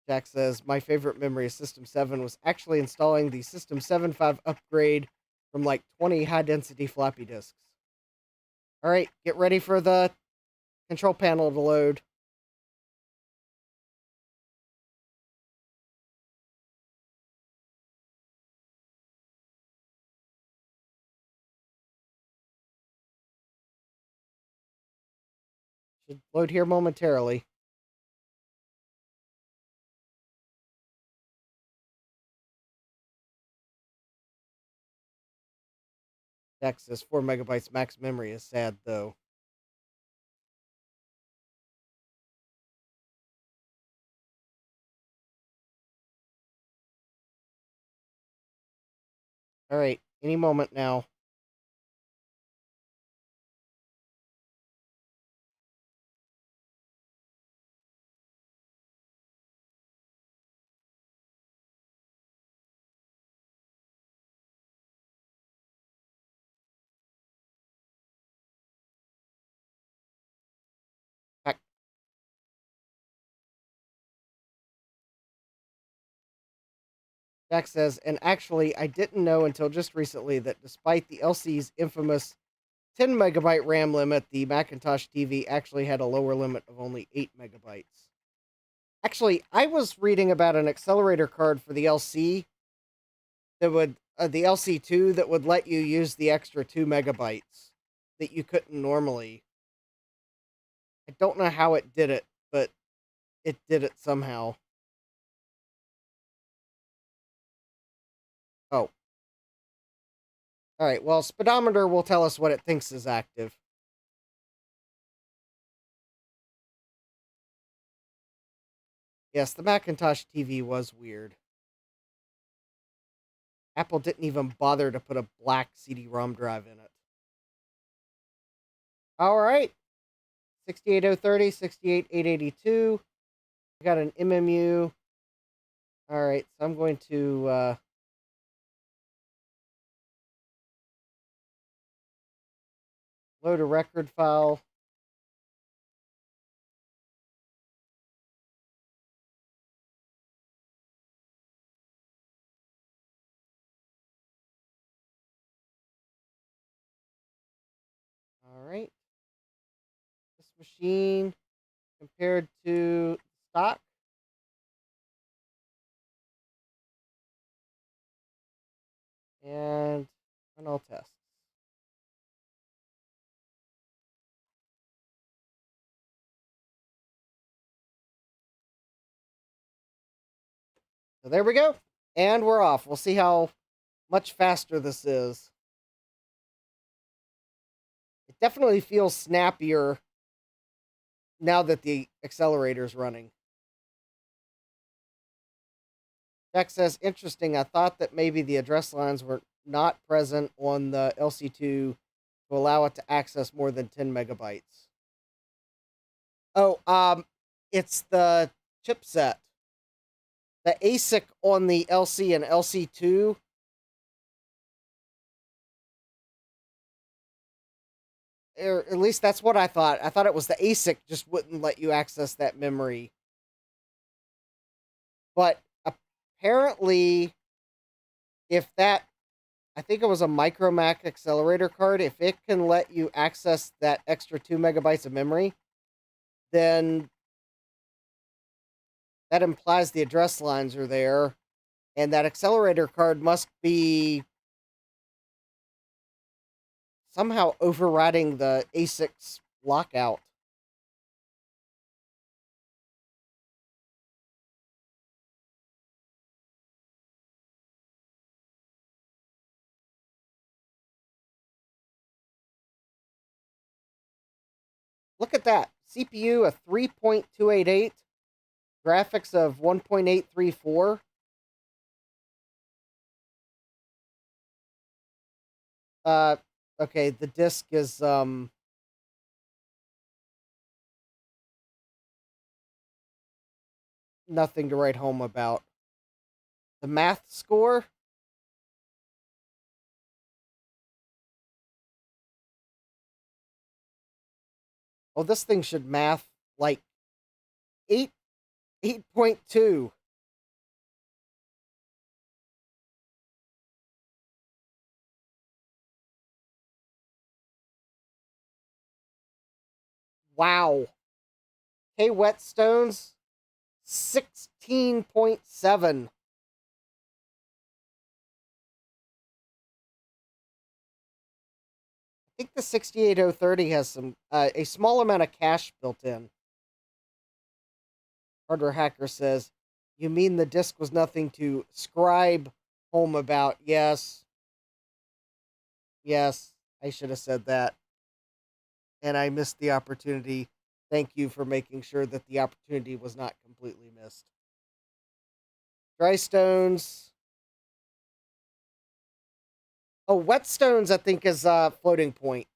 Jack says, my favorite memory of System 7 was actually installing the System 7.5 upgrade from like 20 high-density floppy disks. All right, get ready for the control panel to load. Should load here momentarily. Jack says 4 megabytes max memory is sad, though. All right, any moment now. Back. Jack says, and actually, I didn't know until just recently that despite the LC's infamous 10 megabyte RAM limit, the Macintosh TV actually had a lower limit of only 8 megabytes. Actually, I was reading about an accelerator card for the LC that would, the LC2 that would let you use the extra 2 megabytes that you couldn't normally. I don't know how it did it, but it did it somehow. Oh. Alright, well, speedometer will tell us what it thinks is active. Yes, the Macintosh TV was weird. Apple didn't even bother to put a black CD-ROM drive in it. Alright. 68030, 68882. I got an MMU. Alright, so I'm going to load a record file. Alright. This machine compared to stock. And run all tests. So there we go. And we're off. We'll see how much faster this is. It definitely feels snappier now that the accelerator is running. Jack says, interesting. I thought that maybe the address lines were not present on the LC2 to allow it to access more than 10 megabytes. Oh, it's the chipset. The ASIC on the LC and LC2 or at least that's what I thought. I thought it was the ASIC just wouldn't let you access that memory. But apparently, if that, I think it was a Micromac accelerator card, if it can let you access that extra 2 megabytes of memory, then that implies the address lines are there, and that accelerator card must be somehow overriding the ASIC's lockout. Look at that. CPU a 3.288, graphics of 1.834. Okay, the disk is nothing to write home about. The math score, oh, this thing should math like 8.2. Wow. K Whetstones 16.7. I think the 68030 has some a small amount of cache built in. Hardware Hacker says, you mean the disk was nothing to scribe home about? Yes. Yes, I should have said that. And I missed the opportunity. Thank you for making sure that the opportunity was not completely missed. Dry stones. Oh, whetstones, I think, is floating point.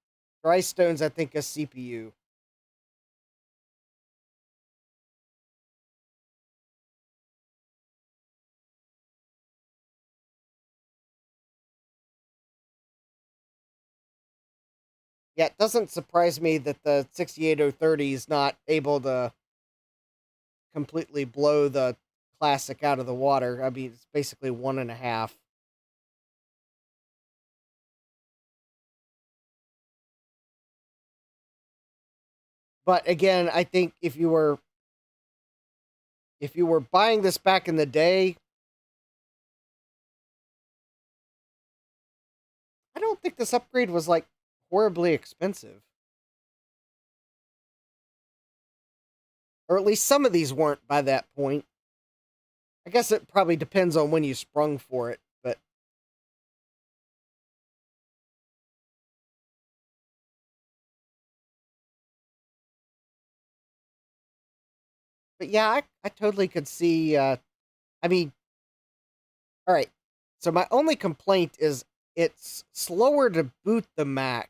Dry stones, I think, is CPU. Yeah, it doesn't surprise me that the 68030 is not able to completely blow the classic out of the water. I mean, it's basically 1.5. But again, I think if you were buying this back in the day, I don't think this upgrade was like horribly expensive. Or at least some of these weren't by that point. I guess it probably depends on when you sprung for it, but yeah, I totally could see I mean, all right. So my only complaint is it's slower to boot the Mac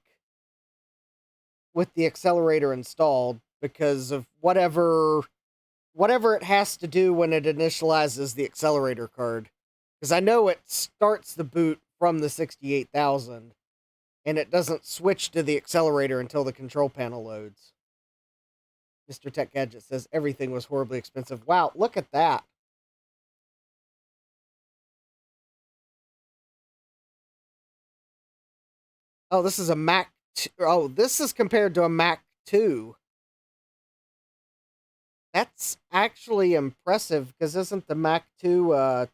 with the accelerator installed because of whatever it has to do when it initializes the accelerator card. Because I know it starts the boot from the 68,000 and it doesn't switch to the accelerator until the control panel loads. Mr. Tech Gadget says everything was horribly expensive. Wow, look at that. Oh, this is a Mac. Oh, this is compared to a Mac 2. That's actually impressive, because isn't the Mac 2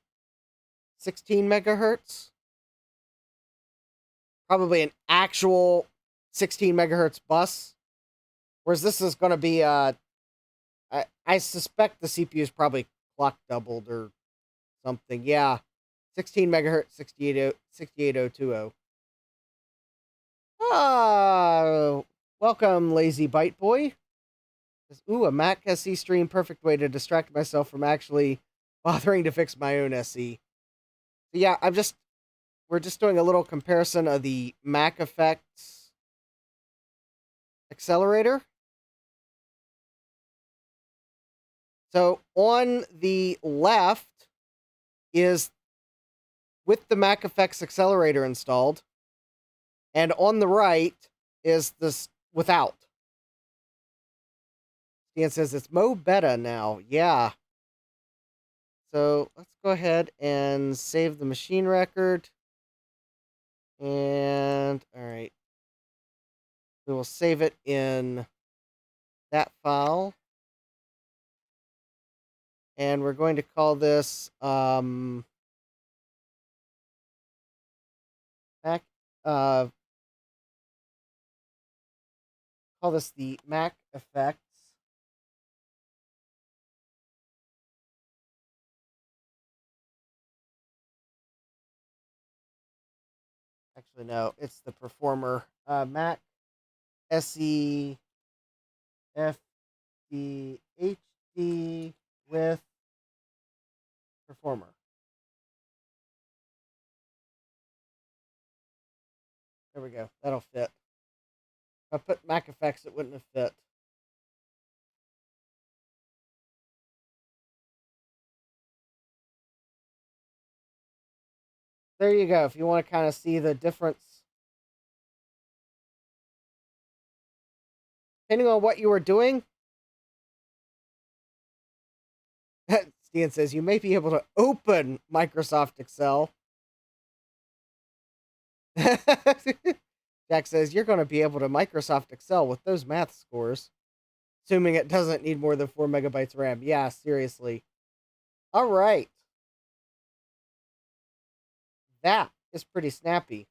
16 megahertz? Probably an actual 16 megahertz bus. Whereas this is going to be, I suspect the CPU is probably clock doubled or something. Yeah, 16 megahertz, 68020. Ah, welcome, lazy bite boy. Ooh, a Mac SE stream, perfect way to distract myself from actually bothering to fix my own SE. So yeah, we're just doing a little comparison of the Mac Effects accelerator. So on the left is with the Mac Effects accelerator installed, and on the right is this without. Stan says it's Mo Beta now. Yeah. So let's go ahead and save the machine record. And all right, we will save it in that file. And we're going to call this Mac call this the Mac Effects actually no, it's the Performer Mac SE FDHD with Performer. There we go. That'll fit. If I put Mac Effects, it wouldn't have fit. There you go. If you want to kind of see the difference, depending on what you were doing. Stan says you may be able to open Microsoft Excel. Jack says you're going to be able to Microsoft Excel with those math scores, assuming it doesn't need more than 4 megabytes RAM. Yeah, seriously. All right. That is pretty snappy.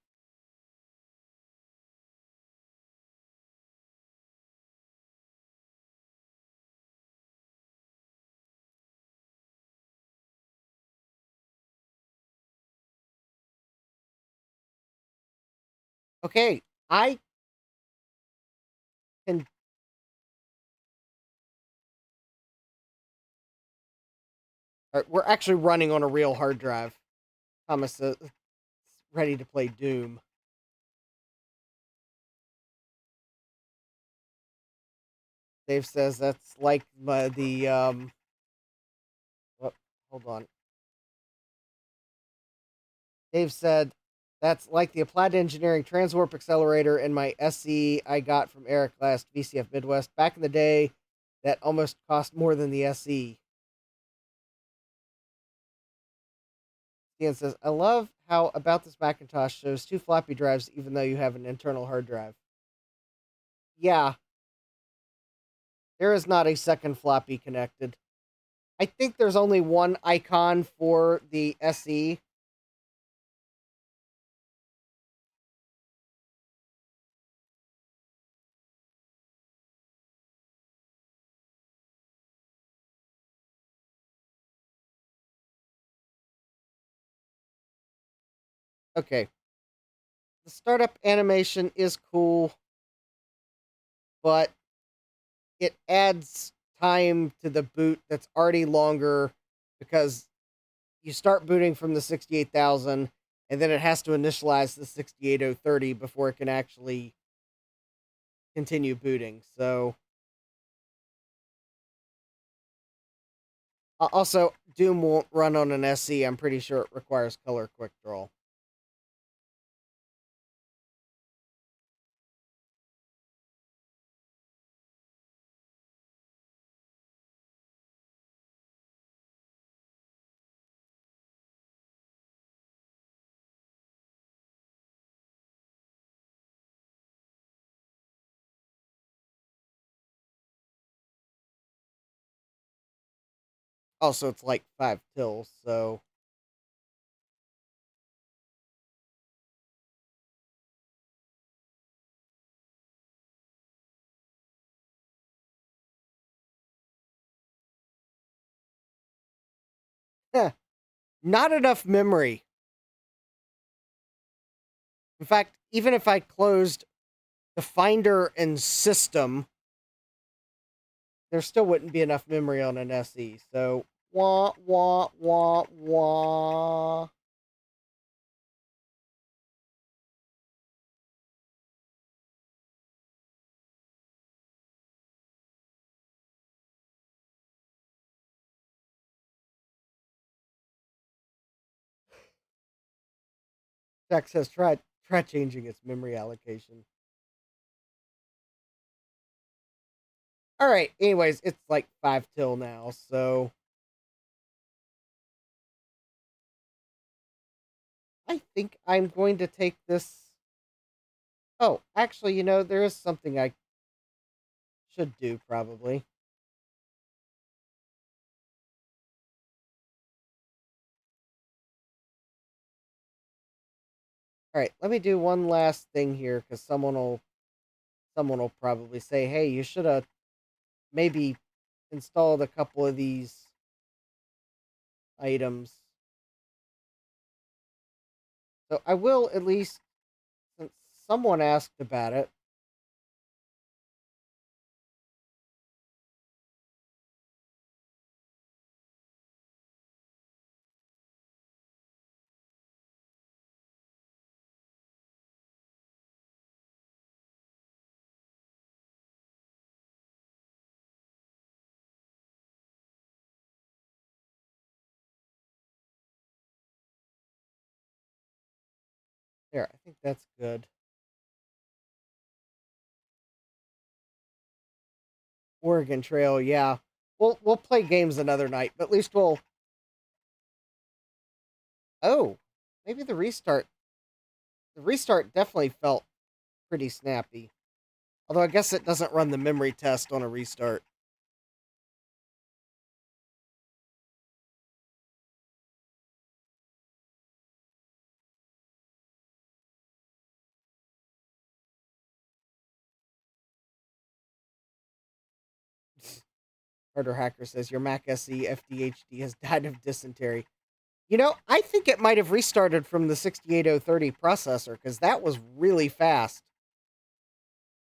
Okay, I can. We're actually running on a real hard drive. Thomas is ready to play Doom. Dave says that's like the hold on. Dave said that's like the Applied Engineering Transwarp Accelerator in my SE I got from Eric last VCF Midwest back in the day. That almost cost more than the SE. Ian says, I love how About This Macintosh shows 2 floppy drives even though you have an internal hard drive. Yeah. There is not a second floppy connected. I think there's only one icon for the SE. Okay. The startup animation is cool, but it adds time to the boot that's already longer because you start booting from the 68,000 and then it has to initialize the 68030 before it can actually continue booting. So also Doom won't run on an SE. I'm pretty sure it requires color quick draw. Also, it's like 5 tills, so not enough memory. In fact, even if I closed the Finder and System, there still wouldn't be enough memory on an SE. So, wah, wah, wah, wah. Jack says try changing its memory allocation. All right. Anyways, it's like 5 till now, so I think I'm going to take this. Oh, actually, there is something I should do probably. All right, let me do one last thing here because someone will probably say, "Hey, you should have maybe installed a couple of these items." So I will at least, since someone asked about it. There, I think that's good. Oregon Trail, yeah. We'll play games another night, but at least we'll. Oh, maybe the restart. The restart definitely felt pretty snappy. Although I guess it doesn't run the memory test on a restart. Harder Hacker says your Mac SE FDHD has died of dysentery. I think it might have restarted from the 68030 processor because that was really fast.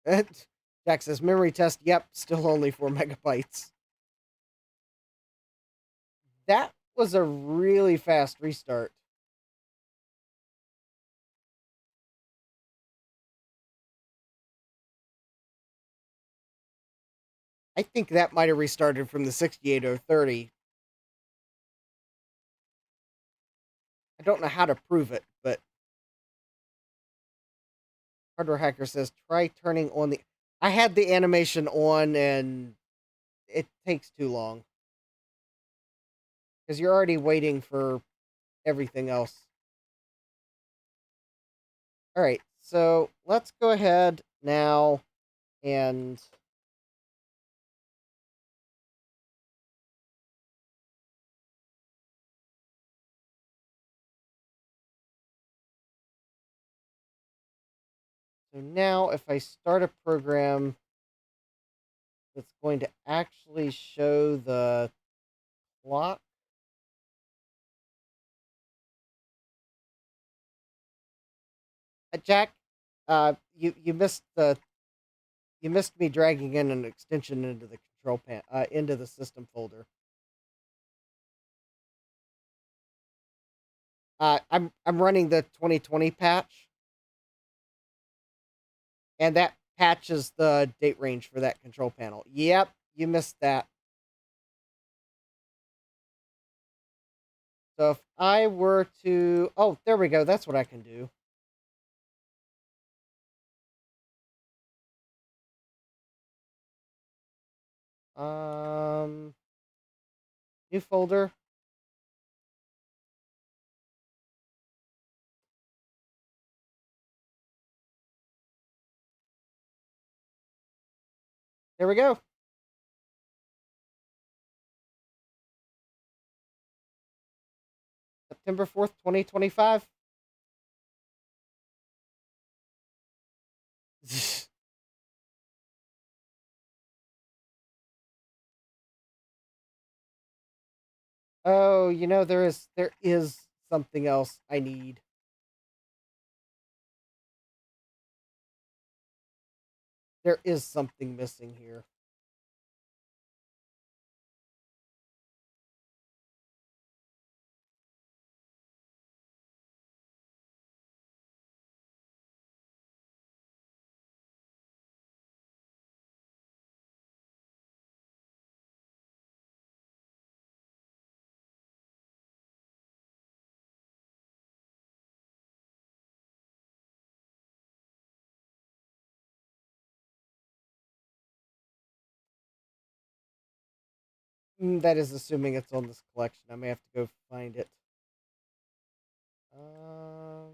Jack says memory test. Yep, still only 4 MB. That was a really fast restart. I think that might have restarted from the 68030. I don't know how to prove it, but Hardware Hacker says try turning on the. I had the animation on and it takes too long because you're already waiting for everything else. All right, so let's go ahead now and so now if I start a program that's going to actually show the clock. Jack, you missed me dragging in an extension into the control pan into the system folder. I'm running the 2020 patch, and that patches the date range for that control panel. Yep, you missed that. So if I were to, oh, there we go. That's what I can do. Um, New folder. There we go. September 4th, 2025. Oh, there is something else I need. There is something missing here. That is assuming it's on this collection. I may have to go find it. Da,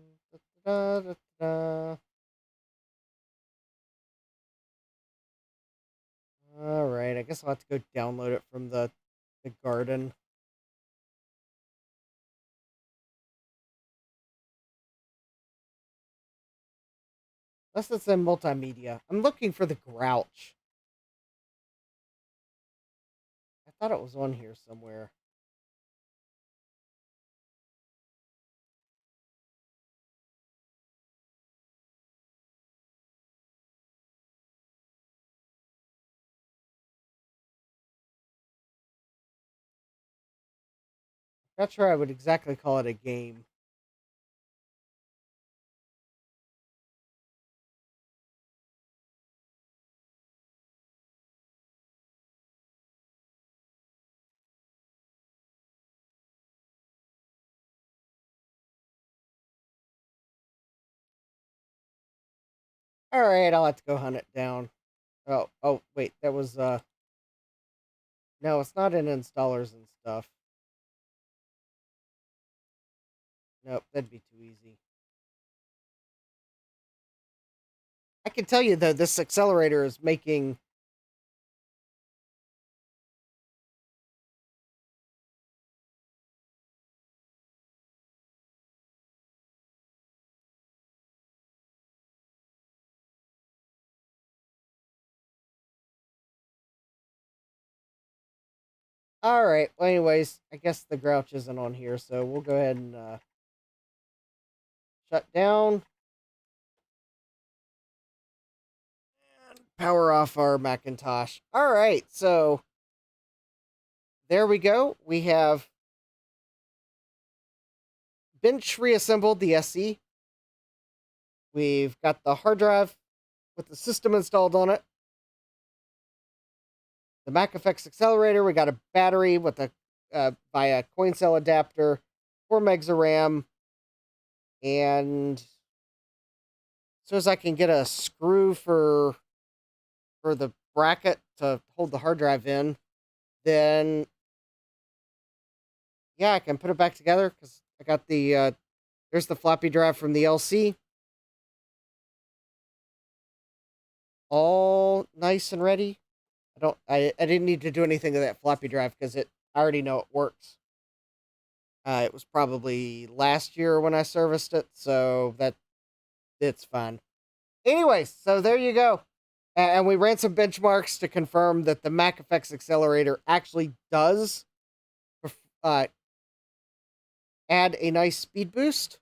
da, da, da. All right, I guess I'll have to go download it from the garden. Unless it's in multimedia. I'm looking for the Grouch. I thought it was on here somewhere. Not sure I would exactly call it a game. All right, I'll have to go hunt it down. Oh, wait, that was no, it's not in installers and stuff. Nope, that'd be too easy. I can tell you though, this accelerator is making all right. Well, anyways, I guess the Grouch isn't on here, so we'll go ahead and shut down and power off our Macintosh. All right, so there we go. We have bench reassembled the SE. We've got the hard drive with the system installed on it. The Mac FX accelerator. We got a battery with a via coin cell adapter, 4 megs of RAM, and as soon as I can get a screw for the bracket to hold the hard drive in, then yeah, I can put it back together because I got the there's the floppy drive from the LC, all nice and ready. I didn't need to do anything to that floppy drive because I already know it works. It was probably last year when I serviced it, so it's fine. Anyways, so there you go. And we ran some benchmarks to confirm that the Mac FX accelerator actually does add a nice speed boost.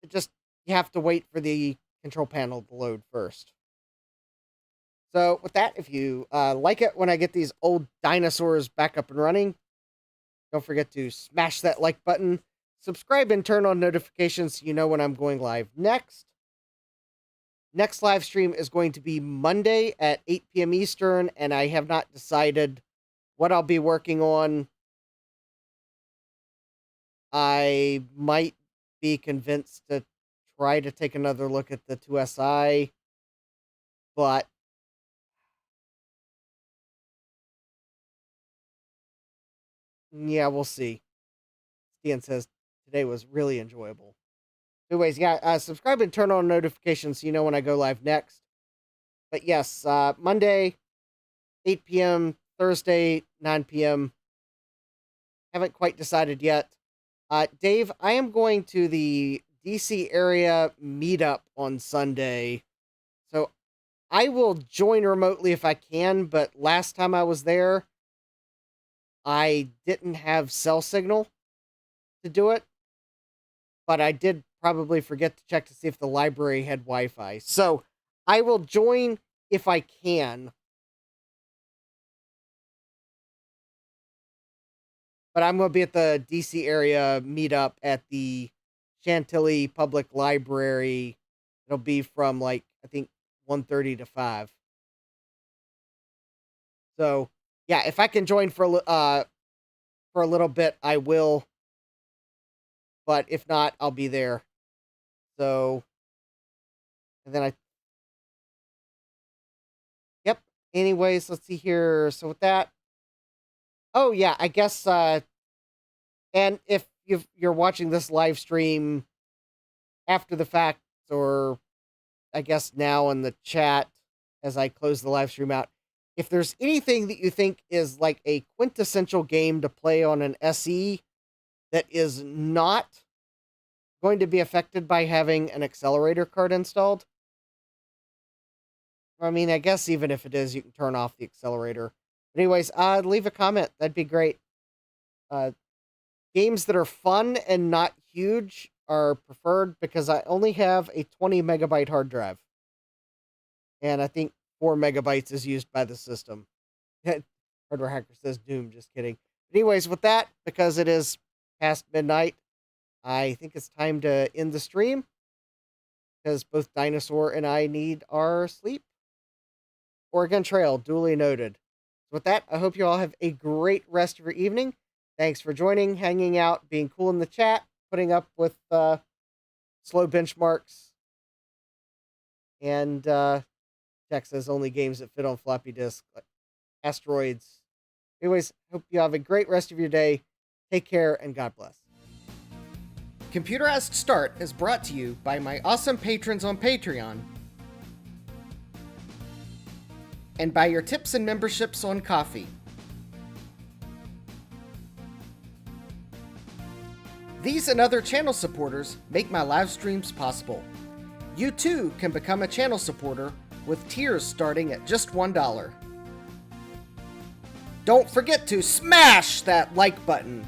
You have to wait for the control panel to load first. So with that, if you like it when I get these old dinosaurs back up and running, don't forget to smash that like button, subscribe, and turn on notifications so you know when I'm going live next. Next live stream is going to be Monday at 8 p.m. Eastern, and I have not decided what I'll be working on. I might be convinced to try to take another look at the 2SI, but yeah, we'll see. Stian says today was really enjoyable. Anyways, yeah, subscribe and turn on notifications so you know when I go live next. But yes, Monday, 8 p.m., Thursday, 9 p.m. Haven't quite decided yet. Dave, I am going to the DC area meetup on Sunday. So I will join remotely if I can, but last time I was there, I didn't have cell signal to do it. But I did probably forget to check to see if the library had Wi-Fi. So I will join if I can. But I'm going to be at the DC area meetup at the Chantilly Public Library. It'll be from like, I think 1:30 to 5. So, yeah, if I can join for a little bit, I will. But if not, I'll be there. So, and then yep. Anyways, let's see here. So with that, oh yeah, I guess, and if you're watching this live stream after the fact, or I guess now in the chat as I close the live stream out, if there's anything that you think is like a quintessential game to play on an SE that is not going to be affected by having an accelerator card installed, I mean, I guess even if it is, you can turn off the accelerator. But anyways, leave a comment. That'd be great. Games that are fun and not huge are preferred because I only have a 20 megabyte hard drive. And I think 4 megabytes is used by the system. Hardware Hacker says Doom, just kidding. But anyways, with that, because it is past midnight, I think it's time to end the stream because both Dinosaur and I need our sleep. Oregon Trail, duly noted. So with that, I hope you all have a great rest of your evening. Thanks for joining, hanging out, being cool in the chat, putting up with slow benchmarks. And Jack says only games that fit on floppy disk, like Asteroids. Anyways, hope you have a great rest of your day. Take care and God bless. Computerized Start is brought to you by my awesome patrons on Patreon and by your tips and memberships on Ko-fi. These and other channel supporters make my live streams possible. You too can become a channel supporter with tiers starting at just $1. Don't forget to smash that like button.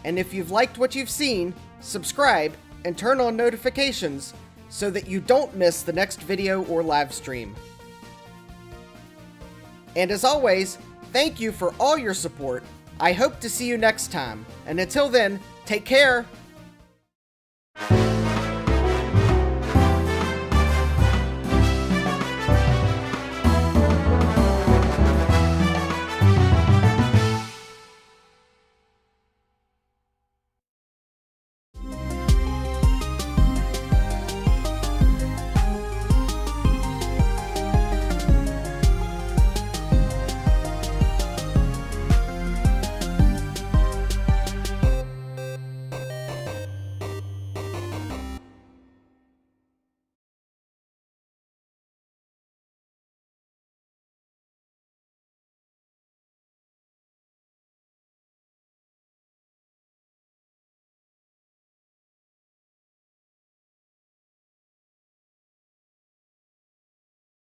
And if you've liked what you've seen, subscribe and turn on notifications so that you don't miss the next video or live stream. And as always, thank you for all your support. I hope to see you next time. And until then, take care.